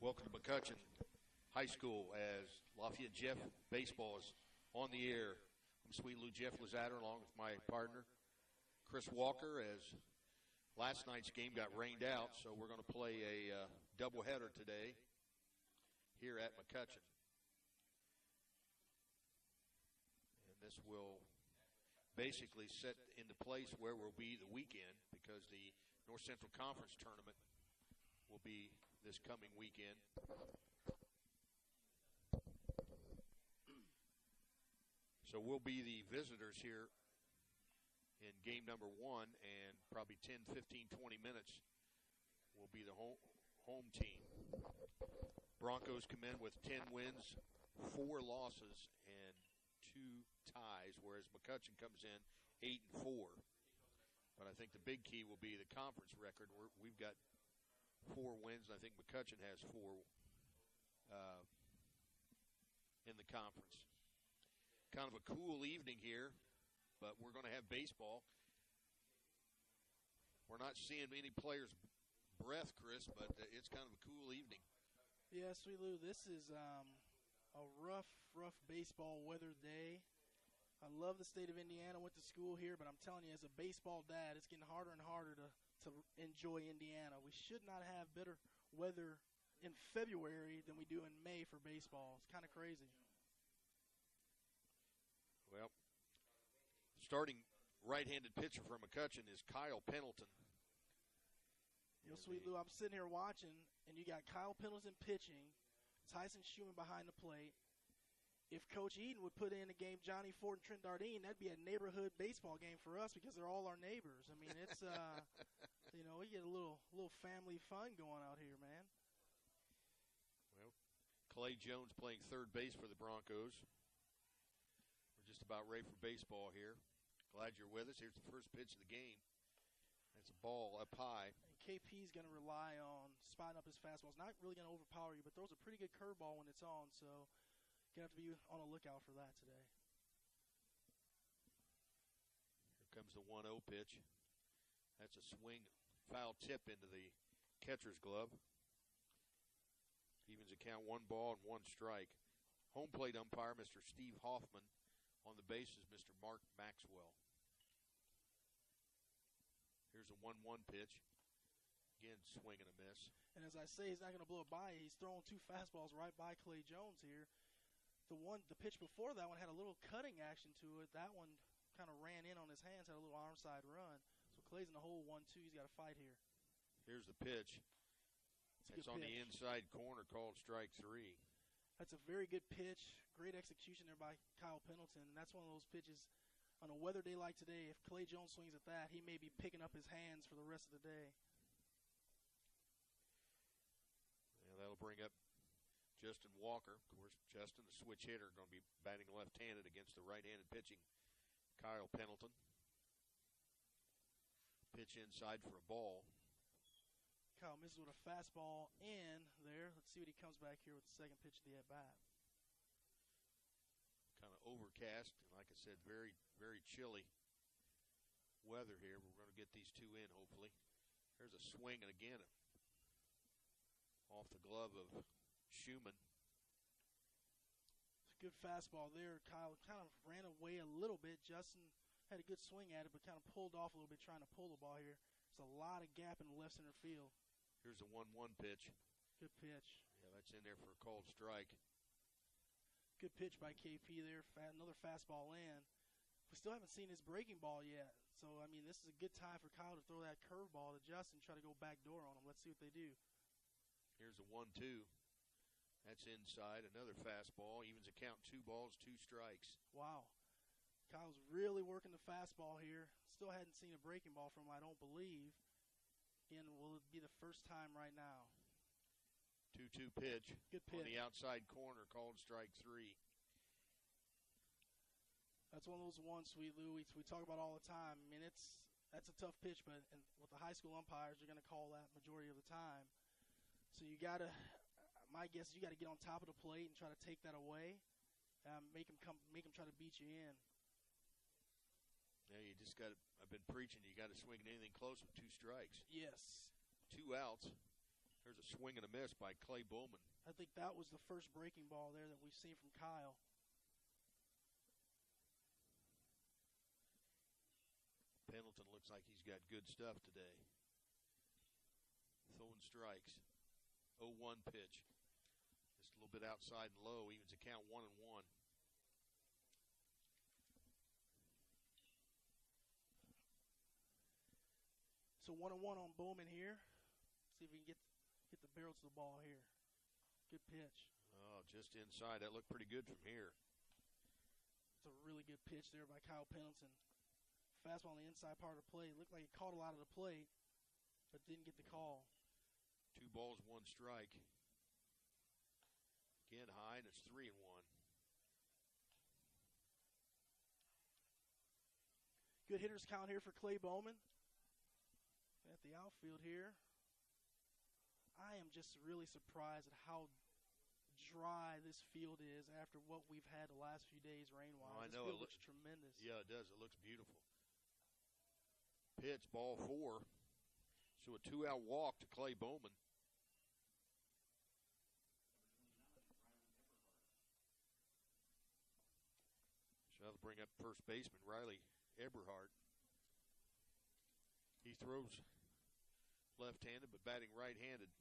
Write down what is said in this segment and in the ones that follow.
Welcome to McCutcheon High School as Lafayette Jeff Baseball is on the air. I'm Sweet Lou Jeff Lazatter along with my partner, Chris Walker, as last night's game got rained out, so we're going to play a doubleheader today here at McCutcheon. And this will basically set into place where we'll be the weekend, because the North Central Conference tournament will be this coming weekend. So we'll be the visitors here in game number 1, and probably 10, 15, 20 minutes will be the home team. Broncos come in with 10 wins, 4 losses, and 2 ties, whereas McCutcheon comes in 8-4. But I think the big key will be the conference record. We've got 4 wins. I think McCutcheon has 4 in the conference. Kind of a cool evening here, but we're going to have baseball. We're not seeing many players' breath, Chris, but it's kind of a cool evening. Yeah, Sweet Lou, this is a rough baseball weather day. I love the state of Indiana. Went to school here, but I'm telling you, as a baseball dad, it's getting harder and harder to enjoy Indiana. We should not have better weather in February than we do in May for baseball. It's kind of crazy. Well, starting right-handed pitcher for McCutcheon is Kyle Pendleton. You know, Sweet Lou, I'm sitting here watching, and you got Kyle Pendleton pitching, Tyson Schumann behind the plate. If Coach Eden would put in a game Johnny Ford and Trent Dardine, that'd be a neighborhood baseball game for us because they're all our neighbors. I mean, it's you know, we get a little family fun going out here, man. Well, Clay Jones playing third base for the Broncos. We're just about ready for baseball here. Glad you're with us. Here's the first pitch of the game. It's a ball up high. And KP's going to rely on spotting up his fastball. It's not really going to overpower you, but throws a pretty good curveball when it's on, so going to have to be on a lookout for that today. Here comes the 1-0 pitch. That's a swing, foul tip into the catcher's glove. Evens the count, 1 ball and 1 strike. Home plate umpire, Mr. Steve Hoffman. On the bases, Mr. Mark Maxwell. Here's a 1-1 pitch. Again, swing and a miss. And as I say, he's not going to blow it by. He's throwing 2 fastballs right by Clay Jones here. The pitch before that one had a little cutting action to it. That one kind of ran in on his hands, had a little arm side run. So Clay's in the hole 1-2. He's got to fight here. Here's the pitch. It's on the inside corner, called strike 3. That's a very good pitch. Great execution there by Kyle Pendleton. And that's one of those pitches on a weather day like today. If Clay Jones swings at that, he may be picking up his hands for the rest of the day. Yeah, that'll bring up Justin Walker. Of course, Justin, the switch hitter, going to be batting left-handed against the right-handed pitching Kyle Pendleton. Pitch inside for a ball. Kyle misses with a fastball in there. Let's see what he comes back here with the second pitch of the at-bat. Kind of overcast, and like I said, very, very chilly weather here. We're going to get these 2 in, hopefully. There's a swing, and again, off the glove of Schumann. Good fastball there. Kyle kind of ran away a little bit. Justin had a good swing at it, but kind of pulled off a little bit trying to pull the ball here. There's a lot of gap in the left center field. Here's a 1-1 pitch. Good pitch. Yeah, that's in there for a called strike. Good pitch by KP there. Another fastball in. We still haven't seen his breaking ball yet. So, I mean, this is a good time for Kyle to throw that curveball to Justin, try to go backdoor on him. Let's see what they do. Here's a 1-2. That's inside. Another fastball. Evens the count, 2 balls, 2 strikes. Wow. Kyle's really working the fastball here. Still hadn't seen a breaking ball from him, I don't believe. Again, will it be the first time right now? 2-2 pitch. Good pitch. On the outside corner, called strike 3. That's one of those ones, Sweet Lou, we talk about all the time. I mean, that's a tough pitch, but with the high school umpires, they're going to call that majority of the time. So you got to, my guess is you got to get on top of the plate and try to take that away. Make them try to beat you in. Yeah, you just got to, I've been preaching, you got to swing at anything close with 2 strikes. Yes. 2 outs. There's a swing and a miss by Clay Bowman. I think that was the first breaking ball there that we've seen from Kyle. Pendleton looks like he's got good stuff today. Throwing strikes. 0-1 pitch. Just a little bit outside and low. Evens the count 1-1. So 1-1 on Bowman here. See if we can get the barrel to the ball here. Good pitch. Oh, just inside. That looked pretty good from here. It's a really good pitch there by Kyle Pendleton. Fastball on the inside part of the plate. Looked like he caught a lot of the plate, but didn't get the call. 2 balls, 1 strike. Again high, and it's 3-1. Good hitters count here for Clay Bowman. At the outfield here. I am just really surprised at how dry this field is after what we've had the last few days rain-wise. Oh, I this know. field looks tremendous. Yeah, it does. It looks beautiful. Pitch, ball 4. So a 2-out walk to Clay Bowman. So that'll bring up first baseman Riley Eberhardt. He throws left-handed, but batting right-handed.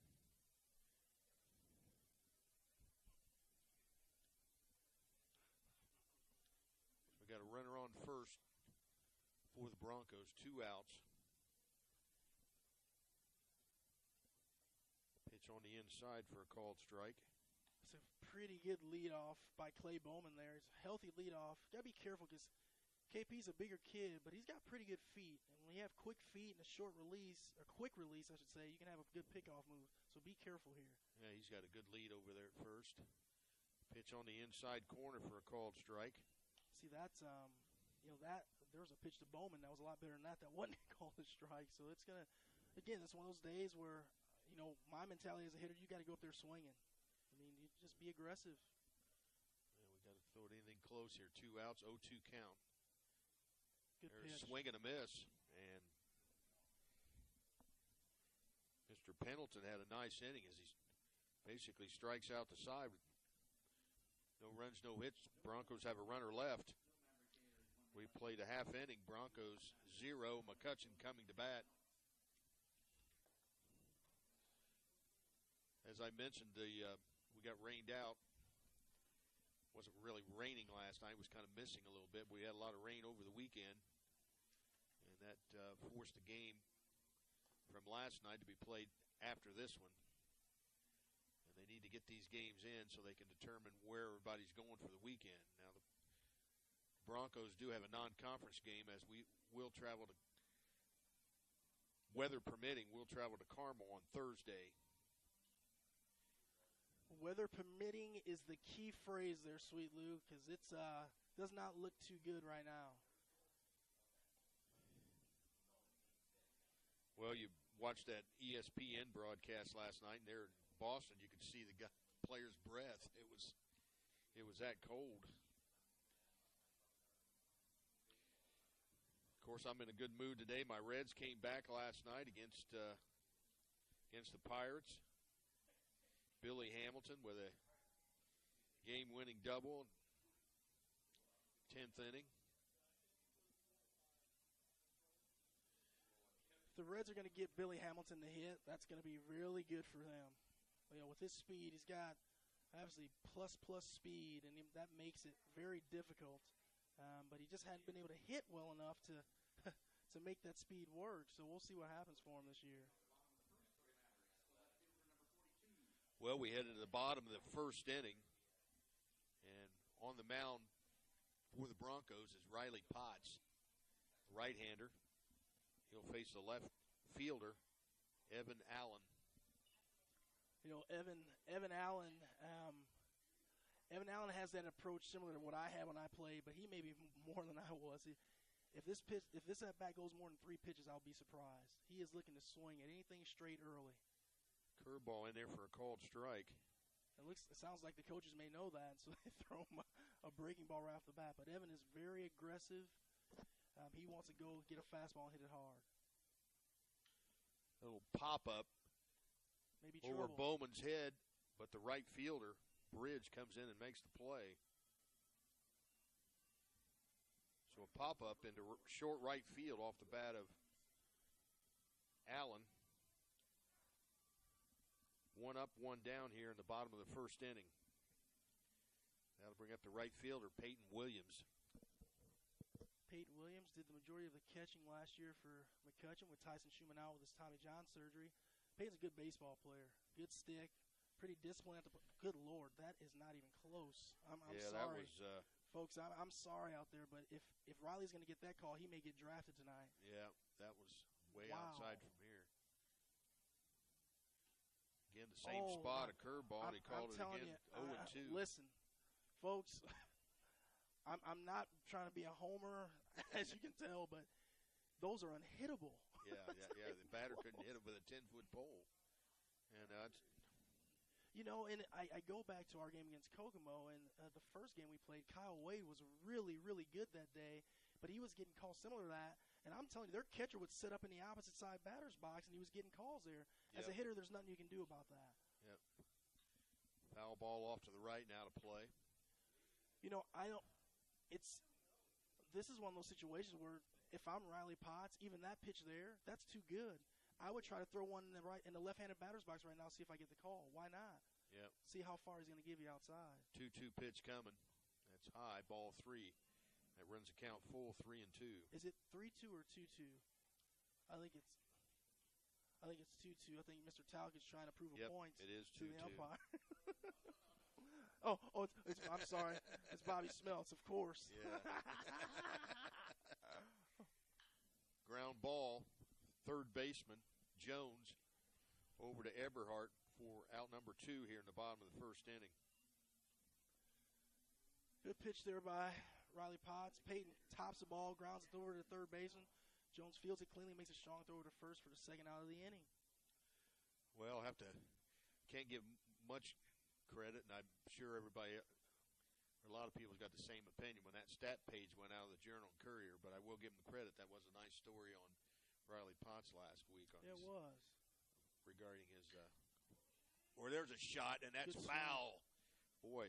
We got a runner on first for the Broncos, 2 outs. Pitch on the inside for a called strike. It's a pretty good leadoff by Clay Bowman there. It's a healthy leadoff. Got to be careful because KP's a bigger kid, but he's got pretty good feet. And when you have quick feet and a short release, or quick release, I should say, you can have a good pickoff move. So be careful here. Yeah, he's got a good lead over there at first. Pitch on the inside corner for a called strike. See, that's, there was a pitch to Bowman that was a lot better than that. That wasn't called a strike. So it's going to, again, it's one of those days where, my mentality as a hitter, you got to go up there swinging. I mean, you just be aggressive. Yeah, we got to throw it anything close here. 2 outs, 0-2 count. Good There's pitch. a swing and a miss. And Mr. Pendleton had a nice inning as he basically strikes out the side. No runs, no hits. Broncos have a runner left. We played a half inning. Broncos 0. McCutcheon coming to bat. As I mentioned, we got rained out. Wasn't really raining last night. It was kind of missing a little bit. We had a lot of rain over the weekend. And that forced the game from last night to be played after this one. And they need to get these games in so they can determine where everybody's going for the weekend. Now, the Broncos do have a non-conference game as we will travel to, weather permitting, we'll travel to Carmel on Thursday. Weather permitting is the key phrase there, Sweet Lou, because it does not look too good right now. Well, you watched that ESPN broadcast last night, and there in Boston, you could see the player's breath. It was that cold. Of course, I'm in a good mood today. My Reds came back last night against the Pirates. Billy Hamilton with a game-winning double, 10th inning. If the Reds are going to get Billy Hamilton to hit, that's going to be really good for them. With his speed, he's got obviously plus speed, and that makes it very difficult. But he just hadn't been able to hit well enough to to make that speed work. So we'll see what happens for him this year. Well, we headed to the bottom of the first inning, and on the mound for the Broncos is Riley Potts, right-hander. He'll face the left fielder, Evan Allen. Evan Allen. Evan Allen has that approach similar to what I had when I played, but he may be more than I was. If this at bat goes more than 3 pitches, I'll be surprised. He is looking to swing at anything straight early. Curveball in there for a called strike. It sounds like the coaches may know that, so they throw him a breaking ball right off the bat. But Evan is very aggressive. He wants to go get a fastball and hit it hard. A little pop-up maybe over trouble. Bowman's head, but the right fielder, Bridge, comes in and makes the play. So a pop-up into short right field off the bat of Allen. 1 up, 1 down here in the bottom of the first inning. That'll bring up the right fielder, Peyton Williams. Peyton Williams did the majority of the catching last year for McCutcheon with Tyson Schumann out with his Tommy John surgery. Peyton's a good baseball player. Good stick. Pretty disciplined. Good Lord, that is not even close. I'm yeah, sorry. That was, folks, I'm sorry out there, but if Riley's going to get that call, he may get drafted tonight. Yeah, that was way outside from here. Again, the same spot, a curveball, and he called it again. 0-2. Listen, folks, I'm not trying to be a homer, as you can tell, but those are unhittable. Yeah. The batter couldn't hit him with a 10-foot pole. And and I go back to our game against Kokomo, and the first game we played, Kyle Wade was really, really good that day, but he was getting calls similar to that. And I'm telling you, their catcher would sit up in the opposite side batter's box, and he was getting calls there. As a hitter, there's nothing you can do about that. Yep. Foul ball off to the right now to play. This is one of those situations where if I'm Riley Potts, even that pitch there, that's too good. I would try to throw one in the left-handed batter's box right now, see if I get the call. Why not? Yep. See how far he's going to give you outside. 2-2 pitch coming. That's high, ball 3. That runs the count full, 3-2. Is it 3-2 or 2-2? I think it's 2-2. I think Mr. Talk is trying to prove a point it is to 2-2. the umpire. I'm sorry. It's Bobby Smeltz, of course. Yeah. Ground ball, third baseman, Jones, over to Eberhardt for out number 2 here in the bottom of the first inning. Good pitch there by Riley Potts. Peyton tops the ball, grounds it over to third baseman. Jones fields it cleanly, makes a strong throw to first for the second out of the inning. Well, can't give much credit, and I'm sure a lot of people's got the same opinion when that stat page went out of the Journal and Courier, but I will give him credit. That was a nice story on Riley Potts last week. It was. Regarding his there's a shot, and that's good foul. Boy,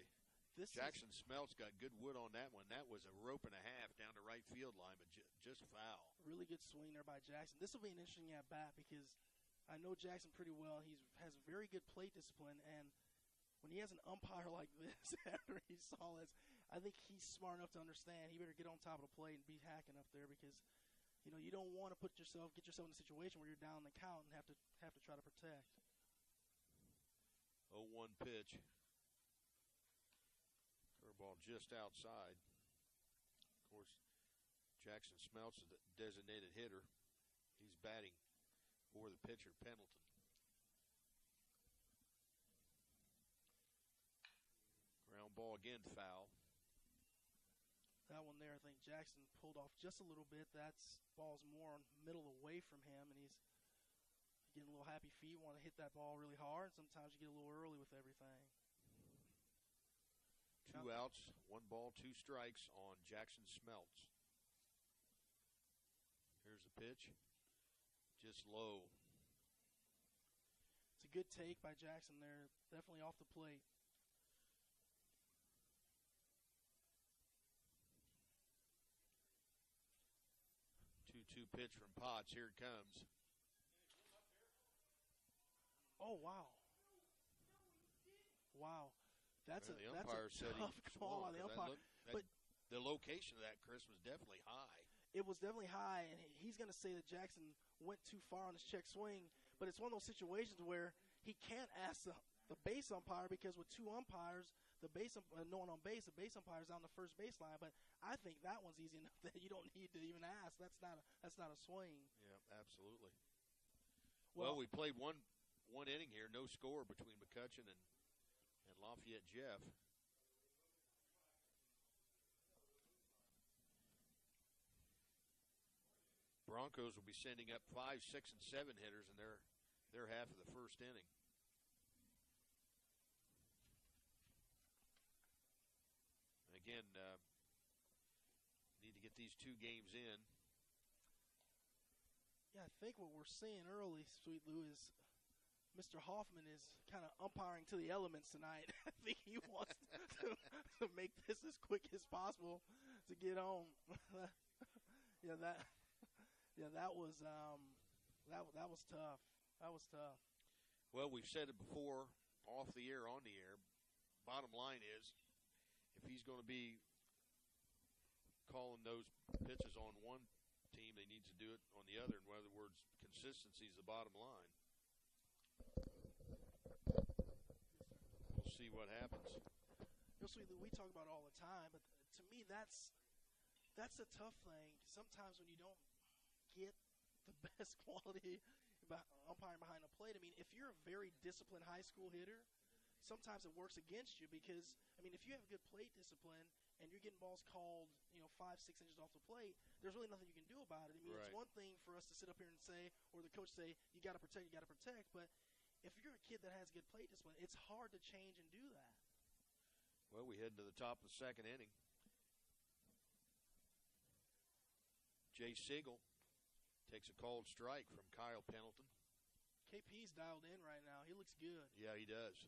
Jackson Smeltz got good wood on that one. That was a rope and a half down the right field line, but just foul. Really good swing there by Jackson. This will be an interesting at-bat because I know Jackson pretty well. He has very good plate discipline, and when he has an umpire like this after he saw this, I think he's smart enough to understand he better get on top of the plate and be hacking up there because, you don't want to get yourself in a situation where you're down the count and have to try to protect. 0-1 pitch. Curveball just outside. Of course, Jackson Smeltz is the designated hitter. He's batting for the pitcher, Pendleton. Ground ball again, foul. That one there, I think Jackson pulled off just a little bit. That's ball's more middle away from him, and he's getting a little happy feet, want to hit that ball really hard. Sometimes you get a little early with everything. 2 outs, 1 ball, 2 strikes on Jackson Smeltz. Here's the pitch. Just low. It's a good take by Jackson there. Definitely off the plate. 2-2 pitch from Potts. Here it comes. Oh, wow. Wow. That's a tough call on the umpire. But the location of that, Chris, was definitely high. It was definitely high, and he's going to say that Jackson went too far on his check swing. But it's one of those situations where he can't ask the base umpire because with 2 umpires, no one on base, the base umpire is on the first baseline. But I think that one's easy enough that you don't need to even ask. That's not a swing. Yeah, absolutely. Well, we played one inning here, no score between McCutcheon and Lafayette Jeff. Broncos will be sending up 5, 6, and 7 hitters in their half of the first inning. And again, need to get these 2 games in. Yeah, I think what we're seeing early, Sweet Lou, is Mr. Hoffman is kind of umpiring to the elements tonight. I think he wants to make this as quick as possible to get home. yeah, that was tough. That was tough. Well, we've said it before, off the air, on the air. Bottom line is, if he's going to be calling those pitches on one team, they need to do it on the other. In other words, consistency is the bottom line. We'll see what happens. We talk about it all the time, but to me, that's the tough thing. Sometimes when you don't get the best quality umpiring behind the plate, I mean, if you're a very disciplined high school hitter, sometimes it works against you because, I mean, if you have good plate discipline and you're getting balls called, 5-6 inches off the plate, there's really nothing you can do about it. I mean, right. It's one thing for us to sit up here and say, or the coach say, you got to protect, but if you're a kid that has good plate discipline, it's hard to change and do that. Well, we head to the top of the second inning. Jay Siegel takes a called strike from Kyle Pendleton. KP's dialed in right now. He looks good. Yeah, he does.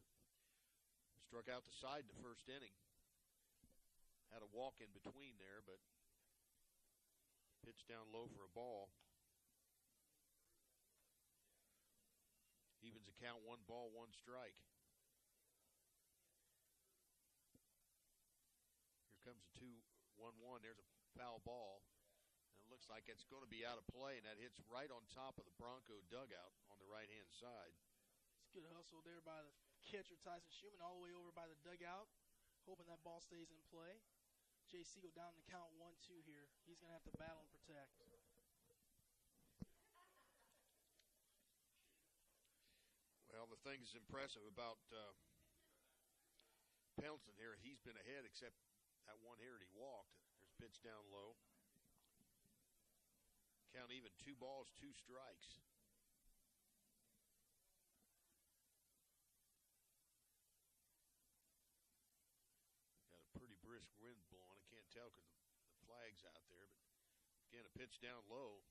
Struck out the side in the first inning. Had a walk in between there, but pitched down low for a ball. Evens the count, 1 ball, 1 strike. Here comes a 2-1-1. There's a foul ball. And it looks like it's going to be out of play, and that hits right on top of the Bronco dugout on the right-hand side. It's good hustle there by the catcher, Tyson Schumann, all the way over by the dugout, hoping that ball stays in play. Jay Siegel down the count 1-2 here. He's going to have to battle and protect. Well, the thing that's impressive about Pendleton here, he's been ahead except that one hitter he walked. There's a pitch down low. Count even, 2 balls, 2 strikes. Got a pretty brisk wind blowing. I can't tell because the flag's out there. But again, a pitch down low.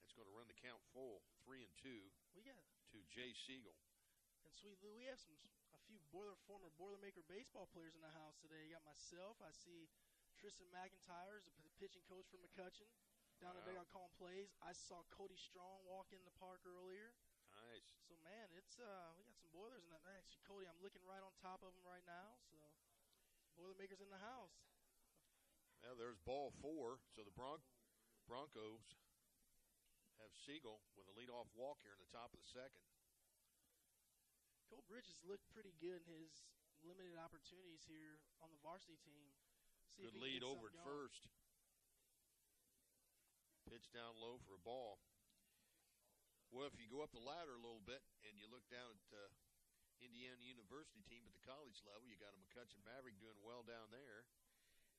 That's going to run the count full, 3-2 We got to Jay Siegel. And Sweet Lou, we have a few former Boilermaker baseball players in the house today. You got myself. I see Tristan McIntyre, the pitching coach for McCutcheon, down the dugout calling plays. I saw Cody Strong walk in the park earlier. Nice. So man, it's we got some Boilers in that. Actually, Cody, I'm looking right on top of him right now. So Boilermakers in the house. Well, there's ball 4. So the Broncos have Siegel with a leadoff walk here in the top of the second. Cole Bridges looked pretty good in his limited opportunities here on the varsity team. Good lead over at first. Pitch down low for a ball. Well, if you go up the ladder a little bit and you look down at Indiana University team at the college level, you got a McCutcheon Maverick doing well down there.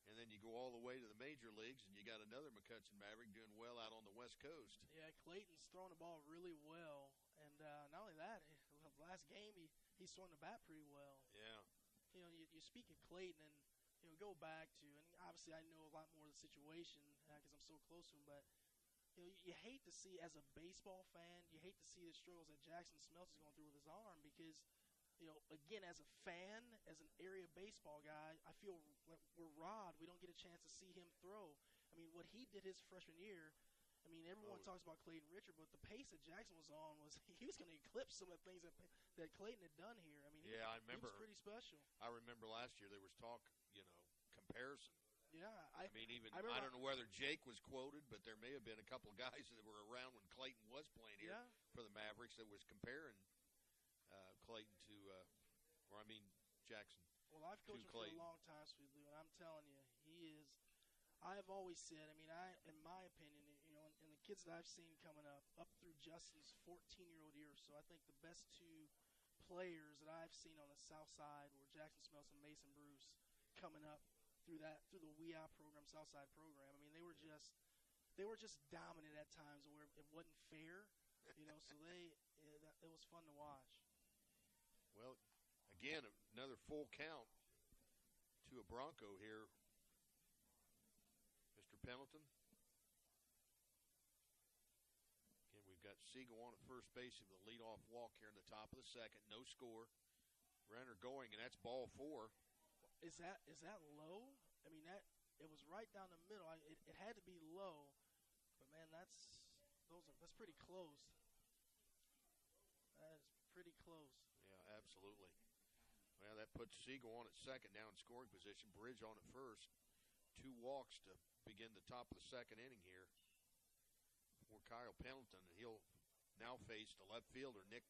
And then you go all the way to the major leagues, and you got another McCutcheon Maverick doing well out on the West Coast. Yeah, Clayton's throwing the ball really well. And not only that, last game he swung the bat pretty well. Yeah. You speak of Clayton, and go back to, and obviously I know a lot more of the situation because I'm so close to him, but you hate to see, as a baseball fan, you hate to see the struggles that Jackson Smeltz is going through with his arm because, again, as a fan, as an area baseball guy, I feel like we're robbed. We don't get a chance to see him throw. I mean, what he did his freshman year, I mean, everyone talks about Clayton Richard, but the pace that Jackson was on he was going to eclipse some of the things that Clayton had done here. I mean, I remember. He was pretty special. I remember last year there was talk, comparison. Yeah. I don't know whether Jake was quoted, but there may have been a couple of guys that were around when Clayton was playing here for the Mavericks that was comparing Clayton to, Jackson. Well, I've coached him for a long time, Sweet Lou, and I'm telling you, he is. I've always said, in my opinion, and the kids that I've seen coming up through Justin's 14-year-old year, so I think the best 2 players that I've seen on the south side were Jackson Smeltz and Mason Bruce coming up through the WEI program, Southside program. I mean, they were just dominant at times where it wasn't fair, so it was fun to watch. Well, again, another full count to a Bronco here. Mr. Pendleton. Again, we've got Siegel on at first base with a leadoff walk here in the top of the second. No score. Runner going, and that's ball 4. Is that low? I mean, it was right down the middle. It had to be low, but man, that's pretty close. That is pretty close. Yeah, absolutely. Well, that puts Siegel on at second, now in scoring position. Bridge on at first. 2 walks to begin the top of the second inning here for Kyle Pendleton, and he'll now face the left fielder, Nick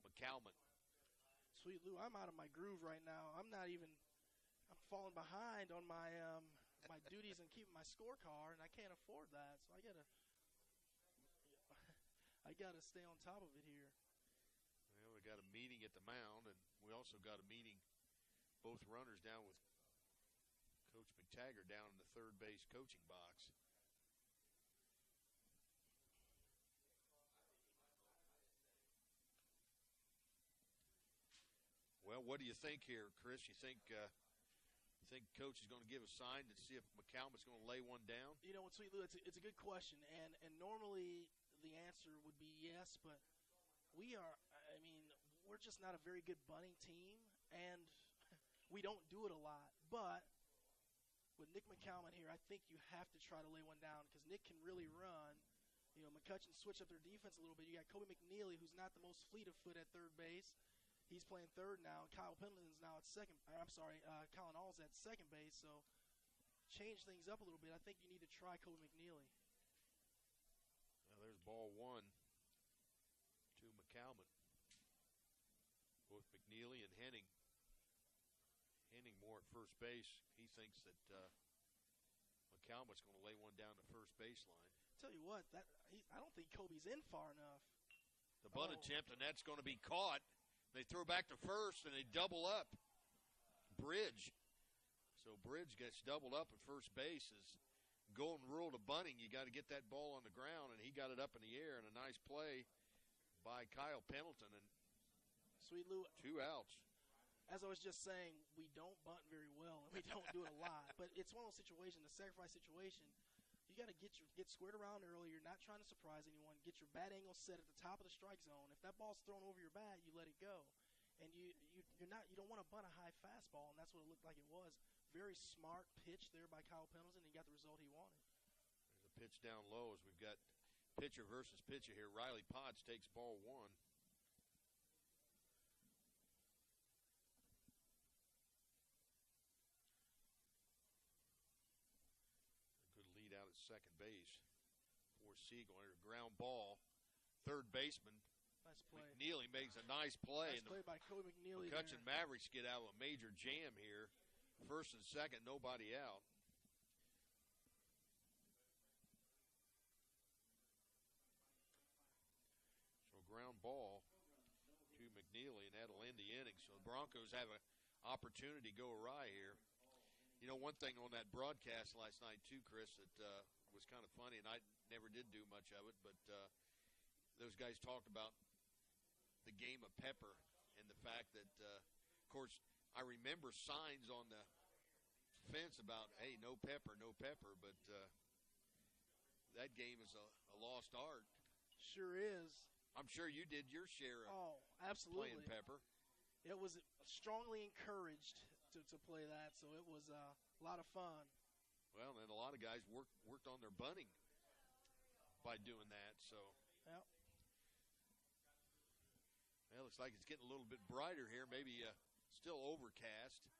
McCalman. Sweet Lou, I'm out of my groove right now. I'm falling behind on my my duties and keeping my scorecard, and I can't afford that. So I gotta stay on top of it here. Well, we got a meeting at the mound, and we also got a meeting, both runners down with Coach McTaggart down in the third base coaching box. Well, what do you think here, Chris? You think Coach is going to give a sign to see if McCalman's going to lay one down? You know what, Sweet Lou, it's a good question, and normally the answer would be yes, but we're just not a very good bunting team, and we don't do it a lot. But with Nick McCalman here, I think you have to try to lay one down because Nick can really run. You know, McCutcheon switched up their defense a little bit. You got Kobe McNeely, who's not the most fleet of foot at third base. He's playing third now. Kyle Pendleton's now at second. Colin All's at second base. So change things up a little bit. I think you need to try Kobe McNeely. Now there's ball 1 to McCalman. Both McNeely and Henning more at first base. He thinks that McCalman's going to lay one down the first baseline. Tell you what, I don't think Kobe's in far enough. The bunt attempt, and that's going to be caught. They throw back to first, and they double up. Bridge. So Bridge gets doubled up at first base. Is golden rule to bunting. You got to get that ball on the ground, and he got it up in the air, and a nice play by Kyle Pendleton. And Sweet Lou, 2 outs. As I was just saying, we don't bunt very well, and we don't do it a lot. But it's one of those situations, the sacrifice situation. You got to get squared around early. You're not trying to surprise anyone. Get your bat angle set at the top of the strike zone. If that ball's thrown over your bat, you let it go. And you don't want to bunt a high fastball, and that's what it looked like it was. Very smart pitch there by Kyle Pendleton, and he got the result he wanted. There's a pitch down low as we've got pitcher versus pitcher here. Riley Potts takes ball 1. Second base for Siegel. A ground ball. Third baseman. Nice play. McNeely makes a nice play. Nice play by Kobe McNeely. McCutcheon Mavericks get out of a major jam here. First and second, nobody out. So ground ball to McNeely, and that'll end the inning. So the Broncos have an opportunity to go awry here. You know, one thing on that broadcast last night, too, Chris, that was kind of funny, and I never did do much of it, but those guys talked about the game of pepper and the fact that, of course, I remember signs on the fence about, hey, no pepper, but that game is a lost art. Sure is. I'm sure you did your share of absolutely. Playing pepper. It was strongly encouraged to play that, so it was a lot of fun. Well, and a lot of guys worked on their bunting by doing that. So, yep. Well, looks like it's getting a little bit brighter here. Maybe still overcast.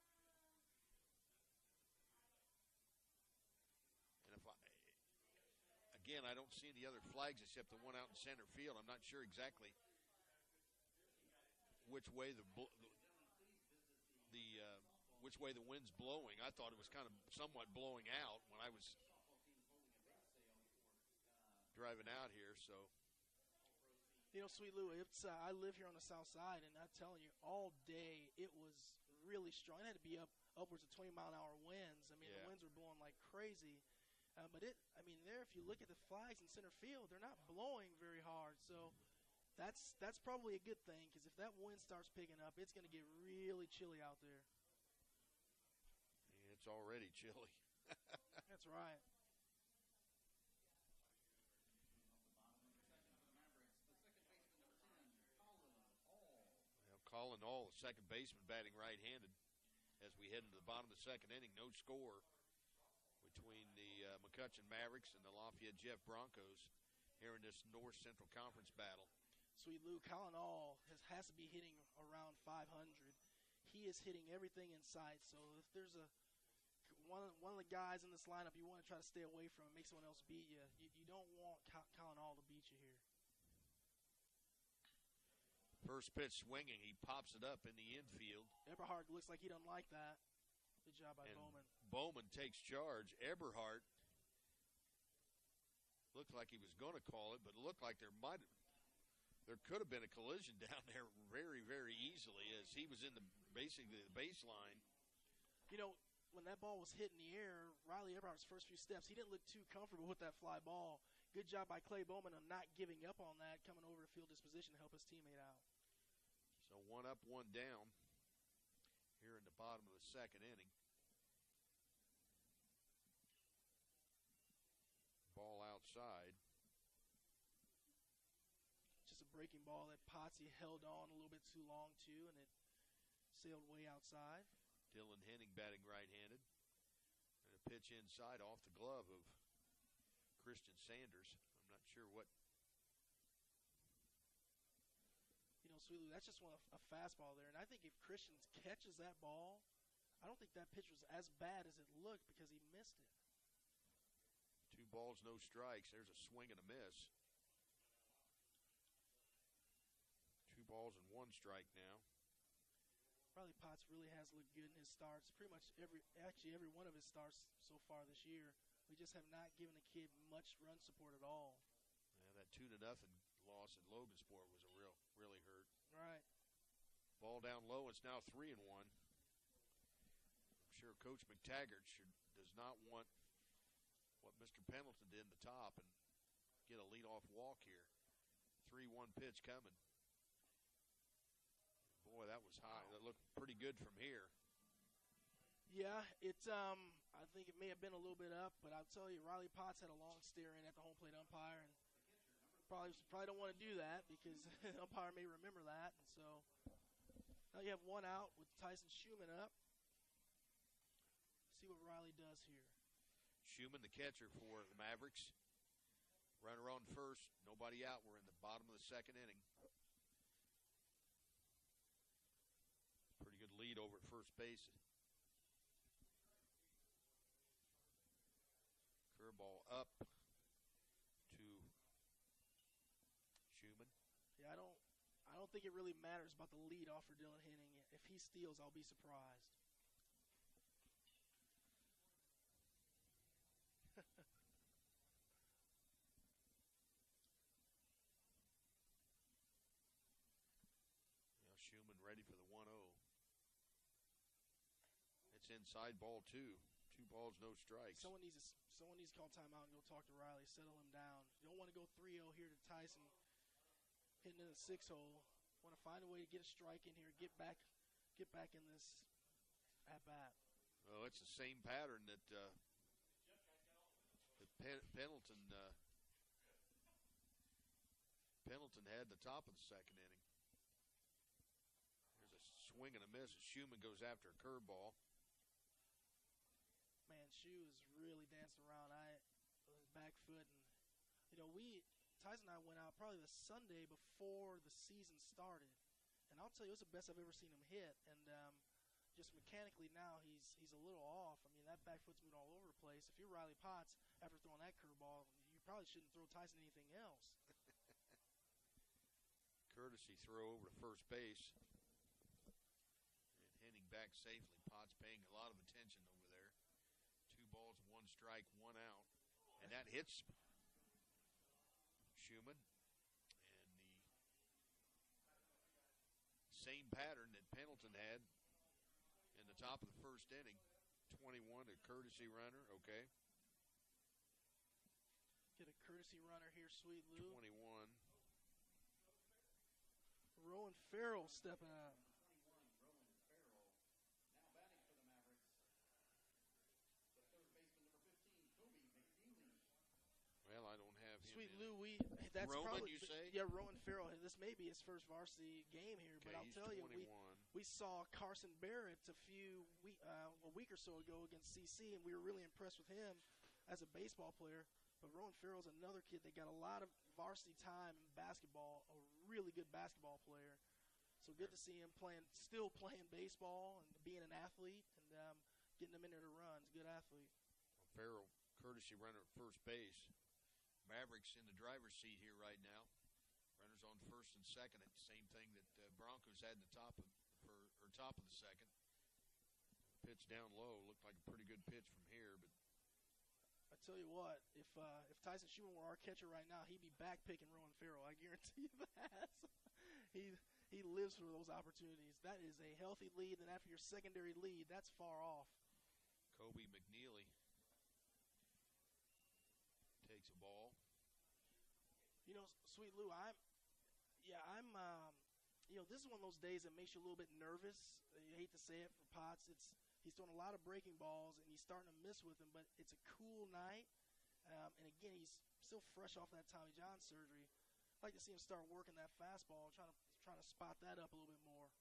And I don't see any other flags except the one out in center field. I'm not sure exactly which way which way the wind's blowing. I thought it was kind of somewhat blowing out when I was driving out here. So, you know, Sweet Lou, it's I live here on the south side, and I'm telling you, all day it was really strong. It had to be upwards of 20-mile-an-hour winds. I mean, The winds were blowing like crazy. But if you look at the flags in center field, they're not blowing very hard. So that's probably a good thing, because if that wind starts picking up, it's going to get really chilly out there. It's already chilly. That's right. Colin Hall, the second baseman, batting right-handed as we head into the bottom of the second inning. No score between the McCutcheon Mavericks and the Lafayette Jeff Broncos here in this North Central Conference battle. Sweet Lou, Colin Hall has to be hitting around 500. He is hitting everything in sight. So if there's one of the guys in this lineup you want to try to stay away from and make someone else beat you, you don't want Colin Hall to beat you here. First pitch swinging. He pops it up in the infield. Eberhard looks like he doesn't like that. Good job by Bowman. Bowman takes charge. Eberhard looked like he was going to call it, but it looked like there could have been a collision down there very, very easily as he was in basically the baseline. You know, when that ball was hit in the air, Riley Eberhard's first few steps, he didn't look too comfortable with that fly ball. Good job by Clay Bowman on not giving up on that, coming over to field disposition to help his teammate out. So 1 up, 1 down here in the bottom of the second inning. Ball outside. Just a breaking ball that Potsy held on a little bit too long too, and it sailed way outside. Dylan Henning batting right-handed. And a pitch inside off the glove of Christian Sanders. I'm not sure what. You know, Sweet Lou, that's just a fastball there. And I think if Christian catches that ball, I don't think that pitch was as bad as it looked because he missed it. 2 balls, no strikes. There's a swing and a miss. 2 balls and 1 strike now. Riley Potts really has looked good in his starts. Pretty much every one of his starts so far this year. We just have not given the kid much run support at all. Yeah, that 2-0 loss at Logansport was really hurt. Right. Ball down low. It's now 3-1. I'm sure Coach McTaggart does not want what Mr. Pendleton did in the top and get a leadoff walk here. 3-1 pitch coming. Boy, that was high. That looked pretty good from here. Yeah, it's I think it may have been a little bit up, but I'll tell you, Riley Potts had a long stare in at the home plate umpire, and probably don't want to do that because the umpire may remember that. And so now you have 1 out with Tyson Schumann up. See what Riley does here. Schumann, the catcher for the Mavericks. Runner on first, nobody out. We're in the bottom of the second inning. Pretty good lead over at first base. Curveball up to Schumann. Yeah, I don't think it really matters about the lead off for Dylan Henning. If he steals, I'll be surprised. Schumann ready for the 1-0. It's inside, ball 2. 2 balls, no strikes. Someone needs to call timeout and go talk to Riley, settle him down. You don't want to go 3-0 here to Tyson, hitting in the 6-hole. Want to find a way to get a strike in here, get back in this at bat. Well, it's the same pattern that Pendleton had the top of the second inning. There's a swing and a miss as Schumann goes after a curveball. Man, Shu is really dancing around. His back foot, and Tyson and I went out probably the Sunday before the season started, and I'll tell you, it was the best I've ever seen him hit. And just mechanically now, he's a little off. I mean, that back foot's moving all over the place. If you're Riley Potts, after throwing that curveball, you probably shouldn't throw Tyson anything else. Courtesy throw over to first base. And Henning back safely. Potts paying a lot of attention over there. 2 balls, 1 strike, 1 out. And that hits Schumann. And the same pattern that Pendleton had in the top of the first inning. 21, a courtesy runner. Okay. Get a courtesy runner here, Sweet Lou. 21. Rowan Farrell stepping up. Well, I don't have him. Sweet Lou, that's Roman, probably, you say? Yeah, Rowan Farrell. This may be his first varsity game here, but I'll tell 21. you, we saw Carson Barrett a week or so ago against CC, and we were really impressed with him as a baseball player. But Rowan Farrell's another kid that got a lot of varsity time in basketball, a really good basketball player. So good to see him still playing baseball and being an athlete and getting him in there to run. He's a good athlete. Well, Farrell, courtesy runner at first base. Mavericks in the driver's seat here right now. Runners on first and second. It's the same thing that Broncos had in the top of the second. Pitch down low looked like a pretty good pitch from here, but I tell you what, if Tyson Schumann were our catcher right now, he'd be back picking Rowan Farrell. I guarantee you that. He lives for those opportunities. That is a healthy lead, and after your secondary lead, that's far off. Kobe McNeely takes a ball. You know, Sweet Lou, this is one of those days that makes you a little bit nervous. You hate to say it for Potts. He's throwing a lot of breaking balls, and he's starting to miss with them, but it's a cool night. And again, he's still fresh off that Tommy John surgery. I'd like to see him start working that fastball, trying to spot that up a little bit more.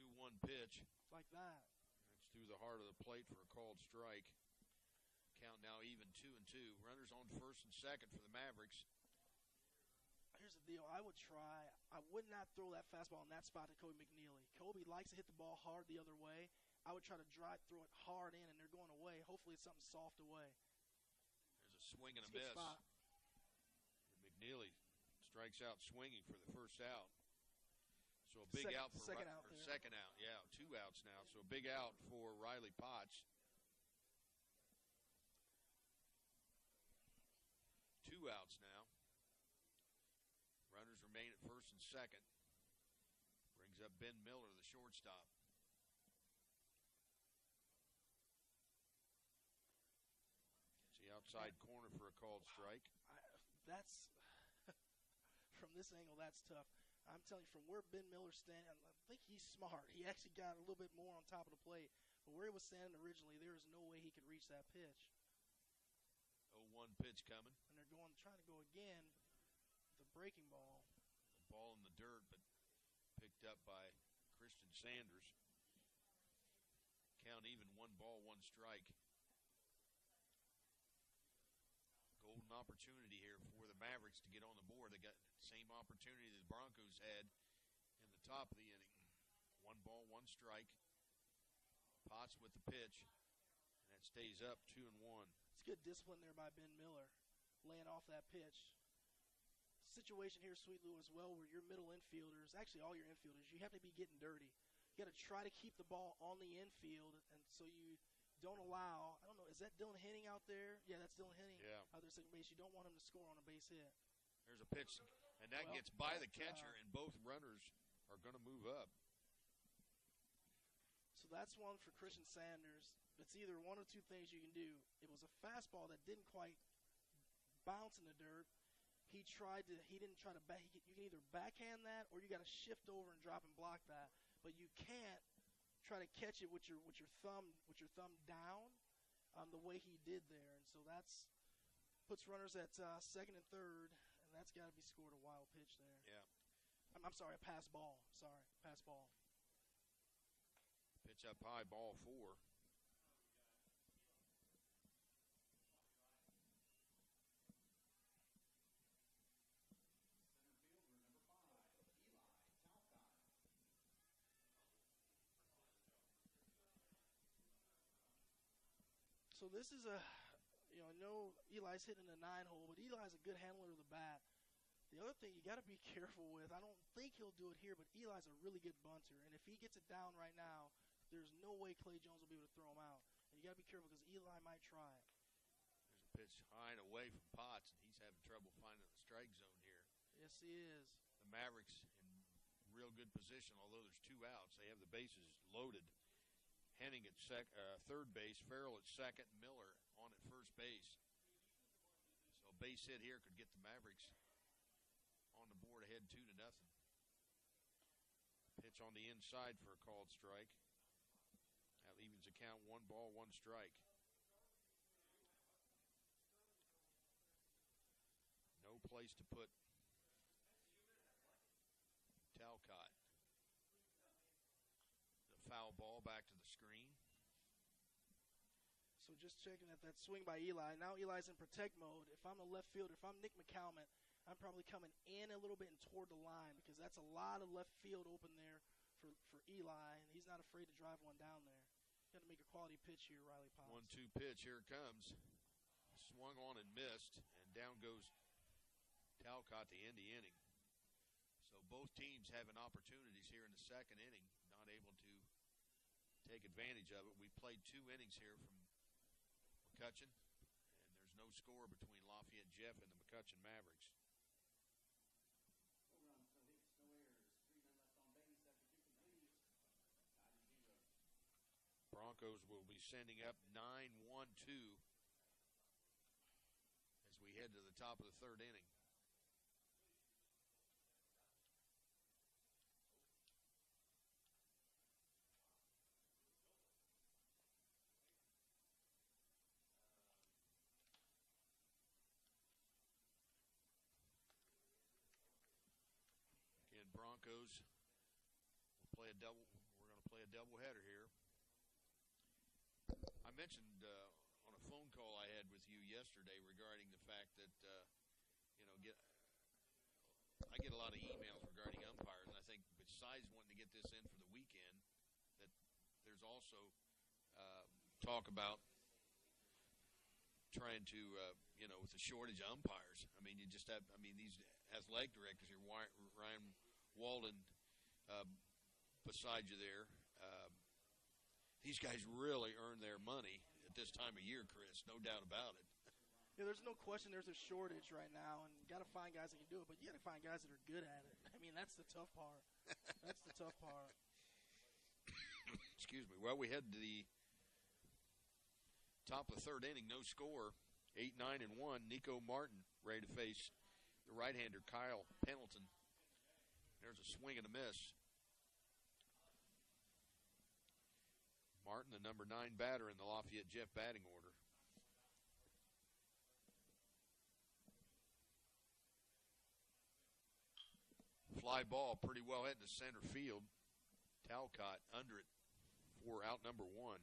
2-1 pitch. Like that. That's through the heart of the plate for a called strike. Count now even 2-2. Runners on first and second for the Mavericks. Here's the deal. I would not throw that fastball in that spot to Kobe McNeely. Kobe likes to hit the ball hard the other way. I would try to throw it hard in, and they're going away. Hopefully it's something soft away. There's a swing and a Good miss. Spot. McNeely strikes out swinging for the first out. So a big out for second out. Second out, yeah, 2 outs now. So a big out for Riley Potts. 2 outs now. Runners remain at first and second. Brings up Ben Miller, the shortstop. It's the outside corner for a called strike. That's from this angle, that's tough. I'm telling you, from where Ben Miller's standing, I think he's smart. He actually got a little bit more on top of the plate. But where he was standing originally, there is no way he could reach that pitch. 0-1 pitch coming. And they're trying to go again with the breaking ball. The ball in the dirt, but picked up by Christian Sanders. Count even, 1 ball, 1 strike. Golden opportunity here for the Mavericks to get on the board. They got the same opportunity the Broncos had in the top of the inning. 1 ball, 1 strike. Potts with the pitch, and that stays up 2-1. It's good discipline there by Ben Miller, laying off that pitch. Situation here, Sweet Lou, as well, where your middle infielders, actually all your infielders, you have to be getting dirty. You got to try to keep the ball on the infield, and so you don't allow. I don't know, is that Dylan Henning out there? Yeah, that's Dylan Henning out there second base. You don't want him to score on a base hit. There's a pitch, and that gets by the catcher, and both runners are going to move up. So that's one for Christian Sanders. It's either one of 2 things you can do. It was a fastball that didn't quite bounce in the dirt. He didn't try to you can either backhand that or you got to shift over and drop and block that. But you can't try to catch it with your thumb down the way he did there. And so that's puts runners at second and third, and that's got to be scored a wild pitch there. Yeah. I'm sorry, a pass ball. Pass ball. Pitch up high, ball 4. So this is I know Eli's hitting a 9-hole, but Eli's a good handler of the bat. The other thing you got to be careful with, I don't think he'll do it here, but Eli's a really good bunter. And if he gets it down right now, there's no way Clay Jones will be able to throw him out. And you got to be careful because Eli might try it. There's a pitch high and away from Potts, and he's having trouble finding the strike zone here. Yes, he is. The Mavericks in real good position, although there's 2 outs. They have the bases loaded. Henning at third base, Farrell at second, Miller on at first base. So a base hit here could get the Mavericks on the board ahead 2-0. Pitch on the inside for a called strike. That evens the count, 1 ball, 1 strike. No place to put Foul ball back to the screen. So just checking at that swing by Eli. Now Eli's in protect mode. If I'm a left fielder, if I'm Nick McCutcheon, I'm probably coming in a little bit and toward the line because that's a lot of left field open there for Eli, and he's not afraid to drive one down there. Got to make a quality pitch here, Riley Potts. 1-2 pitch. Here it comes. Swung on and missed, and down goes Talcott to end the inning. So both teams having opportunities here in the second inning, not able to take advantage of it. We played 2 innings here from McCutcheon, and there's no score between Lafayette Jeff and the McCutcheon Mavericks. Broncos will be sending up 9-1-2 as we head to the top of the third inning. Again, Broncos will play a double. We're going to play a doubleheader here. I mentioned on a phone call I had with you yesterday regarding the fact that I get a lot of emails regarding umpires, and I think besides wanting to get this in for the weekend, that there's also talk about trying to with the shortage of umpires. I mean, you just have these athletic directors here, Ryan Walden beside you there. These guys really earn their money at this time of year, Chris, no doubt about it. Yeah, there's no question there's a shortage right now, and you got to find guys that can do it, but you got to find guys that are good at it. I mean, that's the tough part. That's the tough part. Excuse me. Well, we head to the top of the third inning, no score, 8-9-1. Nico Martin ready to face the right-hander Kyle Pendleton. There's a swing and a miss. Martin, the number 9 batter in the Lafayette Jeff batting order. Fly ball pretty well hit to center field. Talcott under it for out number 1.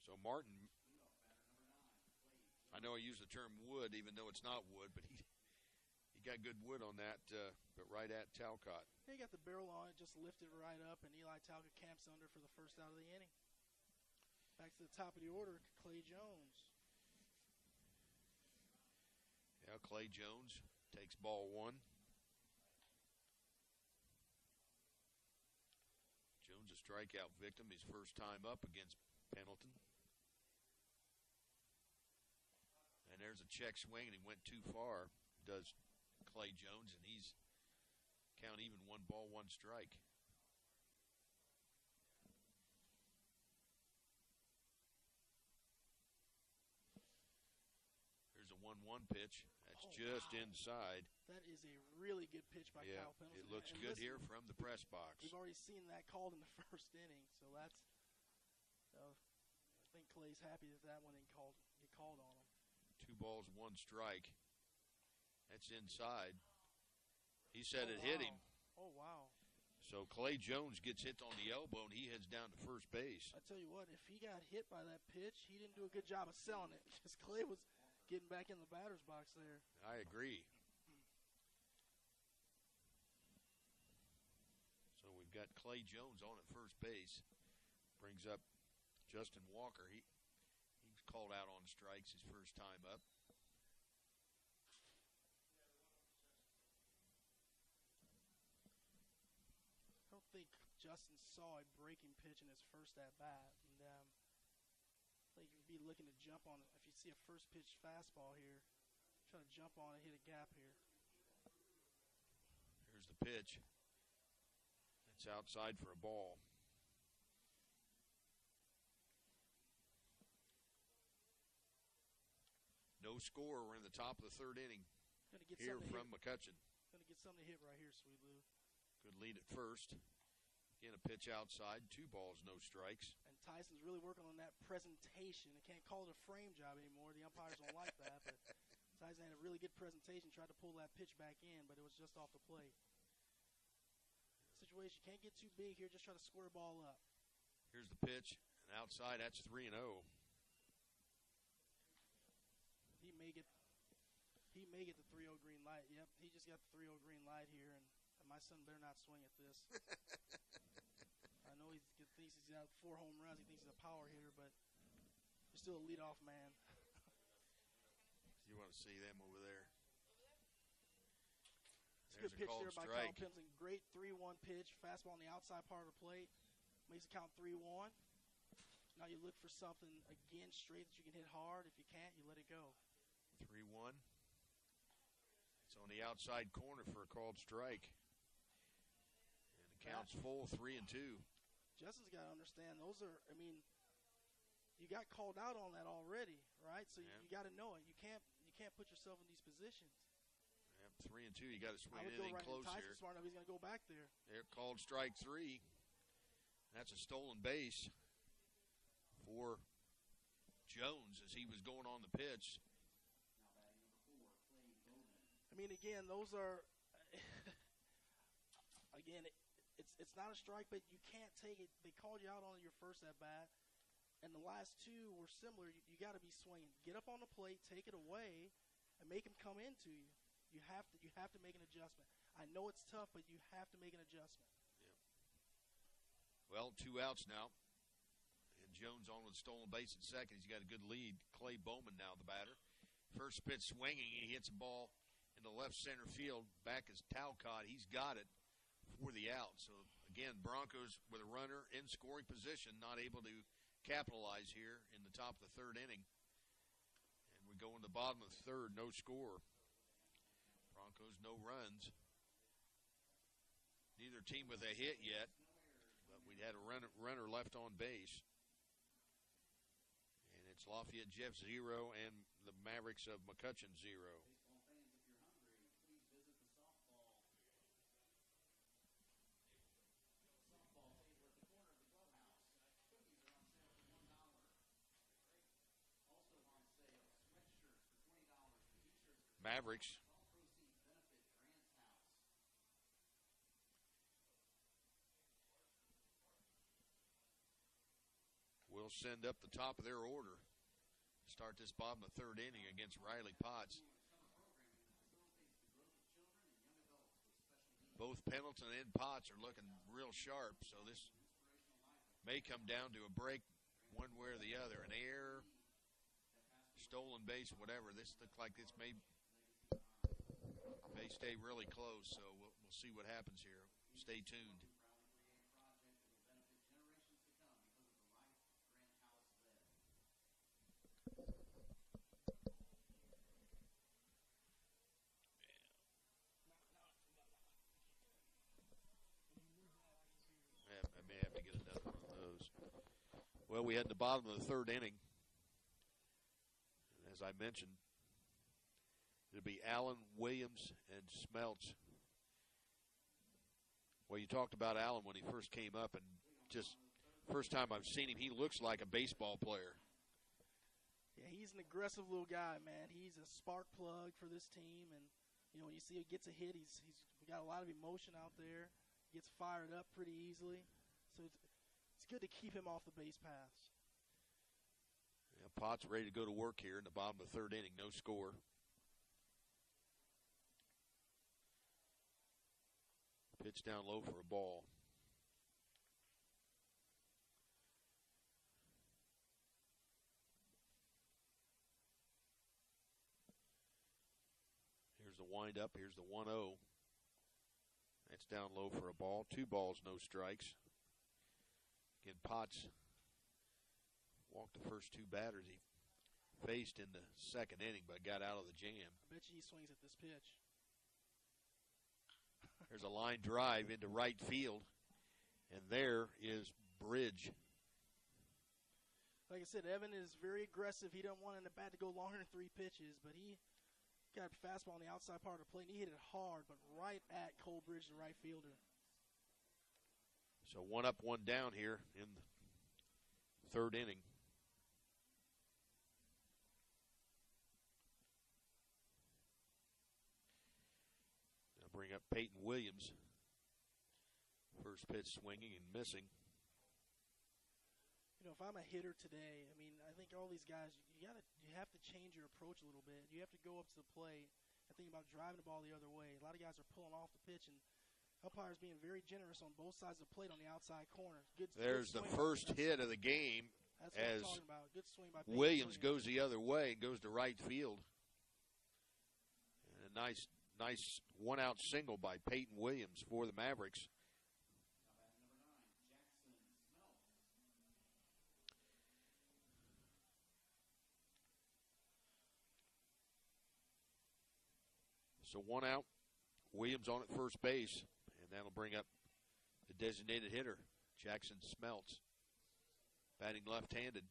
So Martin, I know I use the term wood even though it's not wood, but he got good wood on that, but right at Talcott. He got the barrel on it, just lifted right up, and Eli Talcott camps under for the first out of the inning. Back to the top of the order, Clay Jones. Yeah, Clay Jones takes ball 1. Jones a strikeout victim, his first time up against Pendleton. And there's a check swing, and he went too far, does Clay Jones, and he's count even 1 ball, 1 strike. There's a 1-1 pitch. That's just inside. That is a really good pitch by Kyle Pendleton. It looks good here from the press box. We've already seen that called in the first inning, so that's. I think Clay's happy that one didn't get called on him. 2 balls, 1 strike. That's inside. He said it hit him. Oh, wow. So Clay Jones gets hit on the elbow, and he heads down to first base. I tell you what, if he got hit by that pitch, he didn't do a good job of selling it because Clay was getting back in the batter's box there. I agree. So we've got Clay Jones on at first base. Brings up Justin Walker. He's called out on strikes his first time up. I don't think Justin saw a breaking pitch in his first at bat, and I think you'd be looking to jump on it. If you see a first pitch fastball here, try to jump on it, hit a gap here. Here's the pitch. It's outside for a ball. No score. We're in the top of the third inning. Here from McCutcheon. Going to get something to hit right here, Sweet Lou. Good lead at first. Again, a pitch outside. 2 balls, no strikes. And Tyson's really working on that presentation. I can't call it a frame job anymore. The umpires don't like that. But Tyson had a really good presentation, tried to pull that pitch back in, but it was just off the plate. situation. You can't get too big here. Just try to square ball up. Here's the pitch. And outside, that's 3-0. He may get the 3-0 green light. Yep, he just got the 3-0 green light here, and my son better not swing at this. I know he thinks he's got 4 home runs. He thinks he's a power hitter, but he's still a leadoff man. You want to see them over there. It's a good pitch there by Kyle Pendleton. Great 3-1 pitch. Fastball on the outside part of the plate. Makes it count 3-1. Now you look for something, again, straight that you can hit hard. If you can't, you let it go. 3-1. It's on the outside corner for a called strike. And the count's full, 3-2. Justin's got to understand, those are, I mean, you got called out on that already, right? So you got to know it. You can't put yourself in these positions. Yep, 3-2. You got to swing anything right close Tyson's here. Smart enough, he's going to go back there. They're called strike 3. That's a stolen base for Jones as he was going on the pitch. I mean, again, those are again, it's not a strike, but you can't take it. They called you out on your first at bat, and the last 2 were similar. You got to be swinging. Get up on the plate, take it away, and make him come into you. You have to make an adjustment. I know it's tough, but you have to make an adjustment. Well, 2 outs now. And Jones on with stolen base at second. He's got a good lead. Clay Bowman now the batter. First pitch swinging. He hits a ball in the left center field. Back is Talcott. He's got it for the out. So, again, Broncos with a runner in scoring position, not able to capitalize here in the top of the 3rd inning. And we go in the bottom of the 3rd, no score. Broncos no runs. Neither team with a hit yet. We had a runner left on base. And it's Lafayette Jeff 0 and the Mavericks of McCutcheon 0. Mavericks. Will send up the top of their order. Start this bottom of the 3rd inning against Riley Potts. Both Pendleton and Potts are looking real sharp, so this may come down to a break one way or the other. An error, stolen base, whatever. This looks like this may stay really close, so we'll see what happens here. Stay tuned. I may have to get another one of those. Well, we had the bottom of the 3rd inning. And as I mentioned, it'll be Allen, Williams, and Smeltz. Well, you talked about Allen when he first came up, and just first time I've seen him, he looks like a baseball player. Yeah, he's an aggressive little guy, man. He's a spark plug for this team, and when you see he gets a hit, he's got a lot of emotion out there. Gets fired up pretty easily, so it's good to keep him off the base paths. Yeah, Potts ready to go to work here in the bottom of the 3rd inning, no score. Pitch down low for a ball. Here's the windup. Here's the 1-0. That's down low for a ball. 2 balls, no strikes. Again, Potts walked the first 2 batters he faced in the 2nd inning, but got out of the jam. I bet you he swings at this pitch. There's a line drive into right field, and there is Bridge. Like I said, Evan is very aggressive. He doesn't want an at bat to go longer than 3 pitches, but he got a fastball on the outside part of the plate, and he hit it hard, but right at Cole Bridge, the right fielder. So 1 up, 1 down here in the 3rd inning. Now bring up Peyton Williams First pitch swinging and missing. You know, if I'm a hitter today, I mean, I think all these guys, you have to change your approach a little bit. You have to go up to the plate and think about driving the ball the other way. A lot of guys are pulling off the pitch, and umpires being very generous on both sides of the plate on the outside corner. There's the first hit of the game that's what as I'm talking about. Good swing by Williams goes the other way and goes to right field. And a nice one-out single by Peyton Williams for the Mavericks. So 1 out, Williams on at first base, and that'll bring up the designated hitter, Jackson Smeltz, batting left-handed.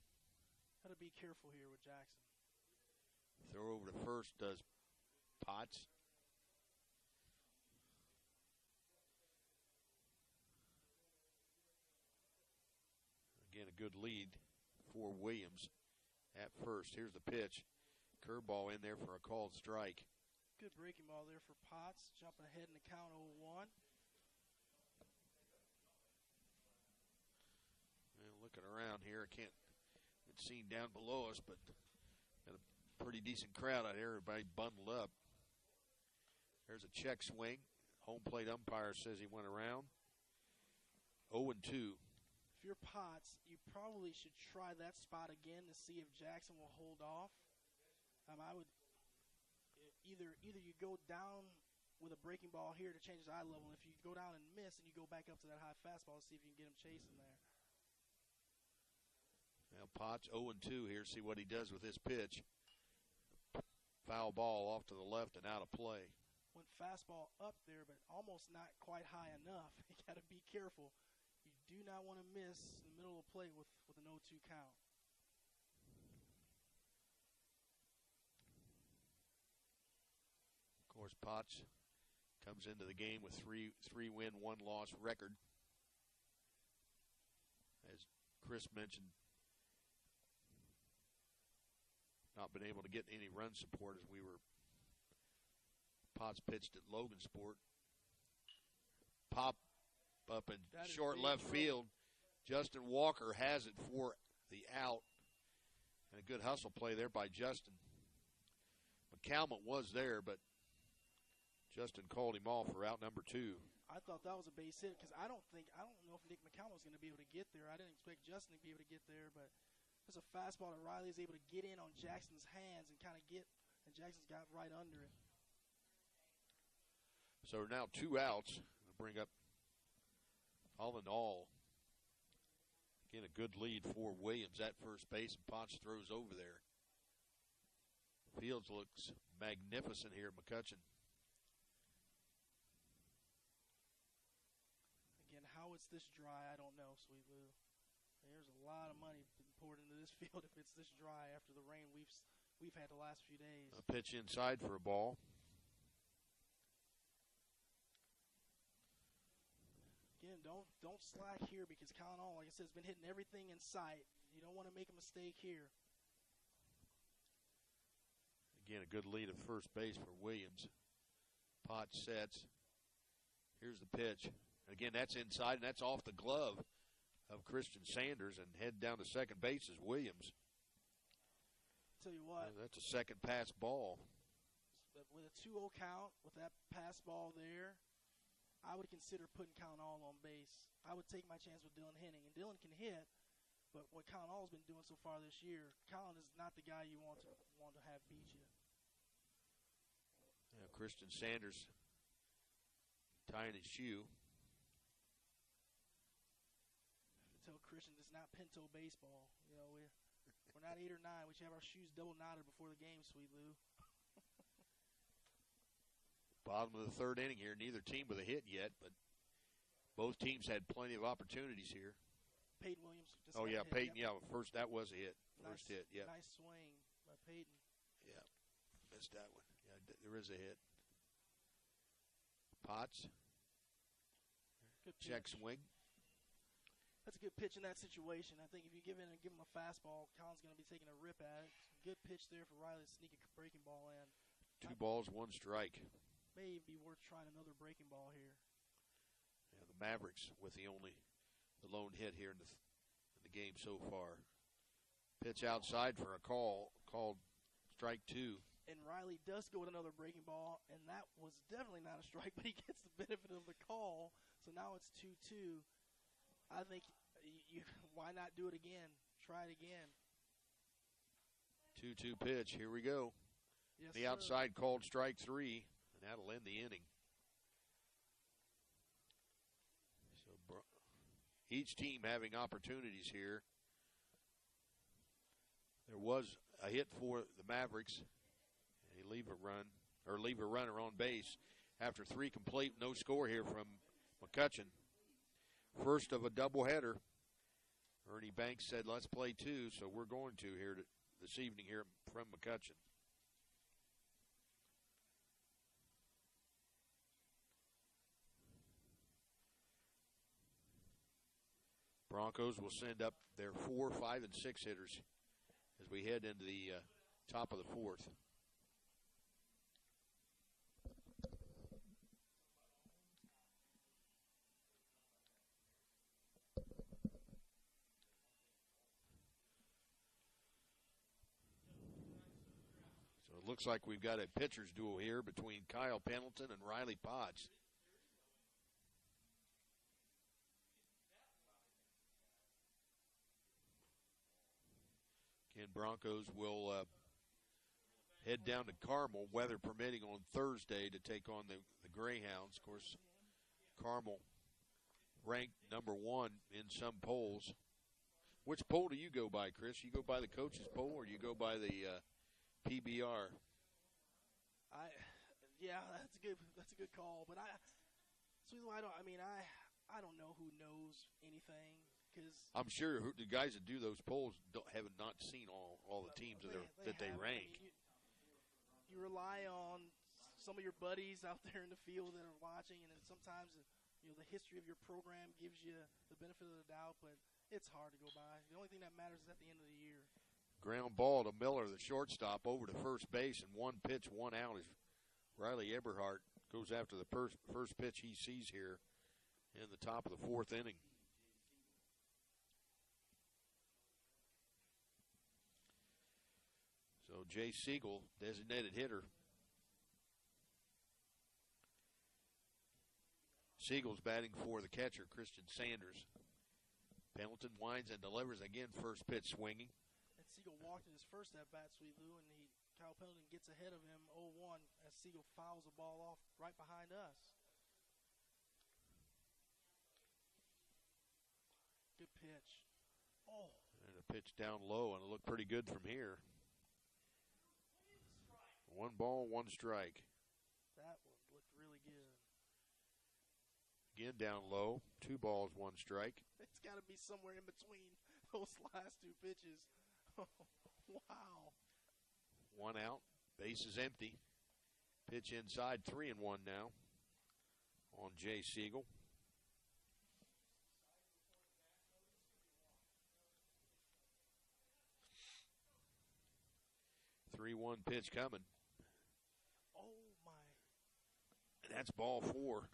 Got to be careful here with Jackson. Throw over to first does Potts. Again, a good lead for Williams at first. Here's the pitch. Curveball in there for a called strike. Good breaking ball there for Potts, jumping ahead in the count 0-1. Well, looking around here, I can't see down below us, but got a pretty decent crowd out here. Everybody bundled up. There's a check swing. Home plate umpire says he went around. 0-2. If you're Potts, you probably should try that spot again to see if Jackson will hold off. I would. Either you go down with a breaking ball here to change his eye level. If you go down and miss, and you go back up to that high fastball to see if you can get him chasing there. Now Potts 0-2 here. See what he does with this pitch. Foul ball off to the left and out of play. Went fastball up there, but almost not quite high enough. You got to be careful. You do not want to miss the middle of the plate with an 0-2 count. Of course, Potts comes into the game with three win, 1-loss record. As Chris mentioned, not been able to get any run support as Potts pitched at Logansport. Pop up in short left field. Justin Walker has it for the out. And a good hustle play there by Justin. McCalmont was there, but Justin called him off for out number 2. I thought that was a base hit because I don't know if Nick McCalmont was going to be able to get there. I didn't expect Justin to be able to get there, but there's a fastball that Riley is able to get in on Jackson's hands and kind of and Jackson's got right under it. So now 2 outs. We'll bring up, all in all, again, a good lead for Williams at first base, and Potts throws over there. Fields looks magnificent here at McCutcheon. Again, how it's this dry, I don't know, Sweet Lou. There's a lot of money poured into this field if it's this dry after the rain we've had the last few days. A pitch inside for a ball. Again, don't slack here because Colin Hall, like I said, has been hitting everything in sight. You don't want to make a mistake here. Again, a good lead at first base for Williams. Potts sets. Here's the pitch. Again, that's inside, and that's off the glove of Christian Sanders, and head down to second base is Williams. Tell you what. That's a second pass ball. With a 2-0 count, with that pass ball there, I would consider putting Colin Hall on base. I would take my chance with Dylan Henning, and Dylan can hit, but what Colin Hall's been doing so far this year, Colin is not the guy you want to have beat you. Yeah, Christian Sanders tying his shoe. Tell Christian it's not Pinto baseball. You know, we're not 8 or 9. We should have our shoes double knotted before the game, Sweet Lou. Bottom of the third inning here. Neither team with a hit yet, but both teams had plenty of opportunities here. Peyton Williams. Oh, yeah, Peyton, yeah, first, that was a hit. First hit, yeah. Nice swing by Peyton. Yeah, missed that one. Yeah, there is a hit. Potts. Good check swing. That's a good pitch in that situation. I think if you give him a fastball, Colin's going to be taking a rip at it. Good pitch there for Riley to sneak a breaking ball in. 2 balls, 1 strike. May be worth trying another breaking ball here. Yeah, the Mavericks with the lone hit here in the game so far. Pitch outside for a called strike 2. And Riley does go with another breaking ball, and that was definitely not a strike, but he gets the benefit of the call. So now it's 2-2. I think why not do it again? Try it again. 2-2 pitch. Here we go. Yes, the outside called strike 3, and that'll end the inning. So each team having opportunities here. There was a hit for the Mavericks. They leave a runner on base after 3 complete, no score here from McCutcheon. First of a doubleheader. Ernie Banks said, let's play 2, so we're going to here this evening here from McCutcheon. Broncos will send up their 4, 5, and 6 hitters as we head into the top of the 4th. So it looks like we've got a pitcher's duel here between Kyle Pendleton and Riley Potts. Again, Broncos will head down to Carmel, weather permitting, on Thursday to take on the Greyhounds. Of course, Carmel ranked number 1 in some polls. Which poll do you go by, Chris? You go by the coaches poll or you go by the PBR? Yeah, that's a good call. But I don't know who knows anything. I'm sure the guys that do those polls have not seen all the teams that they rank. I mean, you rely on some of your buddies out there in the field that are watching, and then sometimes the history of your program gives you the benefit of the doubt, but it's hard to go by. The only thing that matters is at the end of the year. Ground ball to Miller, the shortstop, over to first base, and 1 pitch, 1 out as Riley Eberhardt goes after the first pitch he sees here in the top of the 4th inning. So Jay Siegel, designated hitter. Siegel's batting for the catcher, Christian Sanders. Pendleton winds and delivers again, first pitch swinging. And Siegel walked in his first at-bat, Sweet Lou, and Kyle Pendleton gets ahead of him 0-1 as Siegel fouls the ball off right behind us. Good pitch. Oh. And a pitch down low, and it looked pretty good from here. 1 ball, 1 strike. That one looked really good. Again down low, 2 balls, 1 strike. It's got to be somewhere in between those last 2 pitches. Wow. 1 out, base is empty. Pitch inside, 3-1 now on Jay Siegel. 3-1 pitch coming. Oh, my. And that's ball 4.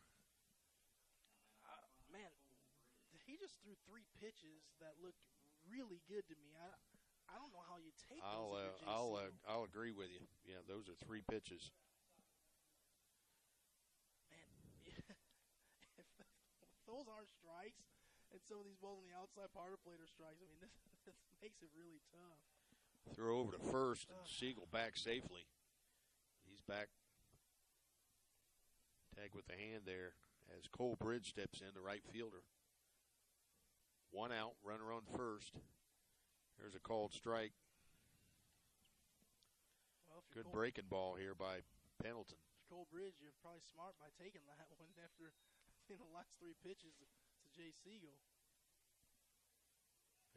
Man, he just threw 3 pitches that looked really good to me. I don't know how you take those. I'll agree with you. Yeah, those are 3 pitches. Man, if those aren't strikes, and some of these balls on the outside part of the plate are strikes, I mean, this makes it really tough. Throw over to first, and Siegel back safely. He's back. Tag with the hand there as Cole Bridge steps in, the right fielder. 1 out, runner on first. There's a called strike. Well, good breaking ball here by Pendleton. Cole Bridge, you're probably smart by taking that one after the last 3 pitches to Jay Siegel.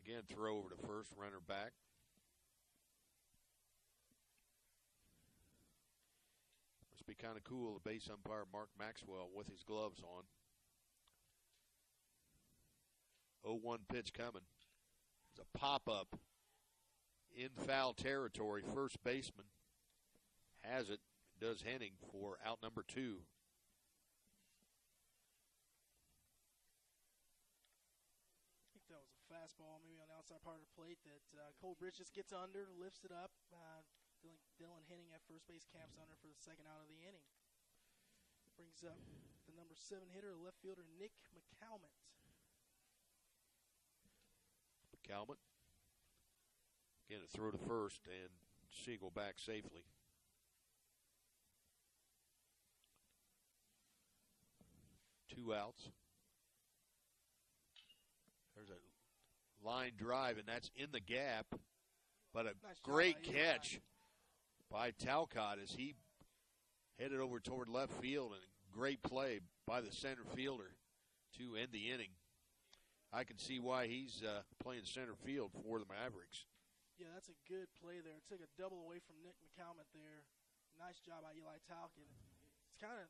Again, throw over to first, runner back. Must be kind of cool, the base umpire Mark Maxwell with his gloves on. 0-1 pitch coming. It's a pop-up in foul territory. First baseman has it. Does Henning for out number 2. fastball, maybe on the outside part of the plate that Cole Bridge just gets under, lifts it up. Dylan Henning at first base camps under for the second out of the inning. Brings up the number 7 hitter, left fielder Nick McCalmont. McCalmont. Again, a throw to first, and Siegel back safely. Two outs. There's a line drive, and that's in the gap. But a Nice great job catch by Talcott as he headed over toward left field, and a great play by the center fielder to end the inning. I can see why he's playing center field for the Mavericks. Yeah, that's a good play there. It took a double away from Nick McCalmont there. Nice job by Eli Talcott. It's kind of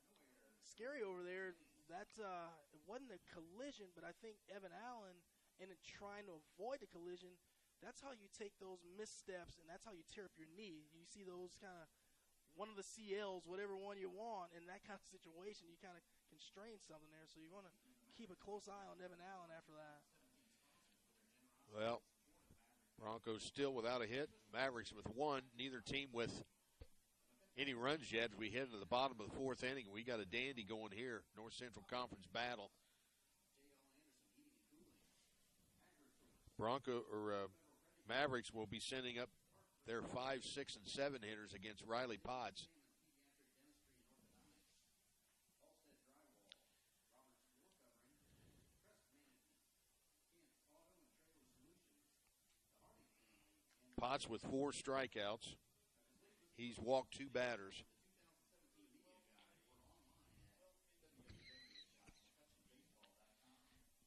scary over there. It wasn't a collision, but I think Evan Allen, in trying to avoid the collision, that's how you take those missteps, and that's how you tear up your knee. You see those kind of one of the CLs, whatever one you want, in that kind of situation, you kind of constrain something there. So you want to keep a close eye on Evan Allen after that. Well, Broncos still without a hit. Mavericks with one. Neither team with any runs yet. As we head into the bottom of the fourth inning, we got a dandy going here. North Central Conference battle. Mavericks will be sending up their 5, 6, and 7 hitters against Riley Potts. Potts with 4 strikeouts. He's walked 2 batters.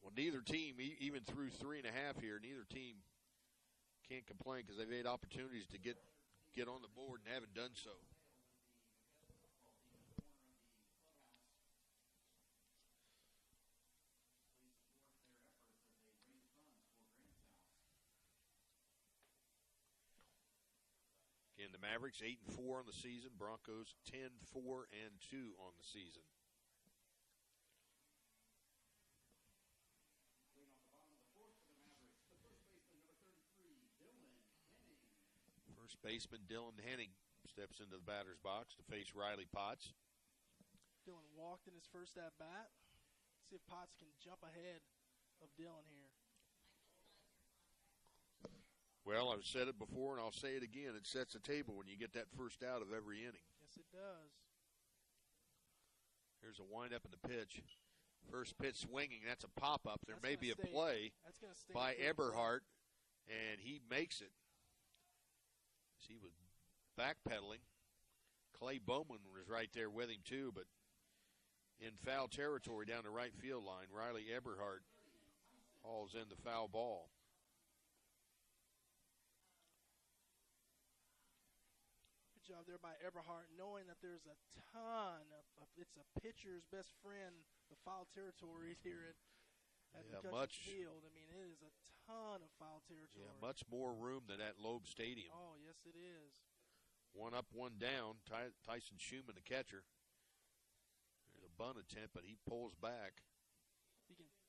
Well, neither team, even through 3.5 here, neither team can't complain because they've had opportunities to get on the board and haven't done so. Again, the Mavericks 8-4 on the season. Broncos 10-4-2 on the season. First baseman Dylan Henning steps into the batter's box to face Riley Potts. Dylan walked in his first at bat. See if Potts can jump ahead of Dylan here. Well, I've said it before, and I'll say it again. It sets a table when you get that first out of every inning. Yes, it does. Here's a windup in the pitch. First pitch swinging. That's a pop-up. There may be a play by Eberhardt, and he makes it. He was backpedaling. Clay Bowman was right there with him, too, but in foul territory down the right field line, Riley Eberhardt hauls in the foul ball. Good job there by Eberhardt, knowing that there's a ton of it's a pitcher's best friend, the foul territory here at McCutcheon Field. I mean, it is a ton of foul territory. Yeah, much more room than at Loeb Stadium. Oh, yes, it is. One up, one down. Tyson Schumann, the catcher. There's a bunt attempt, but he pulls back.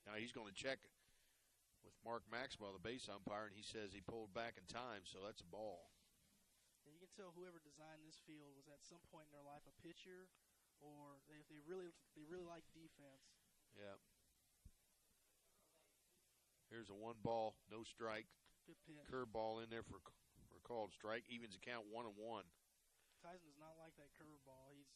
Now he's going to check with Mark Maxwell, the base umpire, and he says he pulled back in time, so that's a ball. And you can tell whoever designed this field was at some point in their life a pitcher, or they really like defense. Yeah. Here's a 1-ball, no strike. Good pitch. Curveball in there for a called strike. Evens the count 1-1. Tyson does not like that curveball. He's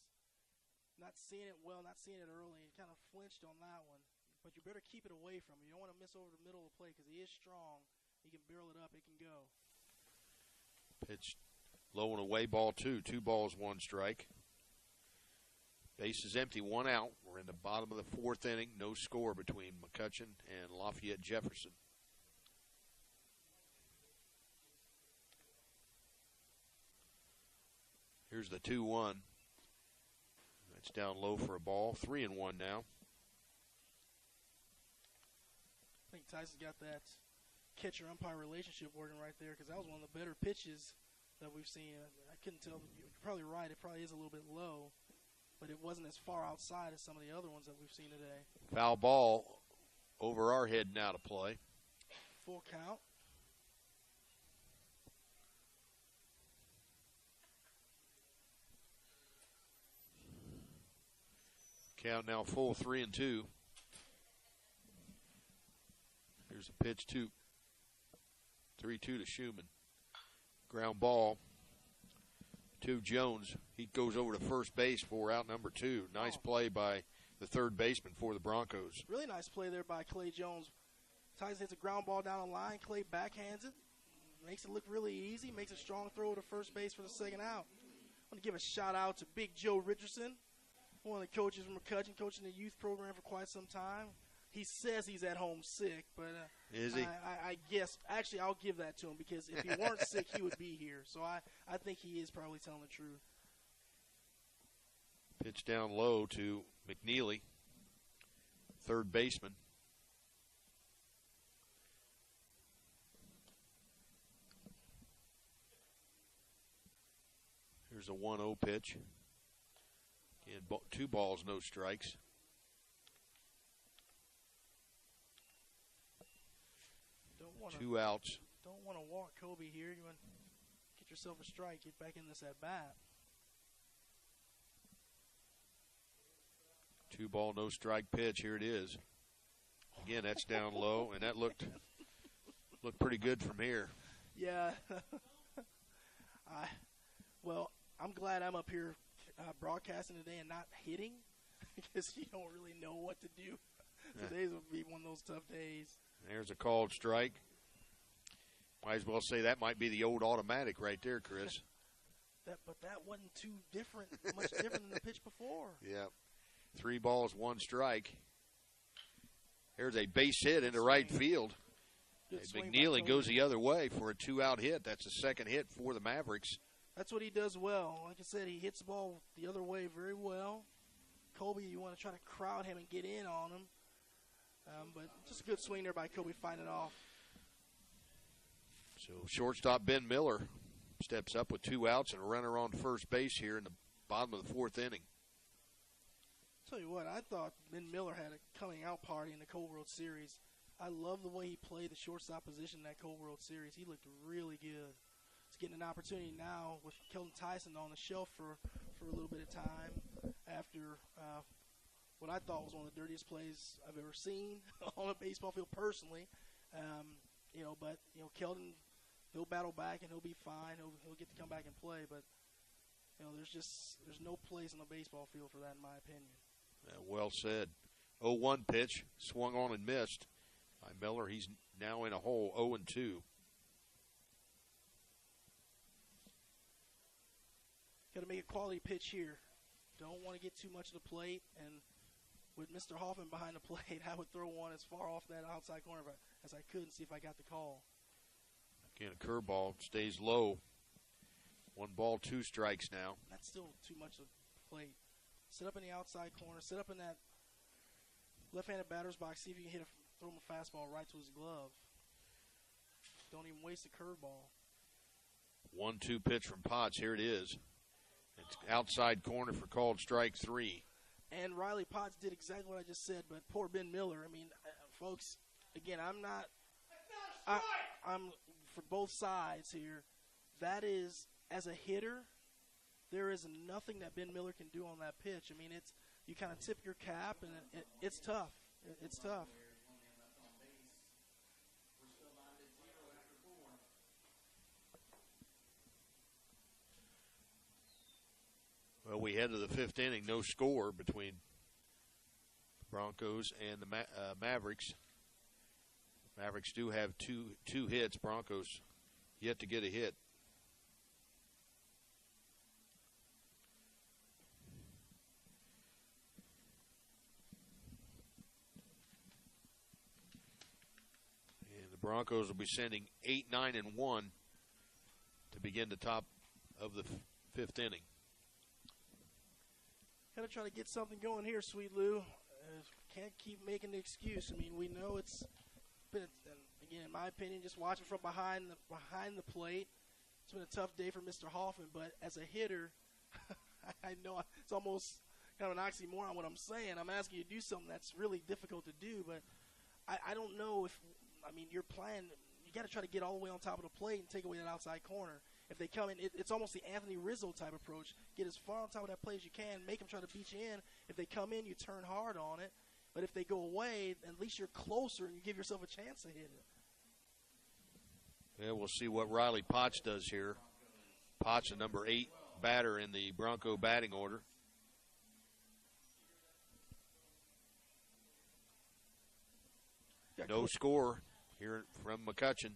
not seeing it well, not seeing it early. He kind of flinched on that one. But you better keep it away from him. You don't want to miss over the middle of the play because he is strong. He can barrel it up. It can go. Pitch low and away, ball 2. 2 balls, 1 strike. Base is empty, 1 out. We're in the bottom of the fourth inning. No score between McCutcheon and Lafayette Jefferson. Here's the 2-1. That's down low for a ball. 3-1 now. I think Tyson got that catcher-umpire relationship working right there because that was one of the better pitches that we've seen. I couldn't tell. You're probably right. It probably is a little bit low. But it wasn't as far outside as some of the other ones that we've seen today. Foul ball over our head now to play. full count. Count now full 3-2. Here's a pitch 3-2 to Schumann. Ground ball to Jones. He goes over to first base for out number 2. Nice play by the third baseman for the Broncos. Really nice play there by Clay Jones. Tyson hits a ground ball down the line. Clay backhands it. Makes it look really easy. Makes a strong throw to first base for the second out. I want to give a shout out to Big Joe Richardson, one of the coaches from McCutcheon, coaching the youth program for quite some time. He says he's at home sick, but is he? I guess, actually, I'll give that to him because if he weren't sick, he would be here. So I think he is probably telling the truth. Pitch down low to McNeely, third baseman. Here's a 1-0 pitch. And 2 balls, no strikes. Two outs. Don't want to walk Kobe here. You want to get yourself a strike, get back in this at bat. 2 ball, no strike pitch. Here it is. Again, that's down low, and that looked pretty good from here. Yeah. Well, I'm glad I'm up here broadcasting today and not hitting because you don't really know what to do. Today's will be one of those tough days. There's a called strike. Might as well say that might be the old automatic right there, Chris. But that wasn't much different than the pitch before. Yeah. 3 balls, 1 strike. There's a base hit into right field. McNeely goes the other way for a 2-out hit. That's the second hit for the Mavericks. That's what he does well. Like I said, he hits the ball the other way very well. Kobe, you want to try to crowd him and get in on him. But just a good swing there by Kobe, fighting it off. So shortstop Ben Miller steps up with 2 outs and a runner on first base here in the bottom of the 4th inning. Tell you what, I thought Ben Miller had a coming out party in the Cold World Series. I love the way he played the shortstop position in that Cold World Series. He looked really good. He's getting an opportunity now with Kelton Tyson on the shelf for a little bit of time after what I thought was one of the dirtiest plays I've ever seen on a baseball field personally. But Kelton, he'll battle back and he'll be fine. He'll get to come back and play. But there's no place on the baseball field for that, in my opinion. Well said. 0-1 pitch, swung on and missed by Miller. He's now in a hole, 0-2. Got to make a quality pitch here. Don't want to get too much of the plate. And with Mr. Hoffman behind the plate, I would throw one as far off that outside corner as I could and see if I got the call. Again, a curveball stays low. 1 ball, 2 strikes now. That's still too much of the plate. Sit up in the outside corner. Sit up in that left-handed batter's box. See if you can throw him a fastball right to his glove. Don't even waste a curveball. 1-2 pitch from Potts. Here it is. It's outside corner for called strike 3. And Riley Potts did exactly what I just said, but poor Ben Miller. I mean, folks, again, I'm for both sides here. That is, as a hitter, there is nothing that Ben Miller can do on that pitch. I mean, you kind of tip your cap, and it's tough. It's tough. Well, we head to the 5th inning, no score between the Broncos and the Mavericks. Mavericks do have two hits. Broncos yet to get a hit. And the Broncos will be sending 8, 9, and 1 to begin the top of the 5th inning. Got to try to get something going here, Sweet Lou. Can't keep making the excuse. I mean, we know it's been, again, in my opinion, just watching from behind the plate, it's been a tough day for Mr. Hoffman. But as a hitter, I know it's almost kind of an oxymoron what I'm saying. I'm asking you to do something that's really difficult to do. But I don't know if I mean, your plan, you got to try to get all the way on top of the plate and take away that outside corner. If they come in, it's almost the Anthony Rizzo type approach. Get as far on top of that plate as you can, make them try to beat you in. If they come in, you turn hard on it. But if they go away, at least you're closer and you give yourself a chance to hit it. Yeah, we'll see what Riley Potts does here. Potts, the number 8 batter in the Bronco batting order. No score here from McCutcheon.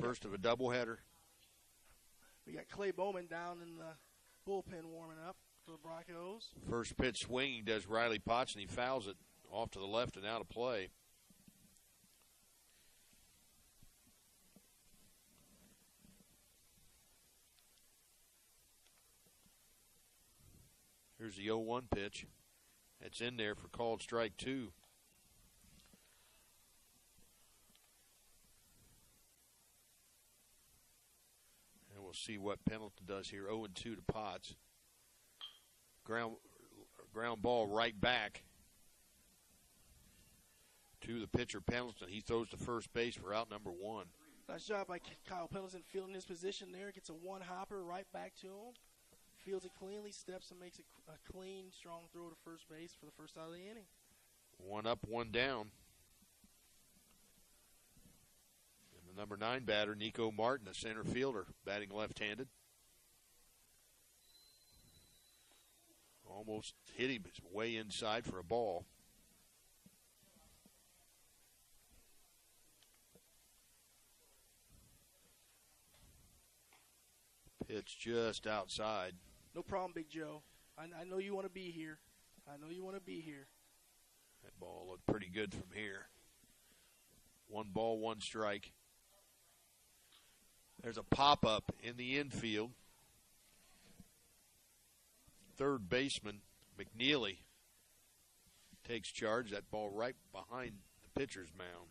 First of a doubleheader. We got Clay Bowman down in the bullpen warming up for the Broncos. First pitch swinging does Riley Potts, and he fouls it off to the left and out of play. Here's the 0-1 pitch. That's in there for called strike 2. And we'll see what Pendleton does here. 0-2 to Potts. Ground ball right back to the pitcher Pendleton. He throws to first base for out number 1. Nice job by Kyle Pendleton fielding his position there. Gets a one-hopper right back to him. Fields it cleanly, steps and makes a clean, strong throw to first base for the first out of the inning. 1 up, 1 down. And the number 9 batter, Nico Martin, a center fielder, batting left-handed. Almost hit him way inside for a ball. Pitch just outside. No problem, Big Joe. I know you want to be here. I know you want to be here. That ball looked pretty good from here. 1 ball, 1 strike. There's a pop-up in the infield. Third baseman, McNeely, takes charge. That ball right behind the pitcher's mound.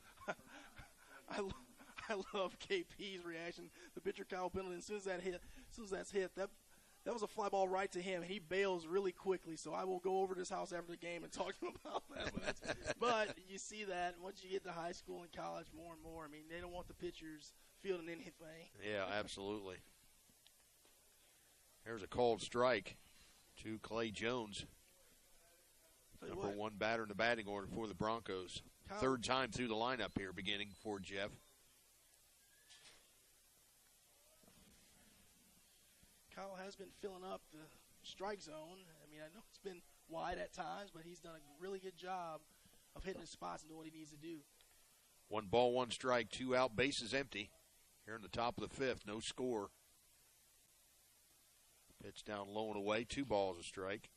I love KP's reaction. The pitcher, Kyle Pendleton, as soon as that's hit, that was a fly ball right to him. He bails really quickly, so I will go over to his house after the game and talk to him about that. But you see that once you get to high school and college more and more. I mean, they don't want the pitchers fielding anything. Yeah, absolutely. There's a called strike to Clay Jones, number 1 batter in the batting order for the Broncos. Kyle, third time through the lineup here, beginning for Jeff. Kyle has been filling up the strike zone. I mean, I know it's been wide at times, but he's done a really good job of hitting his spots and doing what he needs to do. 1 ball, 1 strike, 2 out, bases empty. Here in the top of the 5th, no score. Pitch down low and away, 2 balls a strike.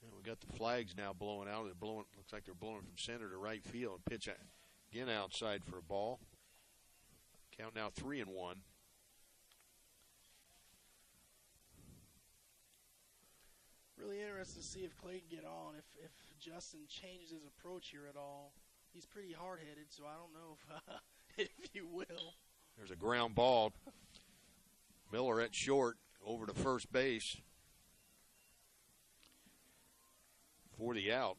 And we got the flags now blowing out. They're blowing. Looks like they're blowing from center to right field. Pitch again outside for a ball. Count now 3-1. Really interested to see if Clay can get on, if Justin changes his approach here at all. He's pretty hard-headed, so I don't know if you will. There's a ground ball. Miller at short, over to first base for the out.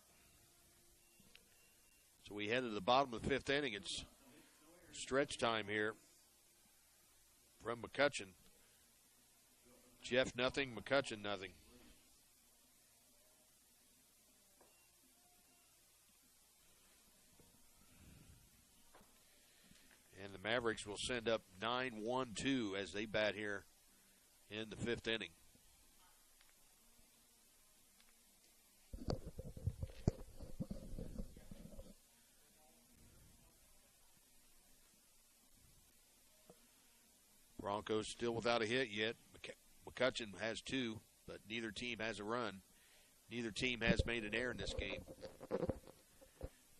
So we head to the bottom of the 5th inning. It's stretch time here from McCutcheon. Jeff nothing, McCutcheon nothing. And the Mavericks will send up 9-1-2 as they bat here in the 5th inning. Broncos still without a hit yet. McCutcheon has 2, but neither team has a run. Neither team has made an error in this game.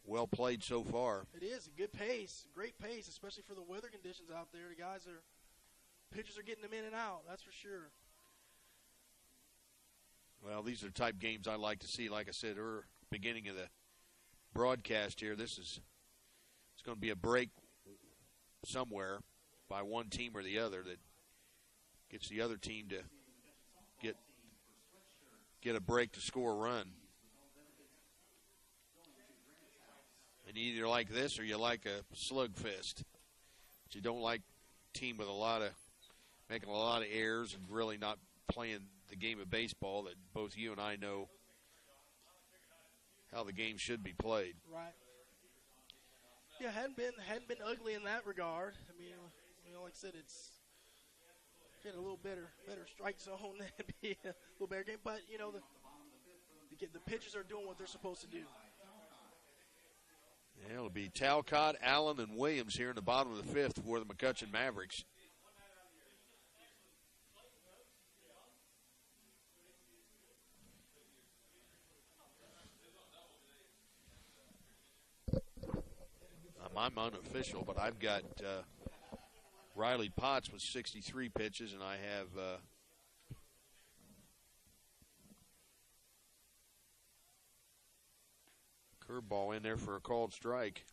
Well played so far. It is a good pace, great pace, especially for the weather conditions out there. Pitchers are getting them in and out, that's for sure. Well, these are the type games I like to see. Like I said beginning of the broadcast here, it's going to be a break somewhere by one team or the other that gets the other team to get a break to score a run. And you either like this or you like a slugfest. But you don't like a team with making a lot of errors and really not playing the game of baseball that both you and I know how the game should be played. Right. Yeah, hadn't been ugly in that regard. I mean, like I said, it's get a little better strike zone, that'd be a little better game. But the pitchers are doing what they're supposed to do. Yeah, it'll be Talcott, Allen, and Williams here in the bottom of the fifth for the McCutcheon Mavericks. I'm unofficial, but I've got Riley Potts with 63 pitches, and I have curveball in there for a called strike.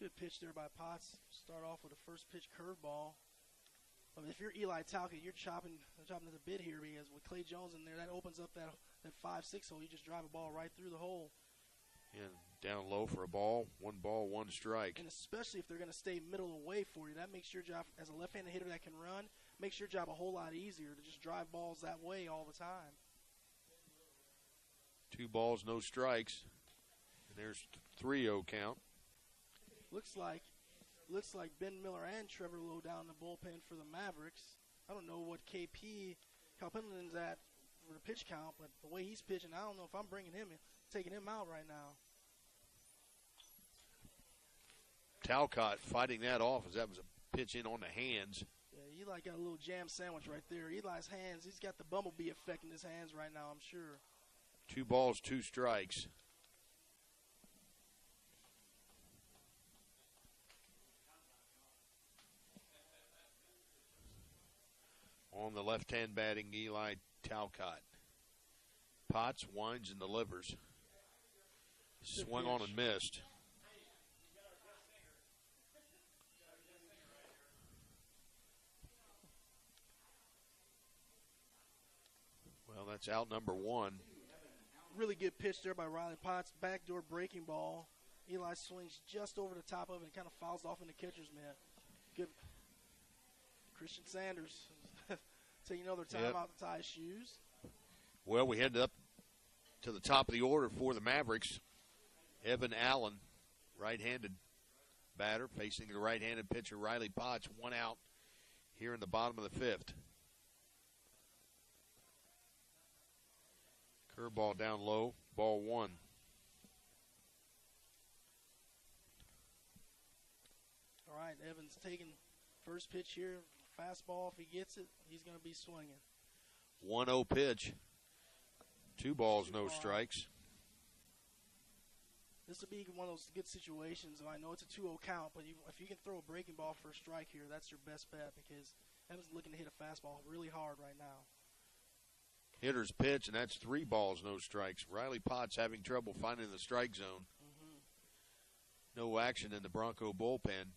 Good pitch there by Potts. Start off with a first pitch curveball. I mean, if you're Eli Talcott, you're chopping at the bit here, because with Clay Jones in there, that opens up that 5-6 hole. You just drive a ball right through the hole. And down low for a ball, one strike. And especially if they're going to stay middle away for you, that makes your job, as a left-handed hitter that can run, makes your job a whole lot easier to just drive balls that way all the time. 2 balls, no strikes. And there's 3-0 count. Looks like Ben Miller and Trevor Lowe down the bullpen for the Mavericks. I don't know what Cal Pendleton's at for the pitch count, but the way he's pitching, I don't know if I'm taking him out right now. Talcott fighting that off as that was a pitch in on the hands. Yeah, Eli got a little jam sandwich right there. Eli's hands, he's got the bumblebee effect in his hands right now, I'm sure. 2 balls, 2 strikes. On the left-hand batting, Eli Talcott. Potts winds and delivers. Swung on and missed. Well, that's out number 1. Really good pitch there by Riley Potts. Backdoor breaking ball. Eli swings just over the top of it and kind of fouls off in the catcher's mitt. Good. Christian Sanders taking another time out to tie his shoes. Well, we head up to the top of the order for the Mavericks. Evan Allen, right-handed batter, facing the right-handed pitcher Riley Potts. 1 out here in the bottom of the 5th. Curveball down low, ball 1. All right, Evans taking first pitch here. Fastball, if he gets it, he's going to be swinging. 1-0 pitch. 2 balls, no strikes. This will be one of those good situations. I know it's a 2-0 count, but if you can throw a breaking ball for a strike here, that's your best bet, because Evans is looking to hit a fastball really hard right now. Hitter's pitch, and that's 3 balls, no strikes. Riley Potts having trouble finding the strike zone. No action in the Bronco bullpen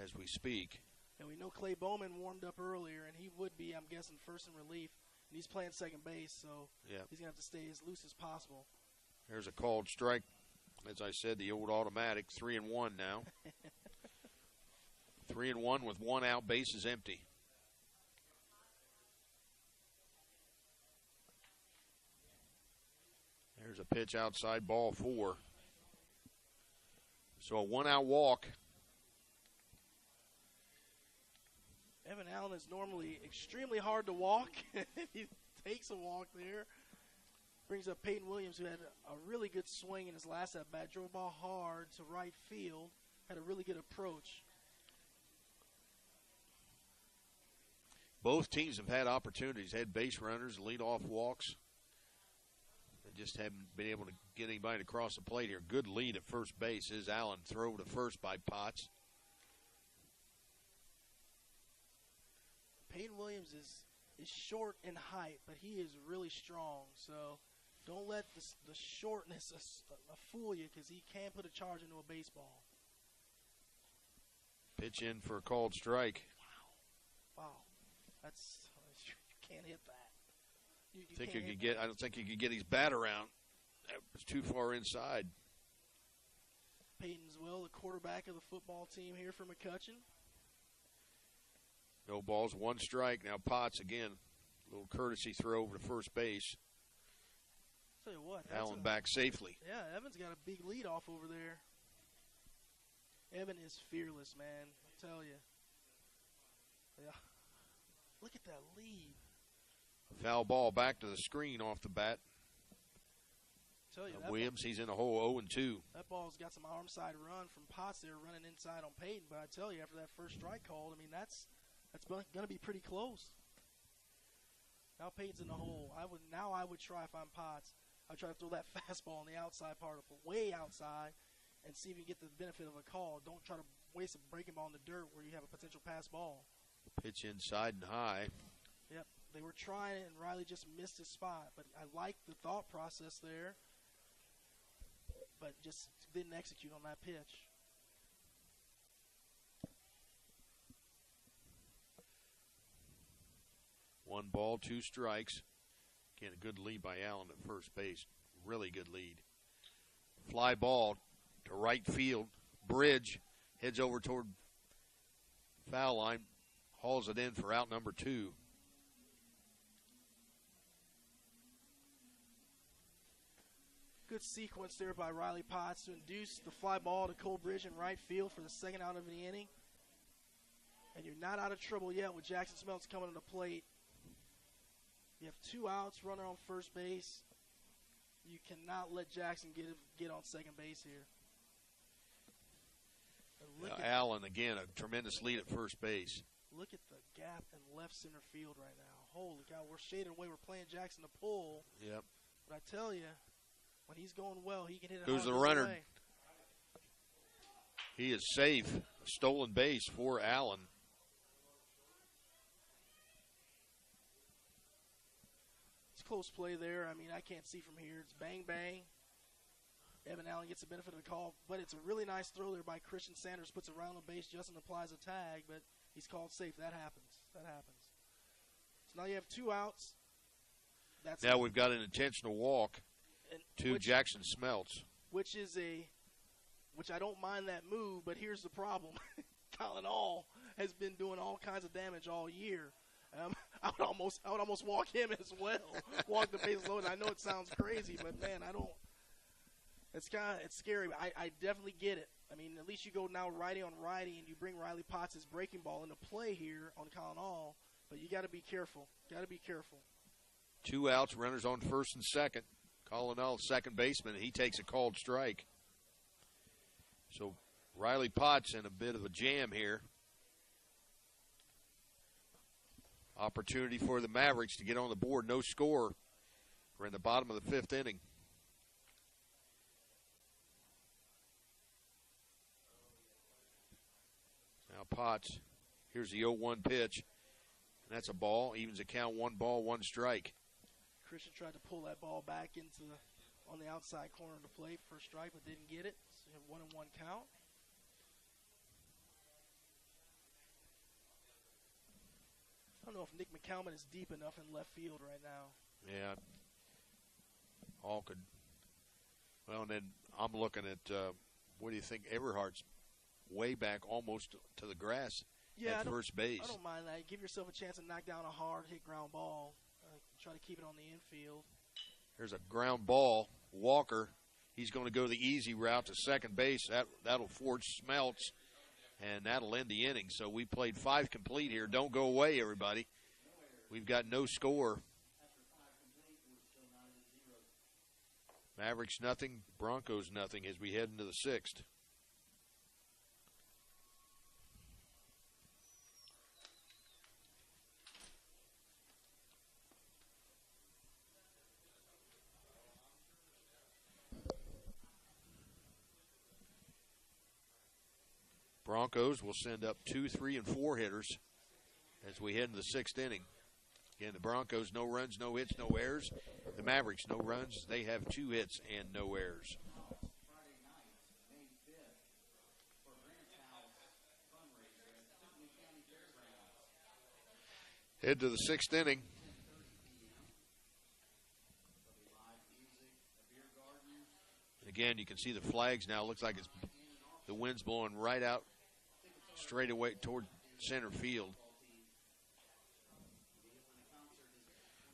as we speak. And we know Clay Bowman warmed up earlier, and he would be, I'm guessing, first in relief. And he's playing second base, so he's going to have to stay as loose as possible. There's a called strike. As I said, the old automatic, 3-1 now. 3-1 with 1 out, bases empty. There's a pitch outside, ball 4. So a 1-out walk. Evan Allen is normally extremely hard to walk. He takes a walk there. Brings up Peyton Williams, who had a really good swing in his last at-bat. Drove the ball hard to right field. Had a really good approach. Both teams have had opportunities, had base runners, leadoff walks. They just haven't been able to get anybody to cross the plate here. Good lead at first base is Allen. Throw to first by Potts. Peyton Williams is short in height, but he is really strong. So don't let the shortness fool you, because he can put a charge into a baseball. Pitch in for a called strike. Wow. You can't hit that. I don't think you could get his bat around. That was too far inside. Peyton's the quarterback of the football team here for McCutcheon. No balls, 1 strike. Now Potts again. A little courtesy throw over to first base. Tell you what, Allen back safely. Yeah, Evan's got a big lead off over there. Evan is fearless, man. I tell you. Yeah. Look at that lead. Foul ball back to the screen off the bat. Tell you, Williams, he's in a hole 0-2. That ball's got some arm side run from Potts there running inside on Peyton. But I tell you, after that first strike called, I mean, that's going to be pretty close. Now Peyton's in the hole. I would try if I'm Potts. I'd try to throw that fastball on the outside part of the way outside and see if you get the benefit of a call. Don't try to waste a breaking ball in the dirt where you have a potential pass ball. Pitch inside and high. Yep. They were trying, and Riley just missed his spot. But I like the thought process there, but just didn't execute on that pitch. One ball, 2 strikes. Again, a good lead by Allen at first base. Really good lead. Fly ball to right field. Bridge heads over toward foul line. Hauls it in for out number 2. Good sequence there by Riley Potts to induce the fly ball to Cole Bridge in right field for the second out of the inning. And you're not out of trouble yet with Jackson Smeltz coming to the plate. You have 2 outs, runner on first base. You cannot let Jackson get on second base here. Allen, again, a tremendous lead at first base. Look at the gap in left center field right now. Holy cow, we're shading away. We're playing Jackson to pull. Yep. But I tell you, when he's going well, he can hit it Goes hard the runner. away. He is safe. Stolen base for Allen. It's close play there. I mean, I can't see from here. It's bang, bang. Evan Allen gets the benefit of the call, but it's a really nice throw there by Christian Sanders. Puts it around the base. Justin applies a tag, but he's called safe. That happens. So now you have 2 outs. Now we've got an intentional walk to Jackson Smeltz. Which I don't mind that move, but here's the problem. Colin All has been doing all kinds of damage all year. I would almost walk him as well. Walk the bases loaded. I know it sounds crazy, but man, it's scary. I definitely get it. I mean, at least you go now righty on righty, and you bring Riley Potts' breaking ball into play here on Colin All. But you got to be careful. 2 outs, runners on first and second. Colin All, second baseman, he takes a called strike. So Riley Potts in a bit of a jam here. Opportunity for the Mavericks to get on the board. No score. We're in the bottom of the 5th inning. Now Potts, here's the 0-1 pitch. And that's a ball. Evens the count, 1 ball, 1 strike. Christian tried to pull that ball back on the outside corner of the plate for a strike, but didn't get it. So you have 1-1 count. I don't know if Nick McCalman is deep enough in left field right now. Yeah. All could. Well, and then I'm looking at, what do you think? Everhart's way back almost to the grass at first base. I don't mind that. Give yourself a chance to knock down a hard hit ground ball. Try to keep it on the infield. There's a ground ball. Walker, he's going to go the easy route to second base. That'll force Smeltz, and that'll end the inning. So we played 5 complete here. Don't go away, everybody. We've got no score. Mavericks nothing, Broncos nothing as we head into the 6th. Broncos will send up 2, 3, and 4 hitters as we head into the 6th inning. Again, the Broncos, no runs, no hits, no errors. The Mavericks, no runs. They have 2 hits and no errors. Head to the sixth inning. Again, you can see the flags now. Looks like the wind's blowing right out straight away toward center field.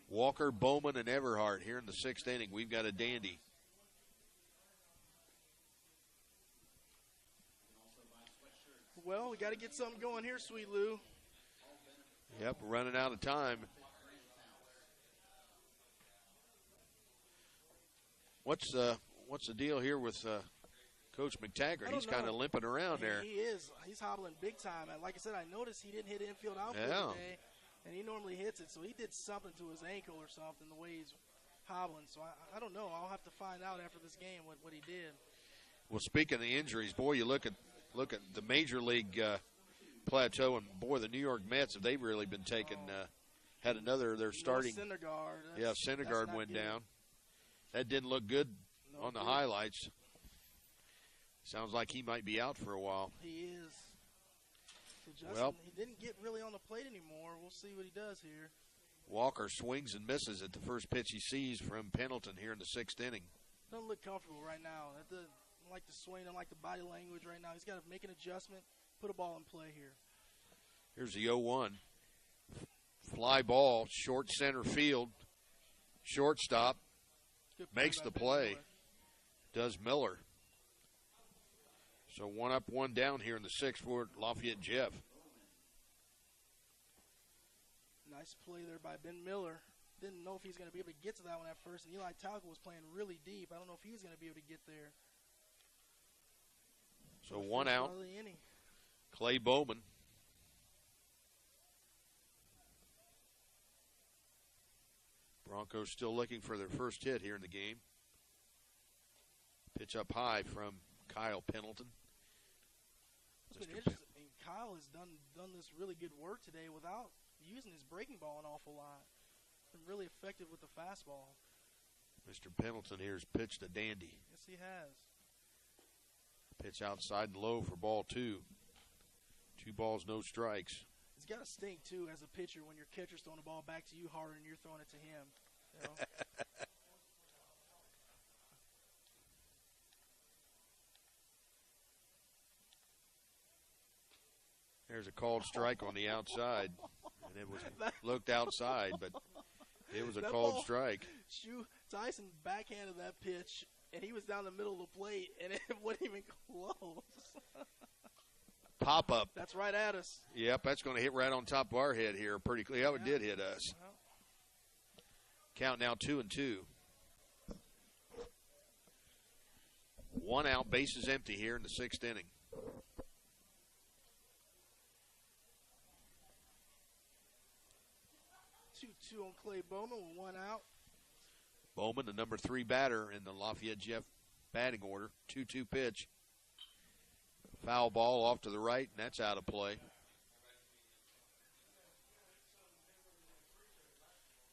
Walker, Bowman, and Everhart here in the sixth inning. We've got a dandy. Well, we got to get something going here, Sweet Lou. Yep, we're running out of time. What's the deal here with Coach McTaggart? He's kind of limping around there. He is. He's hobbling big time. And like I said, I noticed he didn't hit infield outfield today, and he normally hits it. So he did something to his ankle or something the way he's hobbling. So I don't know. I'll have to find out after this game what he did. Well, speaking of the injuries, boy, you look at the major league plateau, and boy, the New York Mets, have they really been taking? Had another. They're starting. Syndergaard. Syndergaard went down. That didn't look good on the highlights. Sounds like he might be out for a while. He is. So Justin, he didn't get really on the plate anymore. We'll see what he does here. Walker swings and misses at the first pitch he sees from Pendleton here in the sixth inning. Doesn't look comfortable right now. I don't like the swing. I don't like the body language right now. He's got to make an adjustment, put a ball in play here. Here's the 0-1. Fly ball, short center field. Shortstop makes the play. Does Miller. So 1 up, 1 down here in the sixth for Lafayette Jeff. Nice play there by Ben Miller. Didn't know if he's going to be able to get to that one at first. And Eli Talcott was playing really deep. I don't know if he's going to be able to get there. So 1 out. Clay Bowman. Broncos still looking for their first hit here in the game. Pitch up high from Kyle Pendleton. It's been interesting. Kyle has done this really good work today without using his breaking ball an awful lot. Been really effective with the fastball. Mr. Pendleton here has pitched a dandy. Yes, he has. Pitch outside and low for ball 2. 2 balls, no strikes. It's got to stink, too, as a pitcher when your catcher's throwing the ball back to you harder and you're throwing it to him. You know? There's a called strike on the outside. And it was looked outside, but it was a called strike. Tyson backhanded that pitch, and he was down the middle of the plate, and it wasn't even close. Pop up. That's right at us. Yep, that's going to hit right on top of our head here. Pretty clear. Yeah, it did hit us. Count now 2-2. 1 out, bases empty here in the sixth inning. On Clay Bowman with 1 out. Bowman, the number 3 batter in the Lafayette Jeff batting order. 2-2 pitch. Foul ball off to the right, and that's out of play.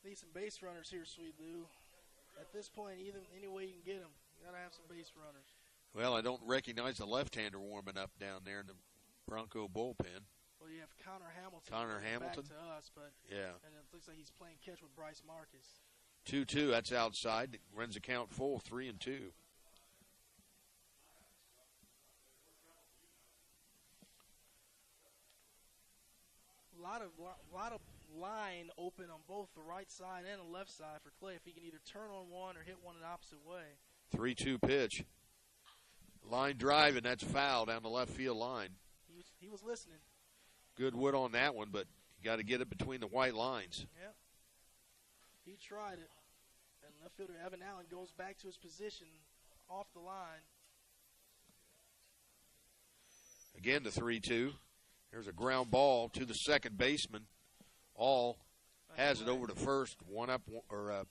Need some base runners here, Sweet Lou. At this point, any way you can get them, you got to have some base runners. Well, I don't recognize the left-hander warming up down there in the Bronco bullpen. Well, you have Connor Hamilton. Back to us, but yeah, and it looks like he's playing catch with Bryce Marcus. 2-2. That's outside. Runs the count full. 3-2. A lot of line open on both the right side and the left side for Clay. If he can either turn on one or hit one the opposite way. 3-2 pitch. Line drive, and that's foul down the left field line. He was listening. Good wood on that one, but you got to get it between the white lines. Yep. He tried it. And left fielder Evan Allen goes back to his position off the line. Again, the 3-2. There's a ground ball to the second baseman. All has it over to first. 1 up, or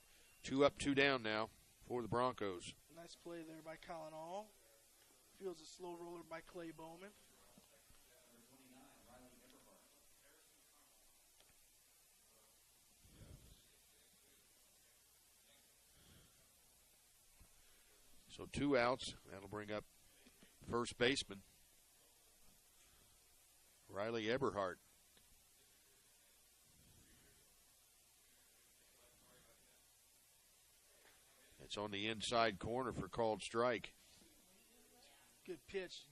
2 up, 2 down now for the Broncos. Nice play there by Colin All. Fields a slow roller by Clay Bowman. So 2 outs. That'll bring up first baseman Riley Eberhardt. It's on the inside corner for called strike. Good pitch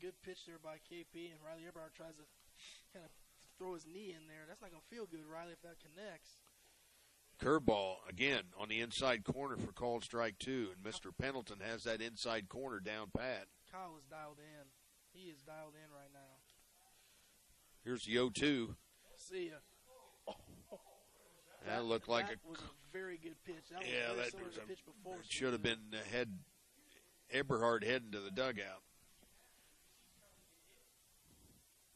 there by KP, and Riley Eberhard tries to kind of throw his knee in there. That's not going to feel good, Riley, if that connects. Curveball, again, on the inside corner for called strike 2, and Mr. Pendleton has that inside corner down pat. Kyle is dialed in. He is dialed in right now. Here's the 0-2. See ya. That looked like that was a very good pitch. That was that similar was to the pitch before. should have been Eberhard heading to the dugout.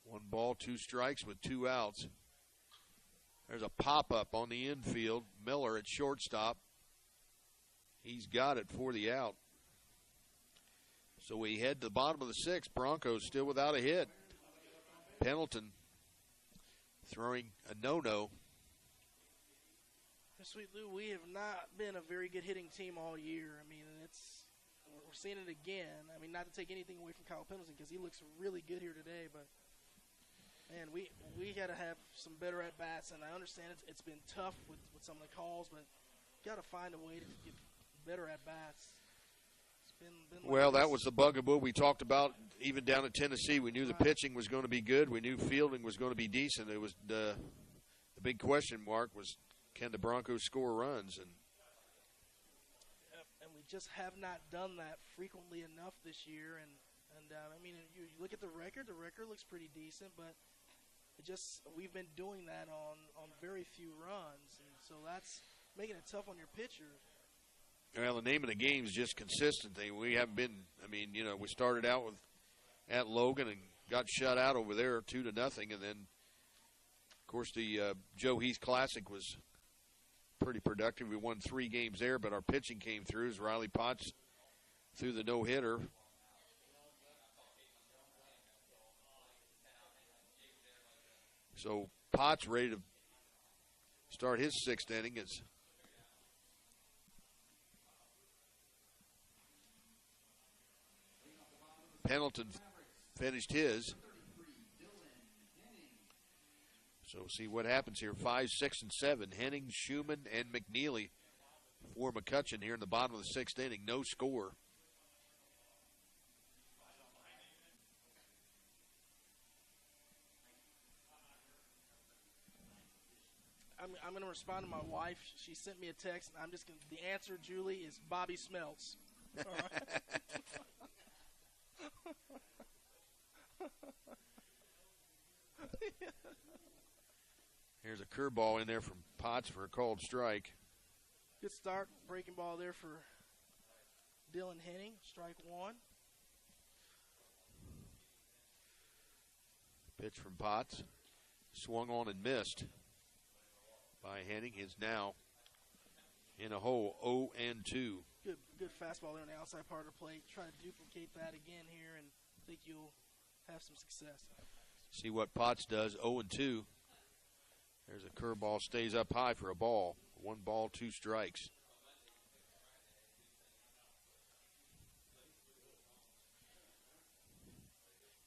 1 ball, 2 strikes with 2 outs. There's a pop-up on the infield. Miller at shortstop. He's got it for the out. So we head to the bottom of the 6th. Broncos still without a hit. Pendleton throwing a no-no. Sweet Lou, we have not been a very good hitting team all year. I mean, we're seeing it again. I mean, not to take anything away from Kyle Pendleton because he looks really good here today, but man, we got to have some better at bats. And I understand it's been tough with some of the calls, but got to find a way to get better at bats. Well, that was the bugaboo we talked about even down in Tennessee. We knew the pitching was going to be good. We knew fielding was going to be decent. It was the big question mark was, can the Broncos score runs? And we just have not done that frequently enough this year. And I mean, you look at the record looks pretty decent, but we've been doing that on very few runs. And so that's making it tough on your pitcher. Well, the name of the game is just consistency. We haven't been, I mean, we started out at Logan and got shut out over there 2-0. And then, of course, the Joe Heath Classic was pretty productive. We won 3 games there, but our pitching came through as Riley Potts threw the no-hitter. So Potts ready to start his 6th inning. It's Pendleton finished his. So we'll see what happens here. 5, 6, and 7. Henning, Schumann, and McNeely for McCutcheon here in the bottom of the 6th inning. No score. I'm going to respond to my wife. She sent me a text, and I'm just going to, the answer, Julie, is Bobby Smelts. All right. Here's a curveball in there from Potts for a called strike. Good start. Breaking ball there for Dylan Henning. Strike 1. Pitch from Potts. Swung on and missed by Henning. Is now in a hole, 0-2. Good fastball there on the outside part of the plate. Try to duplicate that again here, and I think you'll have some success. See what Potts does, 0-2. There's a curveball, stays up high for a ball. 1 ball, 2 strikes.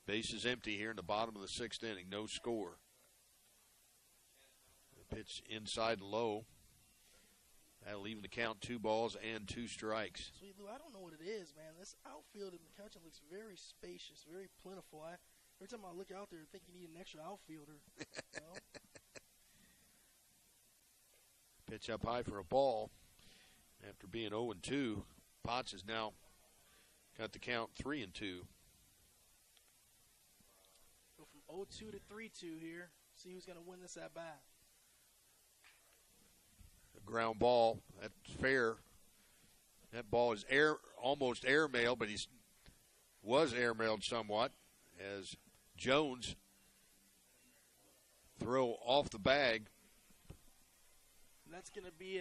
Base is empty here in the bottom of the 6th inning. No score. The pitch inside low. That'll even the count 2 balls and 2 strikes. Sweet Lou, I don't know what it is, man. This outfield in McCutcheon looks very spacious, very plentiful. Every time I look out there, I think you need an extra outfielder. You know? Pitch up high for a ball. After being 0-2, Potts has now got the count 3-2. Go from 0-2 to 3-2 here. See who's going to win this at bat. A ground ball. That's fair. That ball is almost airmailed, but he was airmailed somewhat as Jones throw off the bag. That's going to be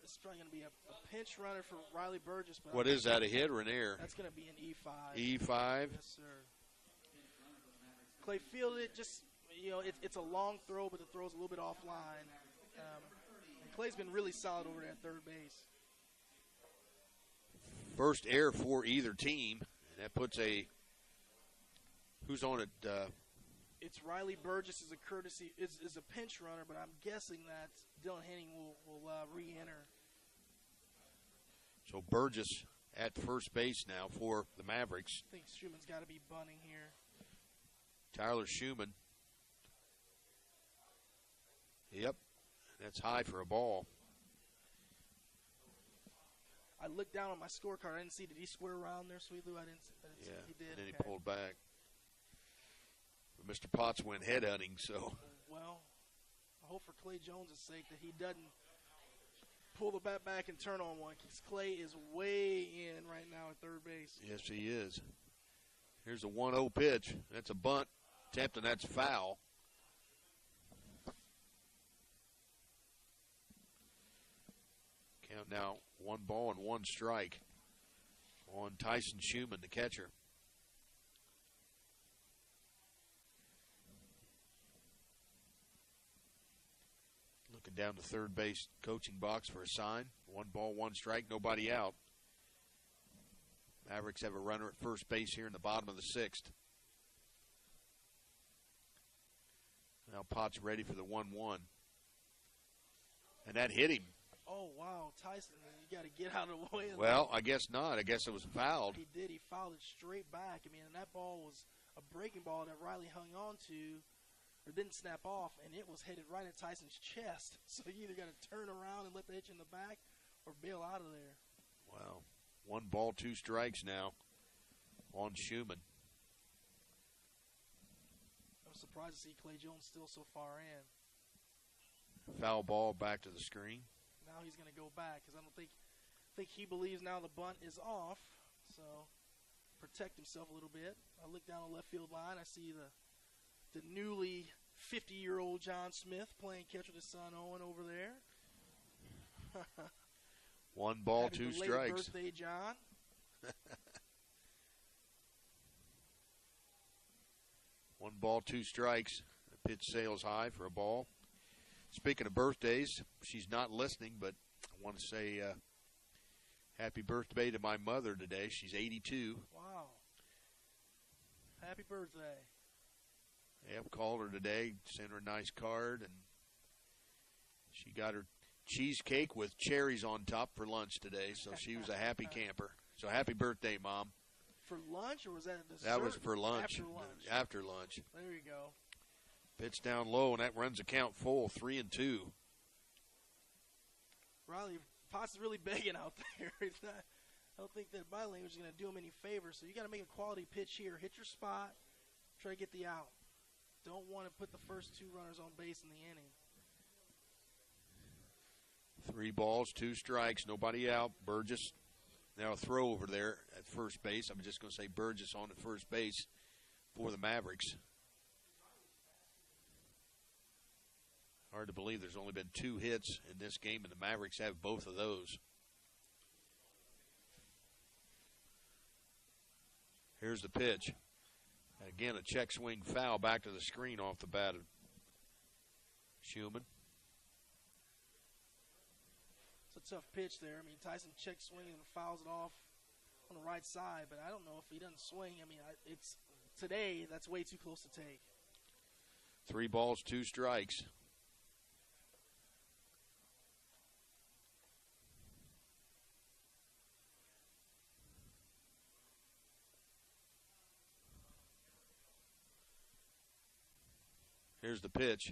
it's probably going to be a pinch runner for Riley Burgess. But what is that, a hit or an air? That's going to be an E5. E5? Yes, sir. Clay fielded it just, it's a long throw, but the throw's a little bit offline. And Clay's been really solid over there at third base. First air for either team. And that puts who's on it? It's Riley Burgess is a courtesy, is a pinch runner, but I'm guessing that Dylan Henning will re-enter. So So Burgess at first base now for the Mavericks. I think Schumann's got to be bunting here. Tyler Schumann. Yep, that's high for a ball. I looked down on my scorecard. I didn't see. Did he square around there, Sweet Lou? I didn't see. He did. And then he pulled back. But Mr. Potts went headhunting, so. Well, I hope for Clay Jones' sake that he doesn't pull the bat back and turn on one, because Clay is way in right now at third base. Yes, he is. Here's a 1-0 pitch. That's a bunt attempt, and that's foul. Count now 1 ball and 1 strike on Tyson Schumann, the catcher. Looking down the third base coaching box for a sign. 1 ball, 1 strike, nobody out. Mavericks have a runner at first base here in the bottom of the 6th. Now Potts ready for the 1-1. And that hit him. Oh, wow. Tyson, you got to get out of the way. Well, I guess not. I guess it was fouled. He did. He fouled it straight back. I mean, and that ball was a breaking ball that Riley hung on to or didn't snap off, and it was headed right at Tyson's chest. So you either got to turn around and let the hitch in the back or bail out of there. Wow. 1 ball, 2 strikes now on Schumann. I'm surprised to see Clay Jones still so far in. Foul ball back to the screen. Now he's going to go back because I don't think he believes now the bunt is off. So protect himself a little bit. I look down the left field line. I see the newly 50-year-old John Smith playing catch with his son Owen over there. 1 ball, Happy 2 belated strikes. Birthday, John. 1 ball, 2 strikes. The pitch sails high for a ball. Speaking of birthdays, she's not listening, but I want to say happy birthday to my mother today. She's 82. Wow. Happy birthday. Yep, called her today, sent her a nice card, and she got her cheesecake with cherries on top for lunch today, so she was a happy camper. So happy birthday, Mom. For lunch, or was that a dessert? That was for lunch. After lunch. After lunch. There you go. Pitch down low, and that runs the count full, 3-2. Riley, Potts is really begging out there. I don't think that body language is going to do him any favors. So you got to make a quality pitch here. Hit your spot. Try to get the out. Don't want to put the first 2 runners on base in the inning. 3 balls, 2 strikes, nobody out. Burgess, now a throw over there at first base. I'm just going to say Burgess on at first base for the Mavericks. Hard to believe there's only been 2 hits in this game, and the Mavericks have both of those. Here's the pitch. Again, a check swing foul back to the screen off the bat of Schumann. It's a tough pitch there. I mean, Tyson check swing and fouls it off on the right side, but I don't know if he doesn't swing. I mean, it's today, that's way too close to take. 3 balls, 2 strikes. Here's the pitch.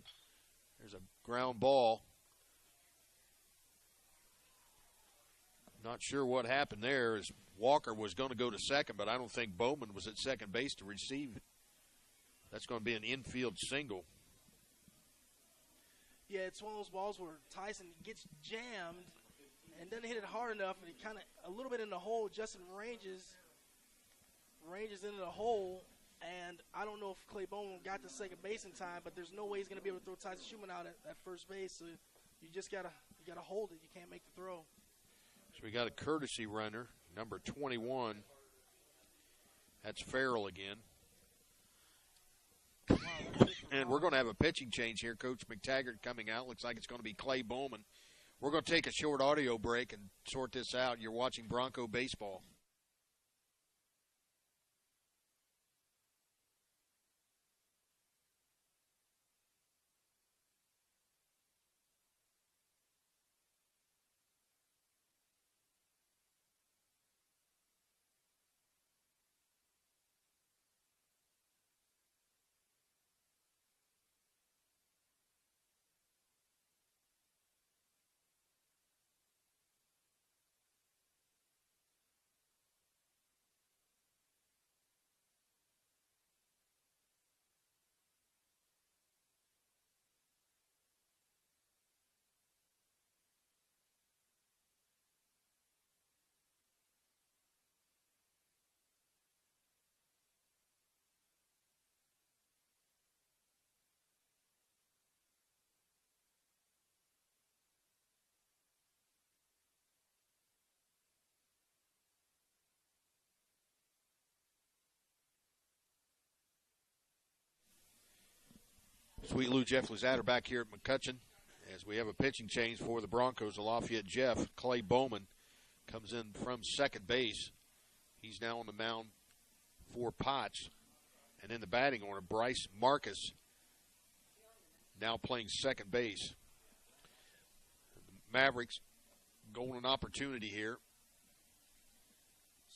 There's a ground ball. Not sure what happened there, as Walker was going to go to second, but I don't think Bowman was at second base to receive. That's going to be an infield single. Yeah, it's one of those balls where Tyson gets jammed and doesn't hit it hard enough, and he kind of a little bit in the hole. Justin ranges into the hole, and I don't know if Clay Bowman got to second base in time, but there's no way he's going to be able to throw Tyson Schumann out at first base. So you just gotta hold it. You can't make the throw. So we got a courtesy runner, number 21. That's Farrell again. Wow, and we're going to have a pitching change here. Coach McTaggart coming out. Looks like it's going to be Clay Bowman. We're going to take a short audio break and sort this out. You're watching Bronco Baseball. Sweet Lou Jeff Lizatter back here at McCutcheon as we have a pitching change for the Broncos. Lafayette Jeff, Clay Bowman comes in from second base. He's now on the mound for Potts. And in the batting order, Bryce Marcus now playing second base. The Mavericks golden opportunity here.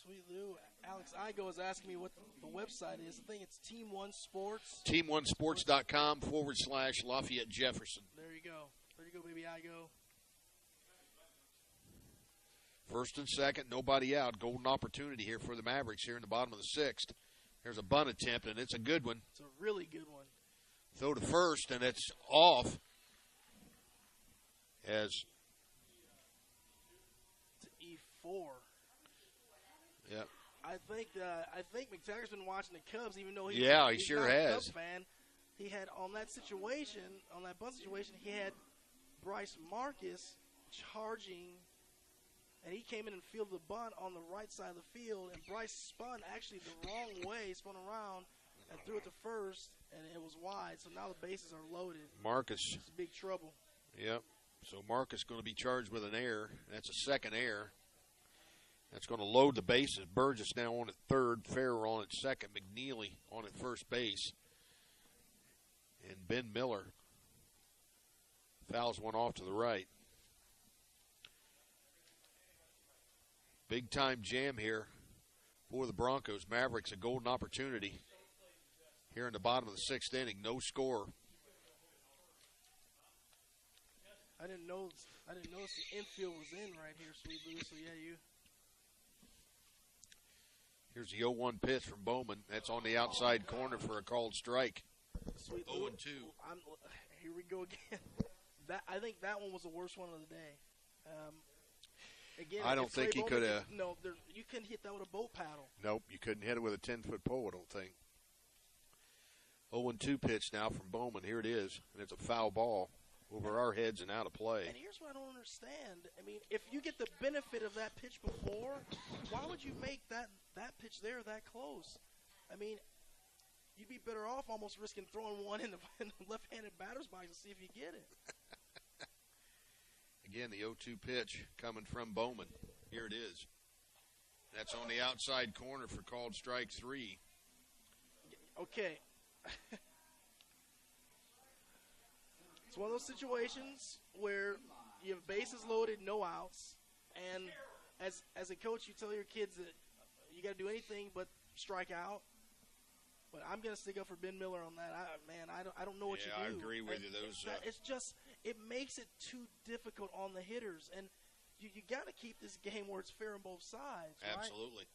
Sweet Lou, Alex Igo is asking me what the website is. I think it's Team One Sports. Team1sports.com/Lafayette Jefferson. There you go. There you go, baby Igo. First and second, nobody out. Golden opportunity here for the Mavericks here in the bottom of the sixth. There's a bunt attempt, and it's a good one. It's a really good one. Throw to first, and it's off. As to E4. Yeah. I think McTaggart's been watching the Cubs, even though he's he sure not a has. Cubs fan. He had on that bunt situation, he had Bryce Marcus charging, and he came in and fielded the bunt on the right side of the field, and Bryce spun actually the wrong way, spun around, and threw it to first, and it was wide. So now the bases are loaded. Marcus. It's big trouble. Yep. So Marcus going to be charged with an error. That's a second error. That's going to load the bases. Burgess now on at third. Farrer on at second. McNeely on at first base. And Ben Miller fouls one off to the right. Big time jam here for the Broncos. Mavericks a golden opportunity here in the bottom of the sixth inning. No score. I didn't notice the infield was in right here, Sweet Lou. So yeah, you. Here's the 0-1 pitch from Bowman. That's on the outside corner for a called strike. Sweet 0-2. Here we go again. I think that one was the worst one of the day. Again, I don't think he could have. No, you couldn't hit that with a boat paddle. Nope, you couldn't hit it with a 10-foot pole, I don't think. 0-2 pitch now from Bowman. Here it is, and it's a foul ball over our heads and out of play. And here's what I don't understand. I mean, if you get the benefit of that pitch before, why would you make that pitch there that close? I mean, you'd be better off almost risking throwing one in the left-handed batter's box to see if you get it. Again, the 0-2 pitch coming from Bowman. Here it is. That's on the outside corner for called strike 3. Okay. It's one of those situations where you have bases loaded, no outs, and as a coach, you tell your kids that you got to do anything but strike out. But I'm going to stick up for Ben Miller on that. I don't know what you do. Yeah, I agree with you. It makes it too difficult on the hitters, and you got to keep this game where it's fair on both sides. Right? Absolutely.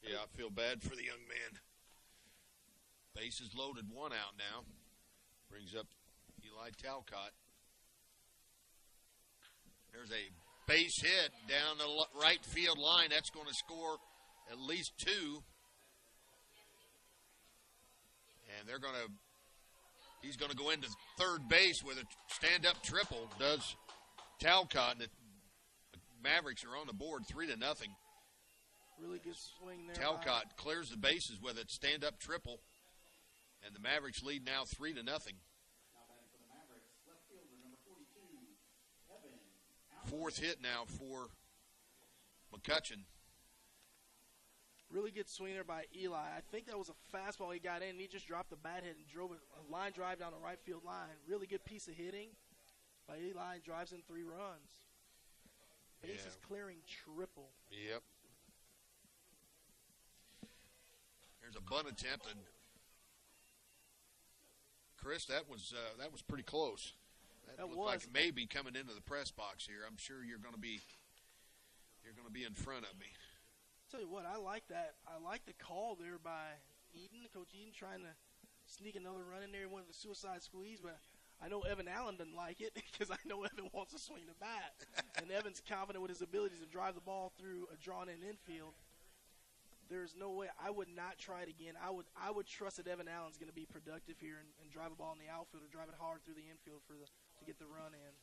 Yeah, I feel bad for the young man. Bases loaded, one out now. Brings up Eli Talcott. There's a base hit down the right field line. That's going to score at least 2. And he's going to go into third base with a stand-up triple. Does Talcott, and the Mavericks are on the board 3-0. Really good swing there. Talcott clears the bases with a stand-up triple, and the Mavericks lead now 3-0. Fourth hit now for McCutcheon. Really good swing there by Eli. I think that was a fastball he got in, and he just dropped the bat hit and drove it a line drive down the right field line. Really good piece of hitting by Eli, and drives in 3 runs. Bases clearing triple. Yep. There's a bunt attempt, and Chris, that was pretty close. That looked like maybe coming into the press box here. I'm sure you're going to be in front of me. Tell you what, I like that. I like the call there by Coach Eden, trying to sneak another run in there. He wanted the suicide squeeze, but I know Evan Allen doesn't like it because I know Evan wants to swing the bat, and Evan's confident with his abilities to drive the ball through a drawn-in infield. There's no way I would not try it again. I would trust that Evan Allen's going to be productive here and drive a ball in the outfield or drive it hard through the infield to get the run in.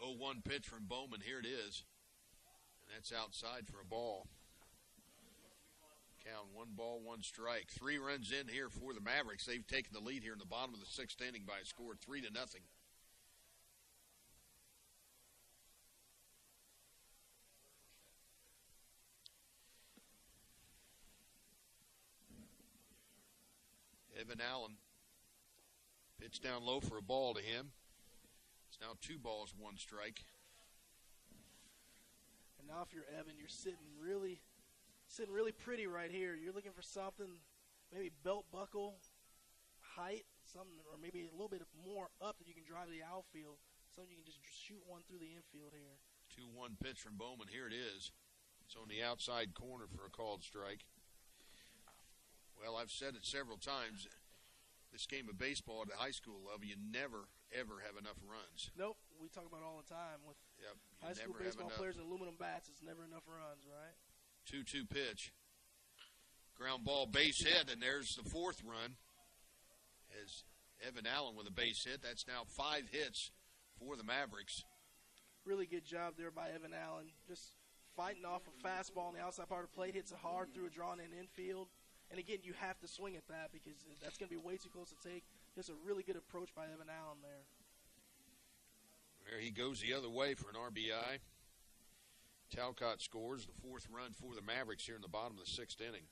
0-1 pitch from Bowman. Here it is, and that's outside for a ball. Count 1 ball, 1 strike. 3 runs in here for the Mavericks. They've taken the lead here in the bottom of the 6th inning by a score of 3-0. Evan Allen pitched down low for a ball to him. It's now 2 balls, 1 strike. And now if you're Evan, you're sitting really pretty right here. You're looking for something, maybe belt buckle, height, something, or maybe a little bit more up that you can drive to the outfield. Something you can just shoot one through the infield here. 2-1 pitch from Bowman. Here it is. It's on the outside corner for a called strike. Well, I've said it several times. This game of baseball at the high school level, you never, ever have enough runs. Nope. We talk about it all the time with high school baseball players and aluminum bats. It's never enough runs, right? 2-2 pitch. Ground ball, base hit, and there's the 4th run. As Evan Allen with a base hit. That's now 5 hits for the Mavericks. Really good job there by Evan Allen. Just fighting off a fastball on the outside part of the plate. Hits it hard through a drawn-in infield. And, again, you have to swing at that because that's going to be way too close to take. Just a really good approach by Evan Allen there. There he goes the other way for an RBI. Talcott scores the 4th run for the Mavericks here in the bottom of the 6th inning.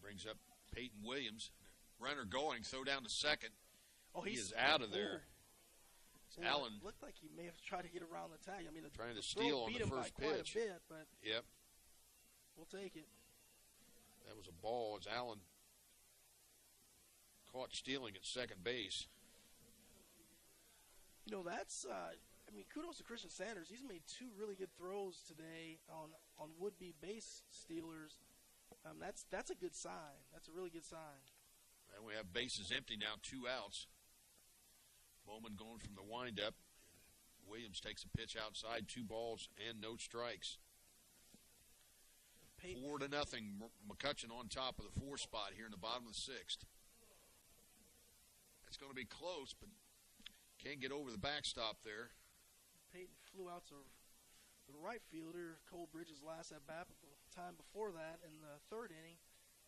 Brings up Peyton Williams. Runner going, throw down to second. Oh, he is out of there. Allen looked like he may have tried to get around the tag. I mean, trying to steal on the first pitch. Quite a bit, but yep. We'll take it. That was a ball as Allen caught stealing at second base. You know, that's, kudos to Christian Sanders. He's made 2 really good throws today on would-be base stealers. That's a good sign. That's a really good sign. And we have bases empty now, 2 outs. Bowman going from the windup. Williams takes a pitch outside, 2 balls and no strikes. 4-0. McCutcheon on top of the 4 spot here in the bottom of the 6th. It's going to be close, but can't get over the backstop there. Peyton flew out to the right fielder, Cole Bridges' last at bat. But the time before that, in the 3rd inning,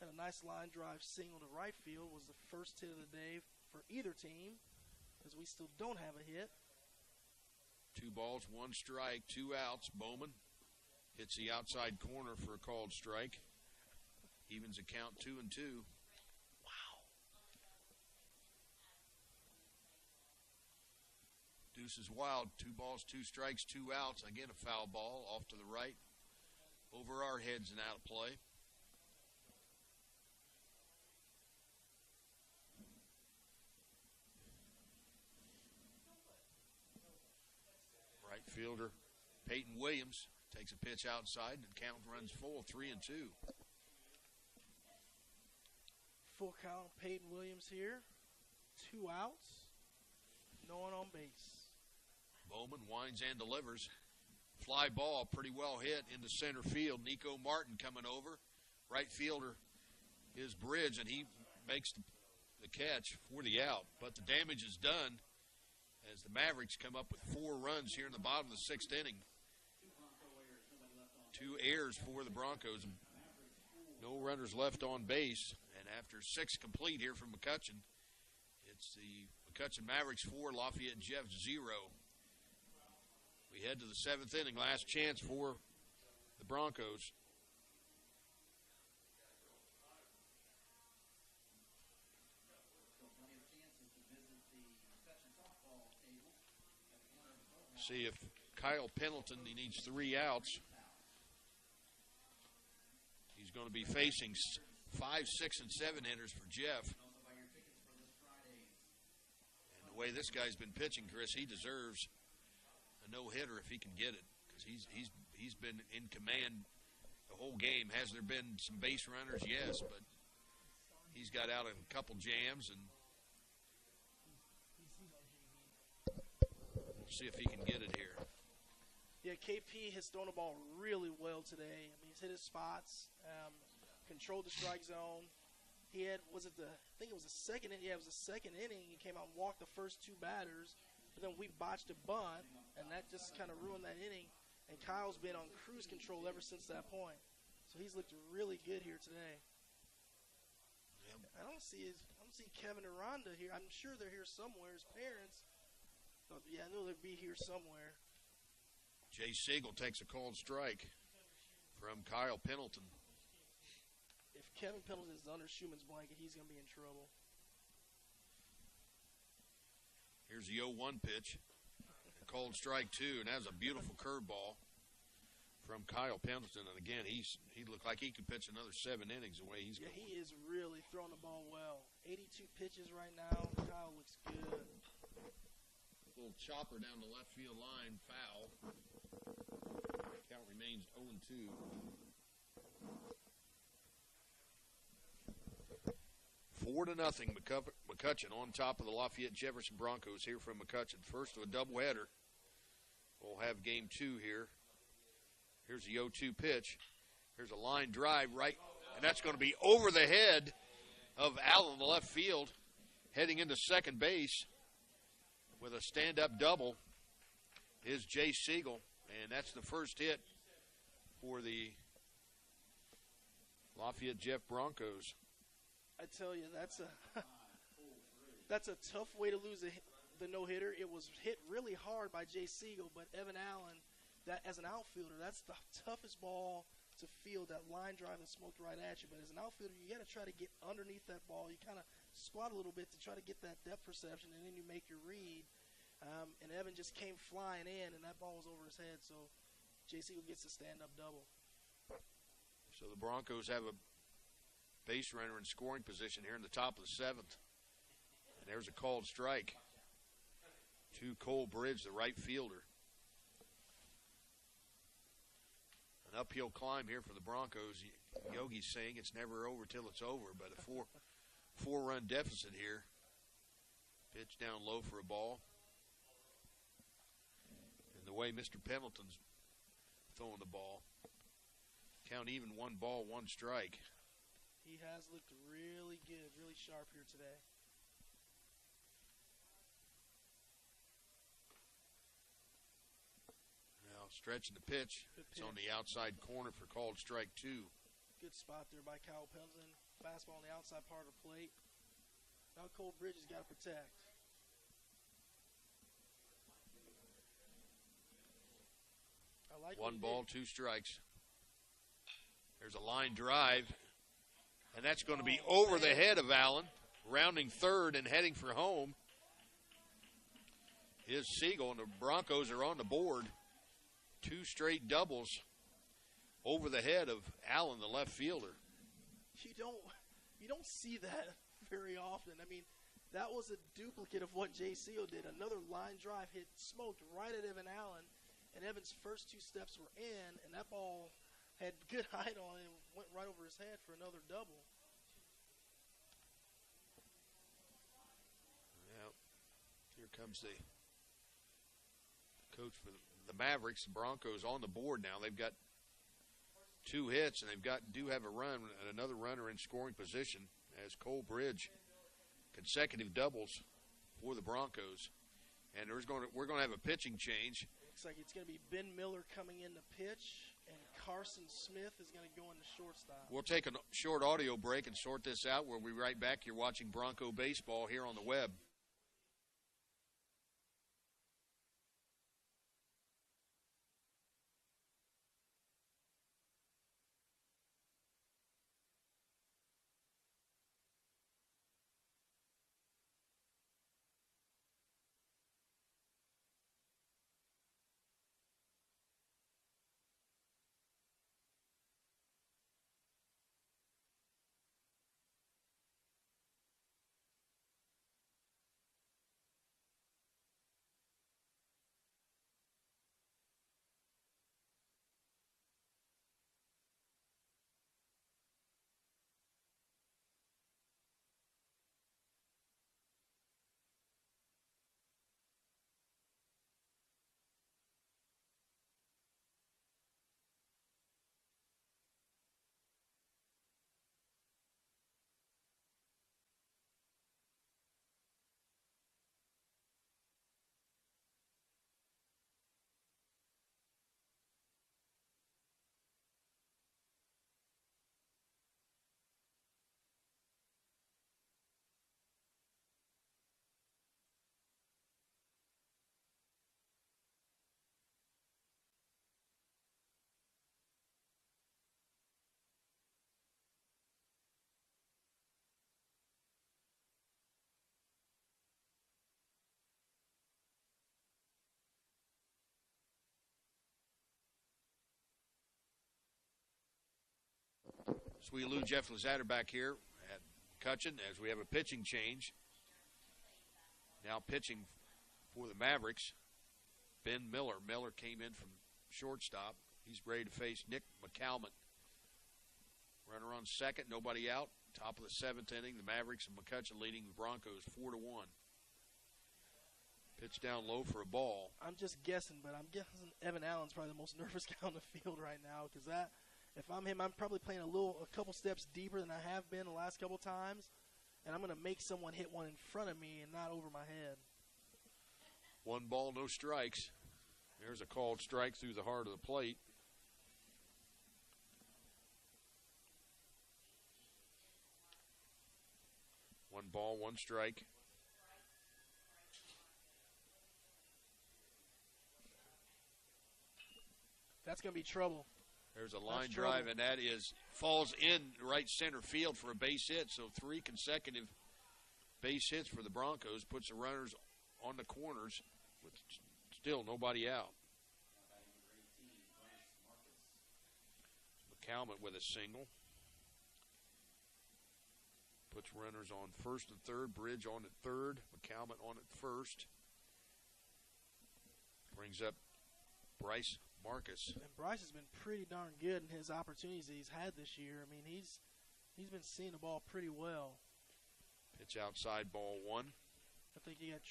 had a nice line drive single to right field. Was the first hit of the day for either team, as we still don't have a hit. 2 balls, 1 strike, 2 outs. Bowman hits the outside corner for a called strike. Evens a count 2-2. Wow. Deuce is wild. 2 balls, 2 strikes, 2 outs. Again, a foul ball off to the right. Over our heads and out of play. Right fielder Peyton Williams takes a pitch outside and count runs full, 3-2. Full count, Peyton Williams here. 2 outs. No one on base. Bowman winds and delivers. Fly ball, pretty well hit into center field. Nico Martin coming over. Right fielder is Bridge, and he makes the catch for the out. But the damage is done as the Mavericks come up with 4 runs here in the bottom of the 6th inning. 2 errors for the Broncos. No runners left on base. And after 6 complete here from McCutcheon, it's the McCutcheon Mavericks 4, Lafayette Jeff 0. We head to the 7th inning. Last chance for the Broncos. See if Kyle Pendleton, he needs 3 outs. He's going to be facing 5, 6, and 7 hitters for Jeff. And the way this guy's been pitching, Chris, he deserves a no-hitter if he can get it, because he's been in command the whole game. Has there been some base runners? Yes, but he's got out of a couple jams, and we'll see if he can get it here. Yeah, KP has thrown the ball really well today. I mean, he's hit his spots, controlled the strike zone. He had, I think it was the second inning. Yeah, it was the second inning. He came out and walked the first 2 batters, but then we botched a bunt, and that just kind of ruined that inning. And Kyle's been on cruise control ever since that point. So he's looked really good here today. Yep. I don't see Kevin and Rhonda here. I'm sure they're here somewhere. His parents. Yeah, I know they'd be here somewhere. Jay Siegel takes a called strike from Kyle Pendleton. If Kevin Pendleton is under Schumann's blanket, he's going to be in trouble. Here's the 0-1 pitch. Called strike 2, and that was a beautiful curveball from Kyle Pendleton. And again, he looked like he could pitch another 7 innings the way he's going. He is really throwing the ball well. 82 pitches right now. Kyle looks good. Little chopper down the left field line, foul. Count remains 0-2. Four to nothing. McCutcheon on top of the Lafayette Jefferson Broncos here from McCutcheon. First of a doubleheader. We'll have game 2 here. Here's the 0-2 pitch. Here's a line drive right, and that's going to be over the head of Allen in the left field, heading into second base with a stand-up double is Jay Siegel, and that's the first hit for the Lafayette Jeff Broncos. I tell you, that's a tough way to lose the no-hitter. It was hit really hard by Jay Siegel, but Evan Allen, that as an outfielder, that's the toughest ball to field, that line drive that smoked right at you. But as an outfielder, you got to try to get underneath that ball. You kind of squat a little bit to try to get that depth perception, and then you make your read. And Evan just came flying in, and that ball was over his head. So Jay Siegel gets a stand-up double. So the Broncos have a base runner in scoring position here in the top of the 7th. And there's a called strike to Cole Bridge, the right fielder. An uphill climb here for the Broncos. Yogi's saying it's never over till it's over, but a four-run deficit here. Pitch down low for a ball. And the way Mr. Pendleton's throwing the ball, count even 1 ball, 1 strike. He has looked really good, really sharp here today. Now stretching the pitch. It's on the outside corner for called strike 2. Good spot there by Kyle Pendleton. Fastball on the outside part of the plate. Now Cole Bridge has got to protect. I like 1 ball, 2 strikes. There's a line drive. And that's going to be over the head of Allen, rounding third and heading for home. Is Siegel, and the Broncos are on the board. 2 straight doubles over the head of Allen, the left fielder. You don't see that very often. I mean, that was a duplicate of what Jay Siegel did. Another line drive hit, smoked right at Evan Allen, and Evan's first 2 steps were in, and that ball had good height on it and went right over his head for another double. Yep. Here comes the coach for the Mavericks. The Broncos on the board now. They've got 2 hits, and do have a run, another runner in scoring position as Cole Bridge. Consecutive doubles for the Broncos. And we're going to have a pitching change. Looks like it's going to be Ben Miller coming in to pitch, and Carson Smith is going to go into shortstop. We'll take a short audio break and sort this out. We'll be right back. You're watching Bronco Baseball here on the web. Sweet Lou Jeff Lazatter back here at McCutcheon as we have a pitching change. Now pitching for the Mavericks, Ben Miller. Miller came in from shortstop. He's ready to face Nick McCalman. Runner on second, nobody out. Top of the 7th inning, the Mavericks and McCutcheon leading the Broncos 4-1. Pitch down low for a ball. I'm just guessing, but I'm guessing Evan Allen's probably the most nervous guy on the field right now because if I'm him, I'm probably playing a couple steps deeper than I have been the last couple times, and I'm going to make someone hit one in front of me and not over my head. 1 ball, no strikes. There's a called strike through the heart of the plate. One ball, 1 strike. That's going to be trouble. There's a line drive, and that falls in right center field for a base hit. So 3 consecutive base hits for the Broncos puts the runners on the corners with still nobody out. McCalman with a single. Puts runners on first and third. Bridge on at third. McCalman on at first. Brings up Bryce Marcus. And Bryce has been pretty darn good in his opportunities that he's had this year. I mean, he's been seeing the ball pretty well. Pitch outside, ball 1. I think you got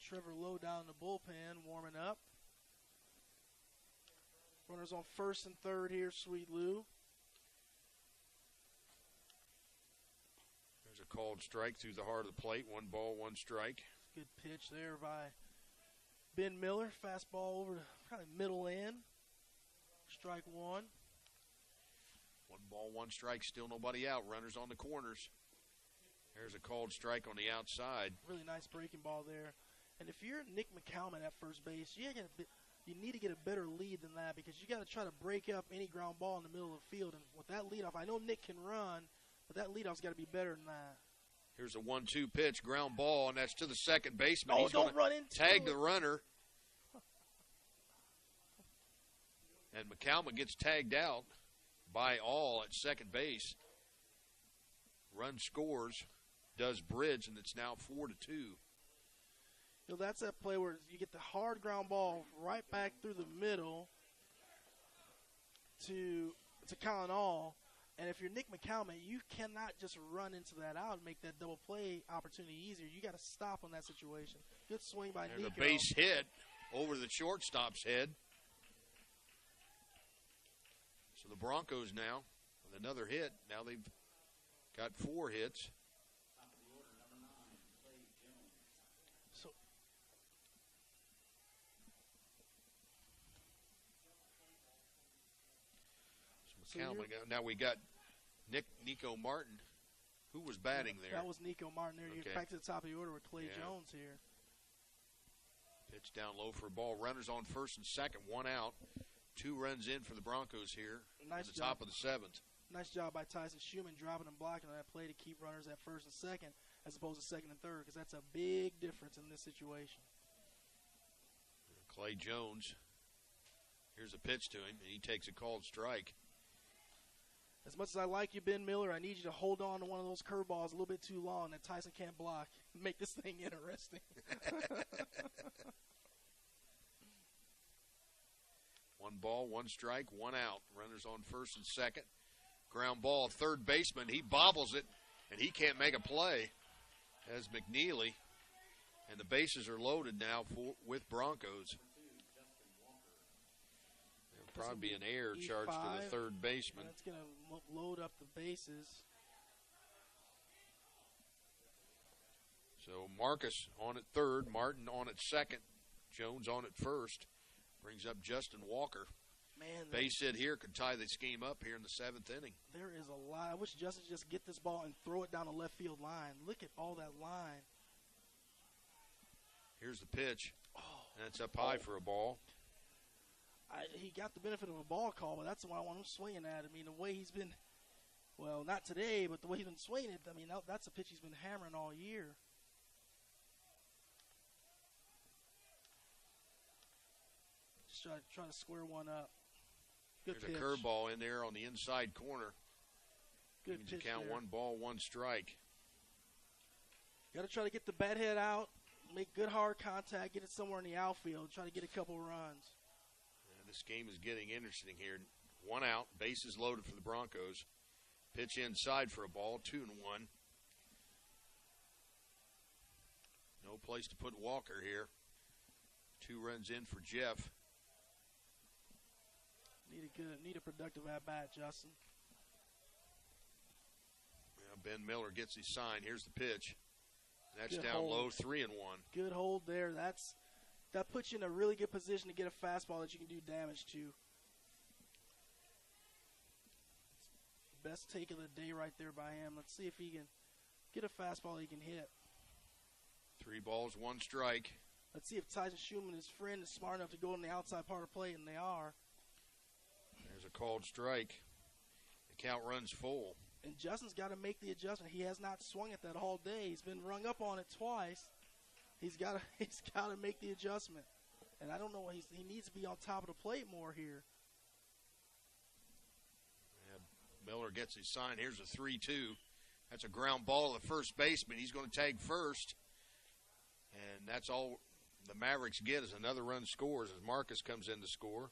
Trevor Lowe down in the bullpen warming up. Runners on first and third here, Sweet Lou. There's a called strike through the heart of the plate. 1 ball, 1 strike. Good pitch there by Ben Miller. Fastball over to kind of middle end. Strike 1. 1 ball, 1 strike. Still nobody out. Runners on the corners. There's a called strike on the outside. Really nice breaking ball there. And if you're Nick McCalman at first base, you need to get a better lead than that because you got to try to break up any ground ball in the middle of the field. And with that leadoff, I know Nick can run, but that leadoff's got to be better than that. Here's a 1-2 pitch, ground ball, and that's to the second baseman. Oh, He's don't run into tag it. the runner. And McCalman gets tagged out by all at second base. Run scores, does Bridge, and it's now 4-2. You know, that's that play where you get the hard ground ball right back through the middle to Colin All. And if you're Nick McCalman, you cannot just run into that out and make that double play opportunity easier. You got to stop on that situation. Good swing by Nico. There's a base hit over the shortstop's head. So the Broncos now, with another hit, now they've got 4 hits. So McCalman, now we got Nico Martin, who was batting there. That was Nico Martin there. You're back to the top of the order with Clay Jones here. Pitch down low for a ball. Runners on first and second, 1 out. 2 runs in for the Broncos here nice at the top of the 7th. Nice job by Tyson Schumann dropping and blocking on that play to keep runners at first and second as opposed to second and third because that's a big difference in this situation. Clay Jones, here's a pitch to him, and he takes a called strike. As much as I like you, Ben Miller, I need you to hold on to one of those curveballs a little bit too long that Tyson can't block. Make this thing interesting. 1 ball, 1 strike, 1 out. Runners on first and second. Ground ball, third baseman. He bobbles it, and he can't make a play as McNeely. And the bases are loaded now with Broncos. There'll probably be an error charged to the third baseman. That's going to load up the bases. So Marcus on at third, Martin on at second, Jones on at first. Brings up Justin Walker. Man, base hit here could tie this game up here in the 7th inning. There is a lot. I wish Justin just get this ball and throw it down the left field line. Look at all that line. Here's the pitch. And it's up high for a ball. He got the benefit of a ball call, but that's the one I want him swinging at. I mean, the way he's been, well, not today, but the way he's been swinging it, I mean, that's a pitch he's been hammering all year. Just try to square one up. Good There's pitch. a curveball in there on the inside corner. Good Means pitch you count there. 1 ball, 1 strike. Got to try to get the bat head out, make good hard contact, get it somewhere in the outfield, try to get a couple runs. And this game is getting interesting here. 1 out, bases loaded for the Broncos. Pitch inside for a ball, 2-1. No place to put Walker here. 2 runs in for Jeff. Need a productive at bat, Justin. Yeah, Ben Miller gets his sign. Here's the pitch. That's Good down hold. low, 3-1. Good hold there. That puts you in a really good position to get a fastball that you can do damage to. Best take of the day right there by him. Let's see if he can get a fastball he can hit. 3 balls, 1 strike. Let's see if Tyson Schumann, his friend, is smart enough to go in the outside part of the plate, and they are. There's a called strike. The count runs full. And Justin's got to make the adjustment. He has not swung at that all day. He's been rung up on it twice. He's got to make the adjustment. And I don't know, he needs to be on top of the plate more here. Yeah, Miller gets his sign. Here's a 3-2. That's a ground ball to the first baseman. He's going to tag first. And that's all the Mavericks get is another run scores as Marcus comes in to score.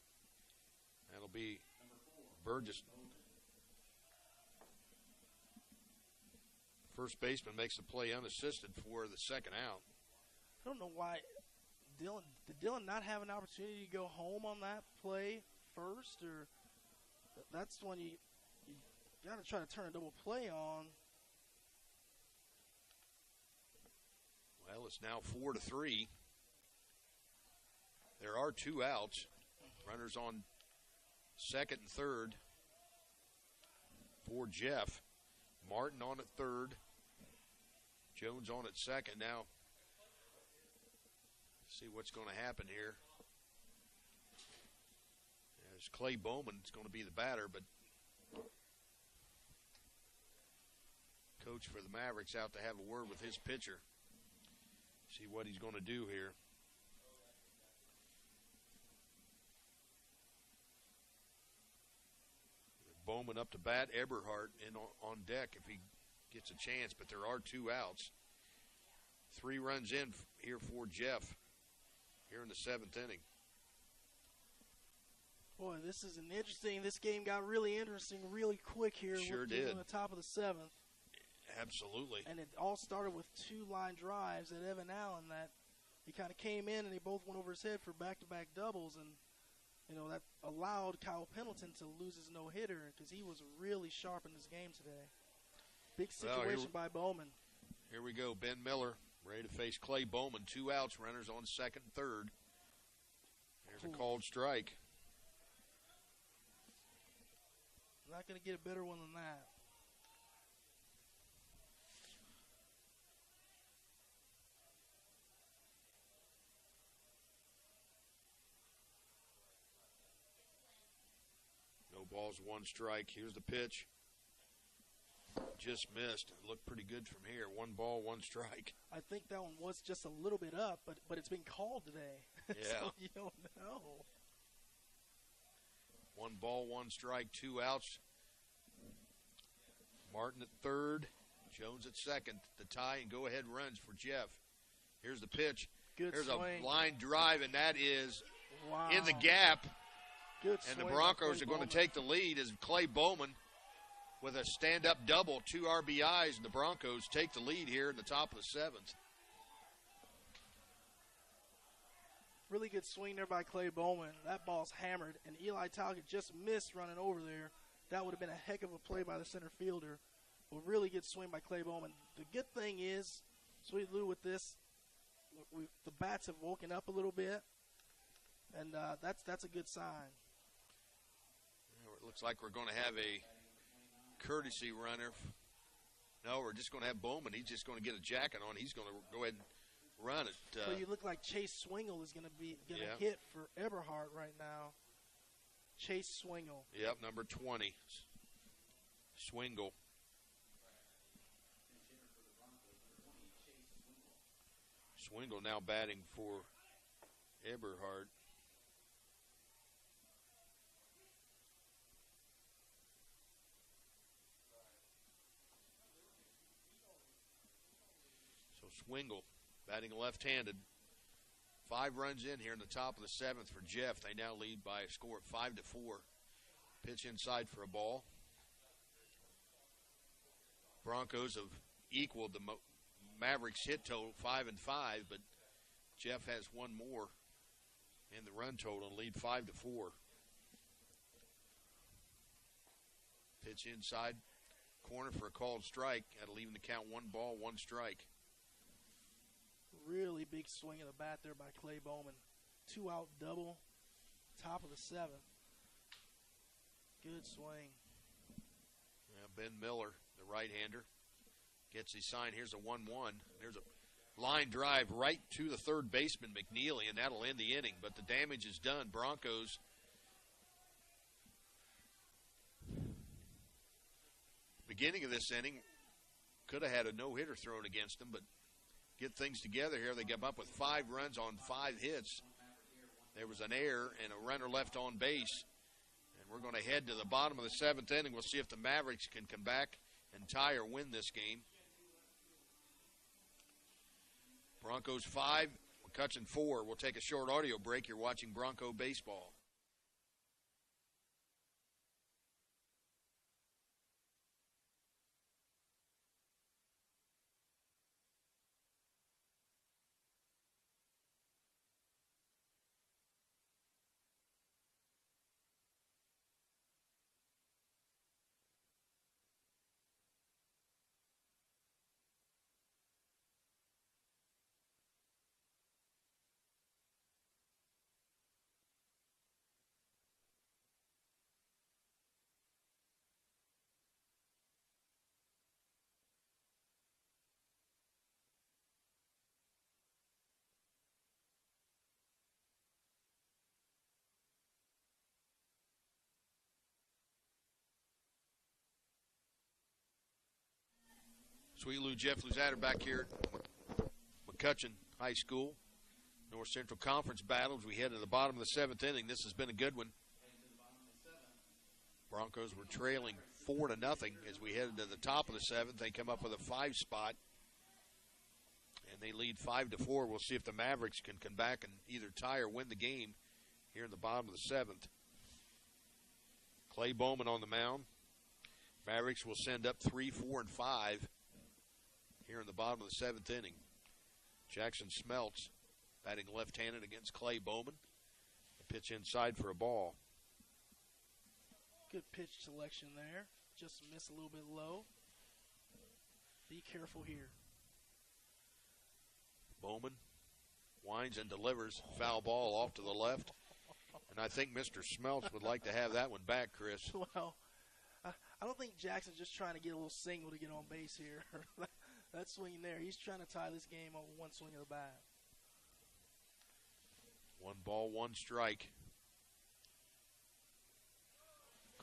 That'll be Burgess. First baseman makes the play unassisted for the second out. I don't know why did Dylan not have an opportunity to go home on that play first, or that's when you got to try to turn a double play on. Well, it's now 4-3. There are 2 outs. Runners on second and third for Jeff. Martin on at third. Jones on at second. Now, see what's going to happen here. As Clay Bowman is going to be the batter, but coach for the Mavericks out to have a word with his pitcher. See what he's going to do here. Bowman up to bat. Eberhardt in on deck if he gets a chance, but there are 2 outs. 3 runs in here for Jeff here in the 7th inning. Boy, this game got really interesting really quick here. Sure We're did. On the top of the 7th. Absolutely. And it all started with 2 line drives at Evan Allen that he kind of came in and they both went over his head for back-to-back doubles, and that allowed Kyle Pendleton to lose his no-hitter because he was really sharp in this game today. Big situation by Bowman. Here we go. Ben Miller ready to face Clay Bowman. 2 outs, runners on second and third. There's a called strike. Not going to get a better one than that. No balls, 1 strike. Here's the pitch. Just missed. It looked pretty good from here. 1 ball, 1 strike. I think that one was just a little bit up, but it's been called today. Yeah. So you don't know. 1 ball, 1 strike, 2 outs. Martin at third. Jones at second. The tie and go-ahead runs for Jeff. Here's the pitch. Good Here's swing. a line drive, and that is Wow. in the gap. Good And swing the by Broncos Clay are going to Bowman. take the lead as Clay Bowman with a stand-up double, 2 RBIs, and the Broncos take the lead here in the top of the 7th. Really good swing there by Clay Bowman. That ball's hammered, and Eli Talcott just missed running over there. That would have been a heck of a play by the center fielder. A really good swing by Clay Bowman. The good thing is, Sweet Lou, with this, the bats have woken up a little bit, and that's a good sign. It looks like we're going to have a courtesy runner. No, we're just going to have Bowman. He's just going to get a jacket on. He's going to go ahead and run it. So you look like Chase Swingle is going to hit for Eberhardt right now. Chase Swingle. Yep, number 20. Swingle. Swingle now batting for Eberhardt. Swingle batting left-handed. 5 runs in here in the top of the 7th for Jeff. They now lead by a score of 5-4. Pitch inside for a ball. Broncos have equaled the Mavericks hit total 5-5, but Jeff has one more in the run total and lead 5-4. Pitch inside, corner for a called strike. That'll even the count 1 ball, 1 strike. Really big swing of the bat there by Clay Bowman. 2-out double, top of the 7th. Good swing. Yeah, Ben Miller, the right-hander, gets his sign. Here's a 1-1. There's a line drive right to the third baseman, McNeely, and that'll end the inning. But the damage is done. Broncos beginning of this inning could have had a no-hitter thrown against them, but get things together here. They come up with 5 runs on 5 hits. There was an error and a runner left on base. And we're going to head to the bottom of the 7th inning. We'll see if the Mavericks can come back and tie or win this game. Broncos 5, McCutcheon 4. We'll take a short audio break. You're watching Bronco Baseball. Sweet Lou, Jeff Luzader back here at McCutcheon High School. North Central Conference battles. We head to the bottom of the 7th inning. This has been a good one. Broncos were trailing 4-0 as we headed to the top of the 7th. They come up with a 5 spot, and they lead 5-4. We'll see if the Mavericks can come back and either tie or win the game here in the bottom of the 7th. Clay Bowman on the mound. Mavericks will send up 3, 4, and 5 here in the bottom of the 7th inning. Jackson Smeltz batting left-handed against Clay Bowman. A pitch inside for a ball. Good pitch selection there. Just missed a little bit low. Be careful here. Bowman winds and delivers. Foul ball off to the left. And I think Mr. Smeltz would like to have that one back, Chris. Well, I don't think Jackson's just trying to get a little single to get on base here. That swing there, he's trying to tie this game on 1 swing of the bat. 1 ball, 1 strike.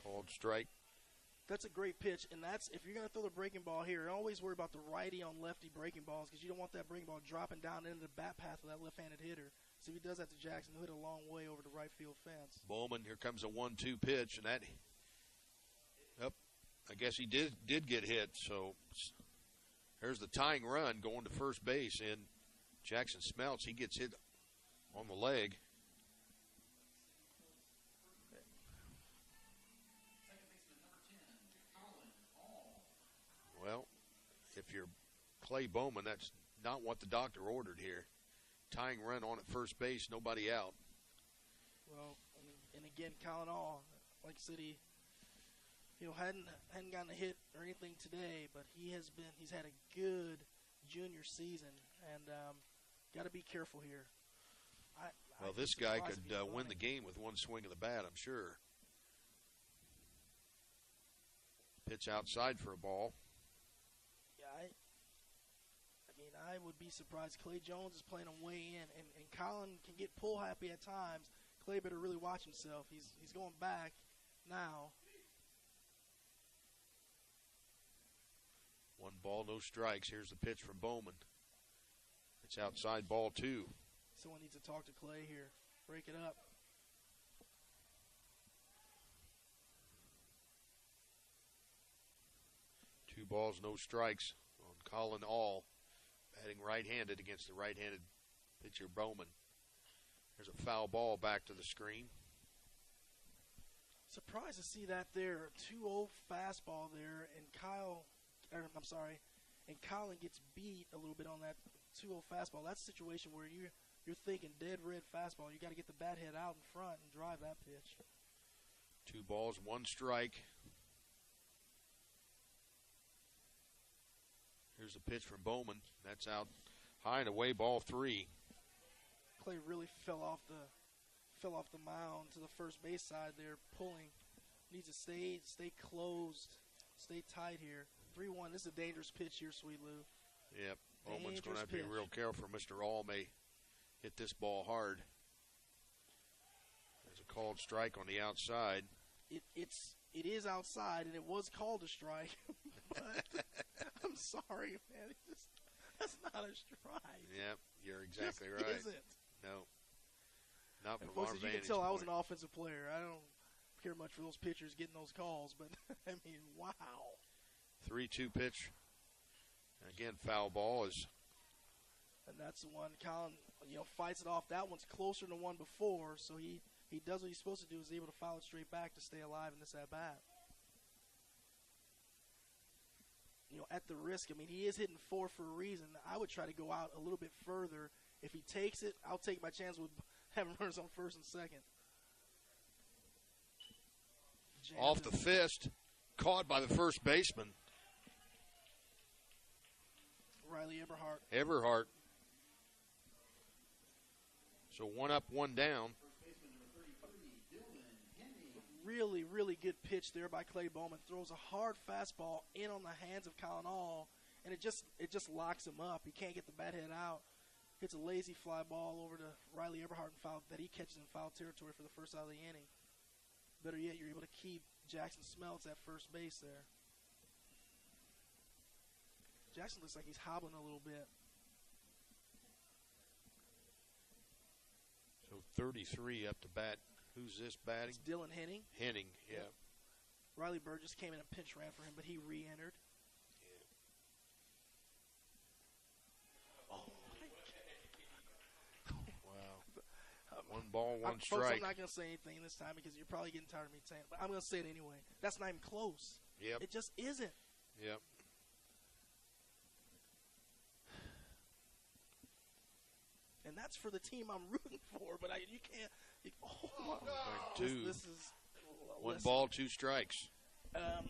Called strike. That's a great pitch, and that's if you're going to throw the breaking ball here, always worry about the righty on lefty breaking balls because you don't want that breaking ball dropping down into the bat path of that left-handed hitter. So if he does that to Jackson, he'll hit a long way over the right field fence. Bowman, here comes a 1-2 pitch, and that, I guess he did get hit, so there's the tying run going to first base, and Jackson Smeltz, he gets hit on the leg. Well, if you're Clay Bowman, that's not what the doctor ordered here. Tying run on at first base, nobody out. Well, and again, Colin All, like I said, he hadn't gotten a hit or anything today, but he's had a good junior season, and got to be careful here. Well, this guy could win the game with 1 swing of the bat, I'm sure. Pitch outside for a ball. Yeah, I would be surprised. Clay Jones is playing him way in, and Colin can get pull happy at times. Clay better really watch himself. He's going back now. 1 ball, no strikes. Here's the pitch from Bowman. It's outside, ball 2. Someone needs to talk to Clay here. Break it up. Two balls, no strikes on Colin All. Batting right-handed against the right-handed pitcher Bowman. There's a foul ball back to the screen. Surprised to see that there. 2-0 fastball there, and Colin gets beat a little bit on that 2-0 fastball. That's a situation where you're thinking dead red fastball. You got to get the bat head out in front and drive that pitch. 2 balls, 1 strike. Here's the pitch from Bowman. That's out high and away, ball 3. Clay really fell off the mound to the first base side there, pulling. Needs to stay closed, stay tight here. 3-1. This is a dangerous pitch here, Sweet Lou. Yep. Bowman's going to have to be real careful. Mr. All may hit this ball hard. There's a called strike on the outside. It is outside, and it was called a strike. But I'm sorry, man. That's not a strike. Yep, you're exactly right. Isn't. No. Not from folks, our as you can vantage tell, point. I was an offensive player. I don't care much for those pitchers getting those calls, but I mean, wow. 3-2 pitch. Again, foul ball is. And that's the one Colin, fights it off. That one's closer than the one before, so he does what he's supposed to do. Is able to foul it straight back to stay alive in this at bat. At the risk, I mean, he is hitting 4 for a reason. I would try to go out a little bit further. If he takes it, I'll take my chance with having runners on first and second. Off the fist, caught by the first baseman. Riley Eberhardt. Eberhardt. So 1 up, 1 down. Really, really good pitch there by Clay Bowman. Throws a hard fastball in on the hands of Colin All, and it just locks him up. He can't get the bat head out. Hits a lazy fly ball over to Riley Eberhardt that he catches in foul territory for the first out of the inning. Better yet, you're able to keep Jackson Smeltz at first base there. Jackson looks like he's hobbling a little bit. So 33 up to bat. Who's this batting? It's Dylan Henning. Henning, yeah. Yep. Riley Burgess came in and pinch ran for him, but he re-entered. Yeah. Oh, wow. 1 ball, 1 strike. Folks, I'm not going to say anything this time because you're probably getting tired of me saying it, but I'm going to say it anyway. That's not even close. Yep. It just isn't. Yep. And that's for the team I'm rooting for, but you can't. This is 1 ball, 2 strikes. I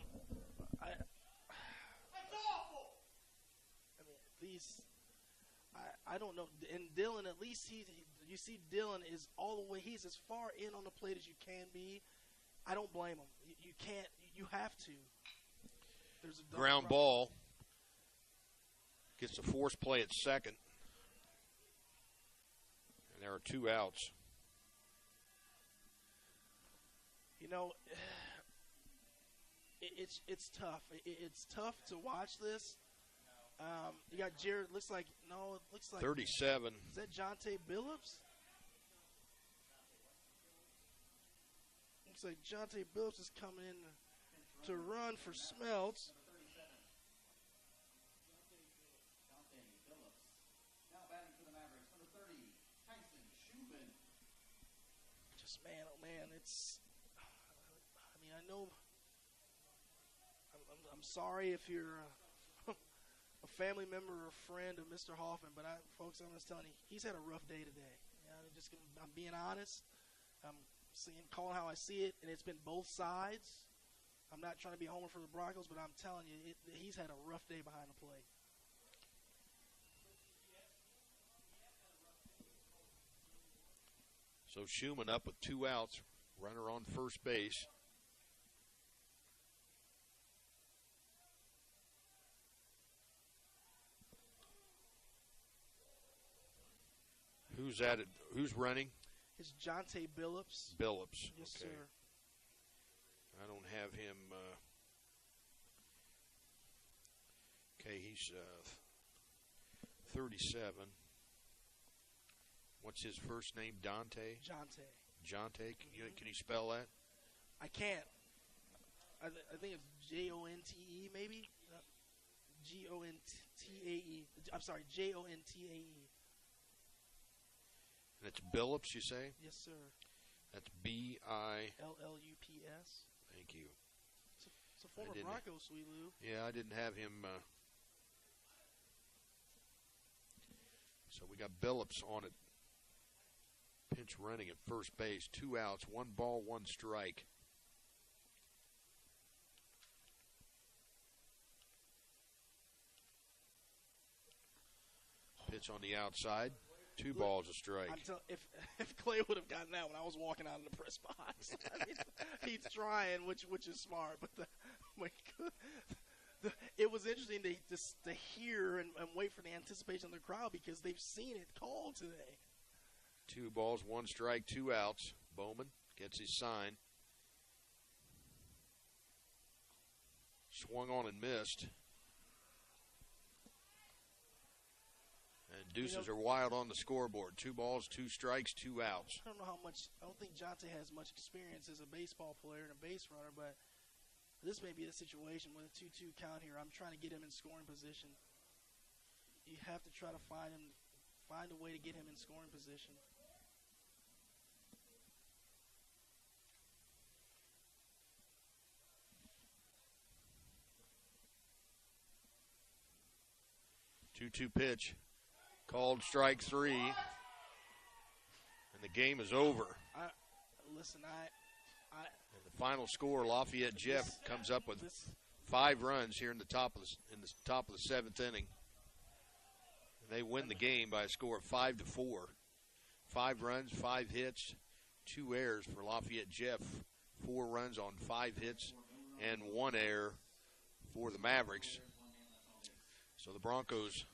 mean, I don't know. And Dylan, at least you see Dylan is all the way. He's as far in on the plate as you can be. I don't blame him. You can't. You have to. There's a ground ball. Gets a force play at second. And there are 2 outs. It's tough. It's tough to watch this. You got Jared. It looks like 37. Is that Jonte Billups? Looks like Jonte Billups is coming in to run for Smeltz. Just man, oh man, it's. I mean, I know. I'm sorry if you're a family member or a friend of Mr. Hoffman, but folks, I'm just telling you, he's had a rough day today. I'm being honest. I'm calling how I see it, and it's been both sides. I'm not trying to be a homer for the Broncos, but I'm telling you, he's had a rough day behind the plate. So Schumann up with 2 outs, runner on first base. Who's at it? Who's running? It's Jonte Billups. Billups. Yes, okay. sir. I don't have him. Okay, he's 37. What's his first name? Dante? Jonte. Jonte? Can you spell that? I can't. I think it's Jonte, maybe? Gontae. I'm sorry, Jontae. And it's Billups, you say? Yes, sir. That's B-I... L-L-U-P-S. Thank you. It's a former Bronco, Sweet Lou. Yeah, I didn't have him. So we got Billups on it. Pinch running at first base. 2 outs, 1 ball, 1 strike. Pitch on the outside. 2 balls, a strike. If Clay would have gotten that when I was walking out of the press box, I mean, he's trying, which is smart. But it was interesting to hear and wait for the anticipation of the crowd because they've seen it called today. 2 balls, 1 strike, 2 outs. Bowman gets his sign. Swung on and missed. And deuces are wild on the scoreboard. 2 balls, 2 strikes, 2 outs. I don't think Jonte has much experience as a baseball player and a base runner, but this may be a situation with a 2-2 count here. I'm trying to get him in scoring position. You have to try to find a way to get him in scoring position. Two pitch. Called strike 3. And the game is over. And the final score, Lafayette Jeff comes up with 5 runs here in the top of the 7th inning. And they win the game by a score of 5-4. 5 runs, 5 hits, 2 errors for Lafayette Jeff. 4 runs on 5 hits and 1 error for the Mavericks. So the Broncos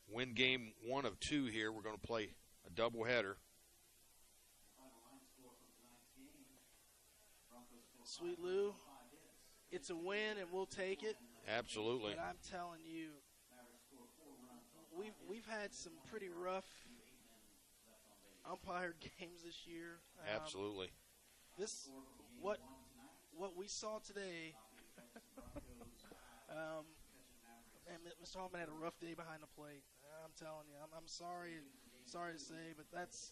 win game 1 of 2 here. We're going to play a doubleheader. Sweet Lou, it's a win and we'll take it. Absolutely. But I'm telling you, we've had some pretty rough umpired games this year. Absolutely. What we saw today. And Mr. Hallman had a rough day behind the plate. I'm telling you, I'm sorry to say, but that's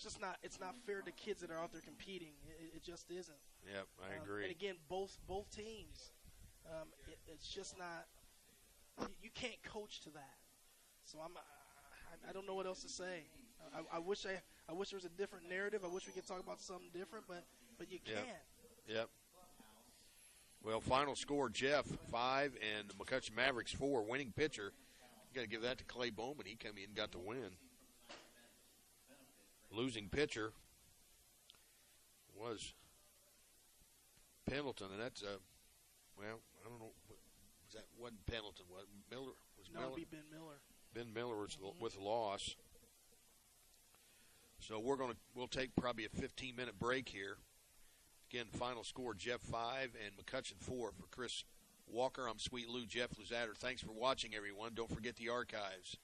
just not. It's not fair to kids that are out there competing. It just isn't. Yep, I agree. And again, both teams, it's just not. You can't coach to that. So I don't know what else to say. I wish there was a different narrative. I wish we could talk about something different, but you can't. Yep. Well, final score, Jeff 5 and the McCutcheon Mavericks 4. Winning pitcher, you got to give that to Clay Bowman. He came in and got the win. Losing pitcher was Pendleton, and that's well, I don't know. Wasn't Pendleton? What Miller was? No, it'd be Ben Miller. Ben Miller was with a loss. So we'll take probably a 15-minute break here. Again, final score, Jeff 5 and McCutcheon 4. For Chris Walker, I'm Sweet Lou, Jeff Luzader. Thanks for watching, everyone. Don't forget the archives.